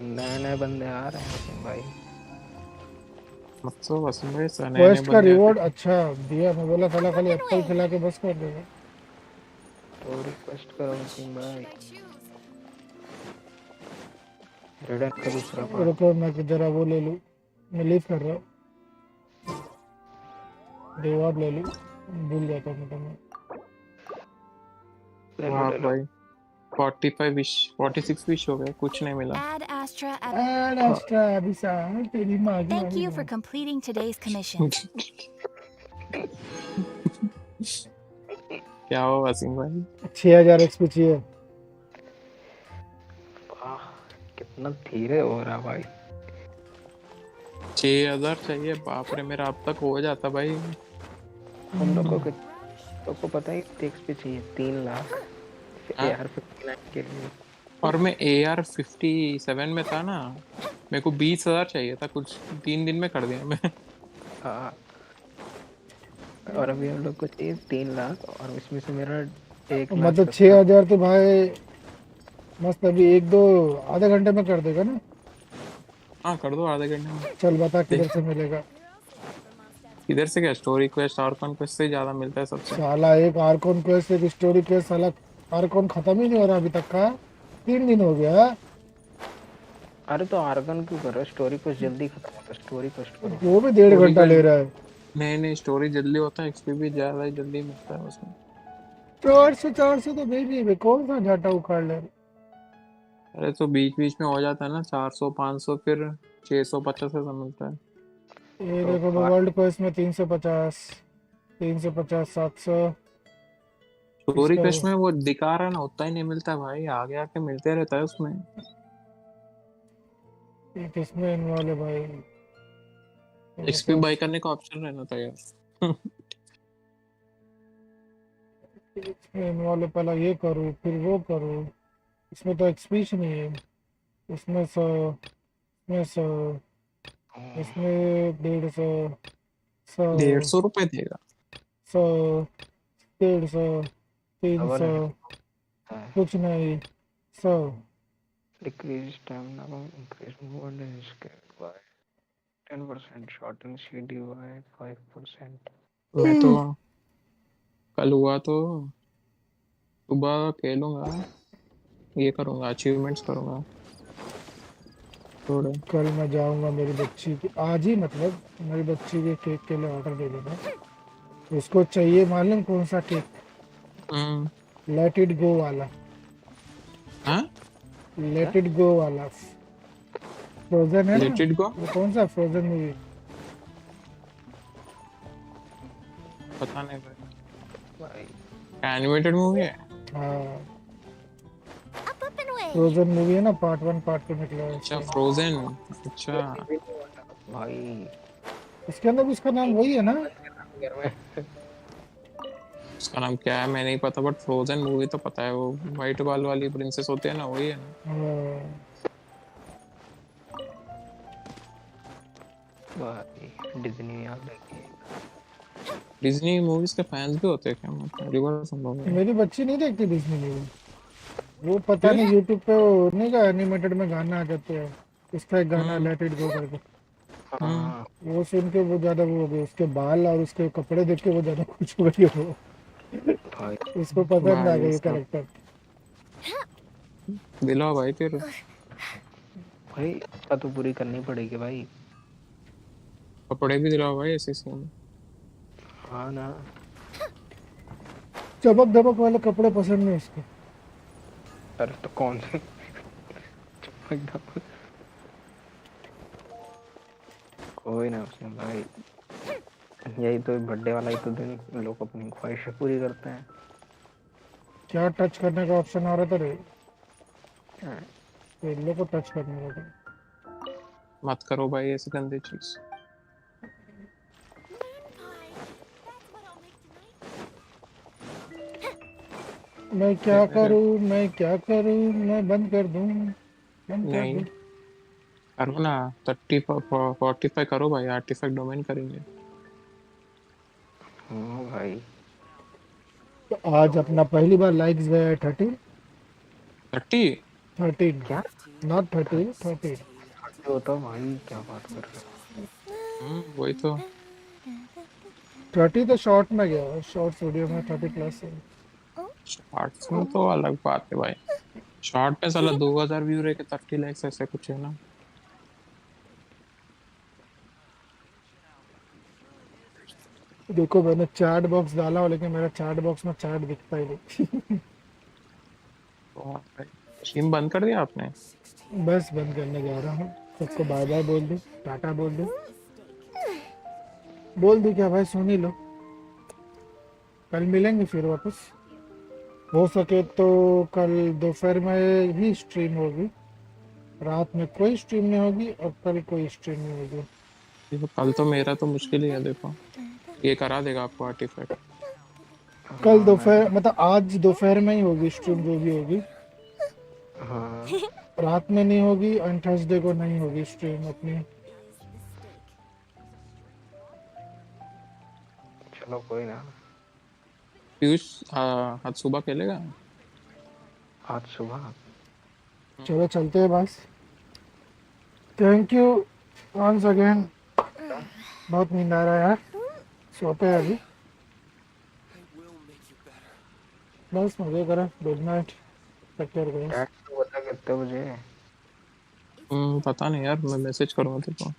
नए नए बंदे आ रहे हैं वसीम भाई। मत सो वसीम भाई, नए नए क्वेस्ट का बंदे आते रिवॉर्ड अच्छा दिया। मैं बोला साला खाली एप्पल खिला के बस कर देगा। तो रिक्वेस्ट करो वसीम भाई। रिडन का दूसरा पार्ट। रुको मैं जरा वो ले लूँ। मैं लीव कर रहा हूँ। रिवॉर्ड ले लूँ, भूल जाता हूँ तो मैं। वाह भाई 45 विश 46 विश हो गए, कुछ नहीं मिला। Ad Astra And extra bisa तेरी माँ की Thank वाली you for बात। completing today's commission. क्या हो वसीम भाई? 6000 एक्सपी चाहिए। कितना धीरे हो रहा भाई। 6000 चाहिए? बाप रे, मेरा अब तक हो जाता भाई। हम लोग को पता है कितने एक्सपी चाहिए? 3 लाख AR 59 के लिए। और मैं AR-57 में था ना, मेरे को 20,000 चाहिए था, कुछ 3 दिन में कर दिया मैं। हाँ और अभी हम लोग को चाहिए 3 लाख, और इसमें से मेरा 1 लाख मतलब 6000 तो भाई मस्त अभी एक दो आधे घंटे में कर देगा ना? हाँ कर दो आधे घंटे में। चल बता किधर से मिलेगा? इधर से क्या, स्टोरी क्वेस्ट और कॉन्क्वेस्ट से ज्यादा मिलता है सबसे। साला एक आर्कोन क्वेस्ट एक स्टोरी क्वेस्ट, साला आर्कोन खत्म ही नहीं हो रहा अभी तक का। 3 दिन हो गया। अरे तो आर्गन क्यों कर रहा है? स्टोरी क्वेस्ट जल्दी खत्म होता है। स्टोरी क्वेस्ट करो। वो भी 1.5 घंटा ले रहा है। नहीं नहीं, स्टोरी जल्दी होता है, एक्सपी भी ज्यादा जल्दी मिलता है उसमें। 400 तो भेजिए बे, कौन सा झाटा उखाड़ ले। अरे तो बीच बीच में हो जाता है ना 400 500, फिर 650 ऐसा मिलता है। ये देखो वर्ल्ड क्वेस्ट में 350 700। स्टोरी क्वेस्ट में वो दिखा रहा है ना, उतना ही नहीं मिलता भाई, आगे आके मिलते रहता है उसमें। किसमें इन्वॉल्व है भाई? एक्सपी बाय करने का ऑप्शन रहना था यार। इसमें इन्वॉल्व पहला ये करूँ फिर वो करूँ। इसमें तो एक्सपीच नहीं है। इसमें 100, इसमें 100, इसमें 150, 100, 150 रुपए देगा। 100, 150, 300, कुछ नहीं 100। Decrease stamina by increase movement and scale by 10%, shorten CD by 5%. मैं तो कल हुआ तो सुबह खेलूंगा, ये करूंगा, अचीवमेंट्स करूंगा थोड़े। कल मैं जाऊंगा मेरी बच्ची की, आज ही मतलब मेरी बच्ची के केक के लिए ऑर्डर दे देना। उसको चाहिए मालूम कौन सा केक? लेट इट गो वाला। हाँ लेट इट गो वाला फ्रोजन है ना? Let It Go? वो कौन सा फ्रोजन मूवी? पता नहीं भाई, एनिमेटेड मूवी है। हाँ फ्रोजन मूवी है ना, पार्ट 1 पार्ट 2 निकला है। अच्छा फ्रोजन, अच्छा भाई इसके अंदर भी उसका नाम वही है ना? उसका नाम क्या है मैं नहीं पता, बट फ्रोजन मूवी तो पता है, वो व्हाइट बाल वाली प्रिंसेस होती है ना, वही है ना। भाई डिज्नी याद रखिए। डिज्नी मूवीज के फैंस भी होते हैं क्या? मैं पहली बार सुन रहा हूँ। मेरी बच्ची नहीं देखती डिज्नी मूवी। वो पता नहीं यूट्यूब पे वो नहीं का एनिमेटेड में गाना आ जाते हैं, उसका एक गाना लेट इट गो करके, वो सुन के वो ज्यादा वो हो गई। उसके बाल और उसके कपड़े देख के वो ज्यादा खुश हो गई। वो उसको पसंद आ गई कैरेक्टर। दिलाओ भाई फिर। भाई इसका तो पूरी करनी पड़ेगी भाई। कपड़े भी दिलाओ भाई ऐसे सीन। हाँ ना। चमक धमक वाले कपड़े पसंद नहीं इसको। अरे तो कौन से चमक धमक? कोई ना उसमें भाई, यही तो बर्थडे वाला ही तो दिन लोग अपनी ख्वाहिशें पूरी करते हैं। क्या टच करने का ऑप्शन आ रहा था रे? पेल्ले को टच करने का था। मत करो भाई ऐसी गंदी चीज। मैं क्या करूं, मैं क्या करूं, मैं बंद कर दूं, बंद कर नहीं दूं। करो ना, 45 करो भाई, आर्टिफैक्ट डोमेन करेंगे। भाई तो आज अपना पहली बार लाइक्स गया है 13। 13 क्या? नॉट 30, 13। होता भाई, क्या बात कर रहे वही तो। 30 तो शॉर्ट में गया, शॉर्ट्स वीडियो में 30 प्लस है। शॉर्ट्स में तो अलग बात है भाई। शॉर्ट पे साला 2000 व्यू रहे के 30 लाइक्स ऐसे कुछ है ना। देखो मैंने चैट बॉक्स डाला हो, लेकिन मेरा चैट बॉक्स में चैट दिखता ही नहीं। स्ट्रीम बंद कर दिया आपने? बस बंद करने जा रहा हूँ। सबको बाय बाय बोल दो, टाटा बोल दो। बोल दी क्या भाई, सुन ही लो। कल मिलेंगे फिर वापस। हो सके तो कल दोपहर में ही स्ट्रीम होगी, रात में कोई स्ट्रीम नहीं होगी और कल कोई स्ट्रीम नहीं होगी। देखो कल तो मेरा तो मुश्किल ही है, देखो ये करा देगा आपको आर्टिफैक्ट। कल दोपहर मतलब आज दोपहर में ही होगी स्ट्रीम, जो भी होगी। हाँ। रात में नहीं होगी और थर्सडे को नहीं होगी स्ट्रीम अपनी। चलो कोई ना। पीयूष आज सुबह खेलेगा? आज सुबह? चलो चलते हैं बस। Thank you once again. बहुत नींद आ रहा है यार, सोते हैं अभी। बस मजे करें, good night, take care guys. बता कितने बजे? पता नहीं यार, मैं मैसेज करूँगा तेरे को।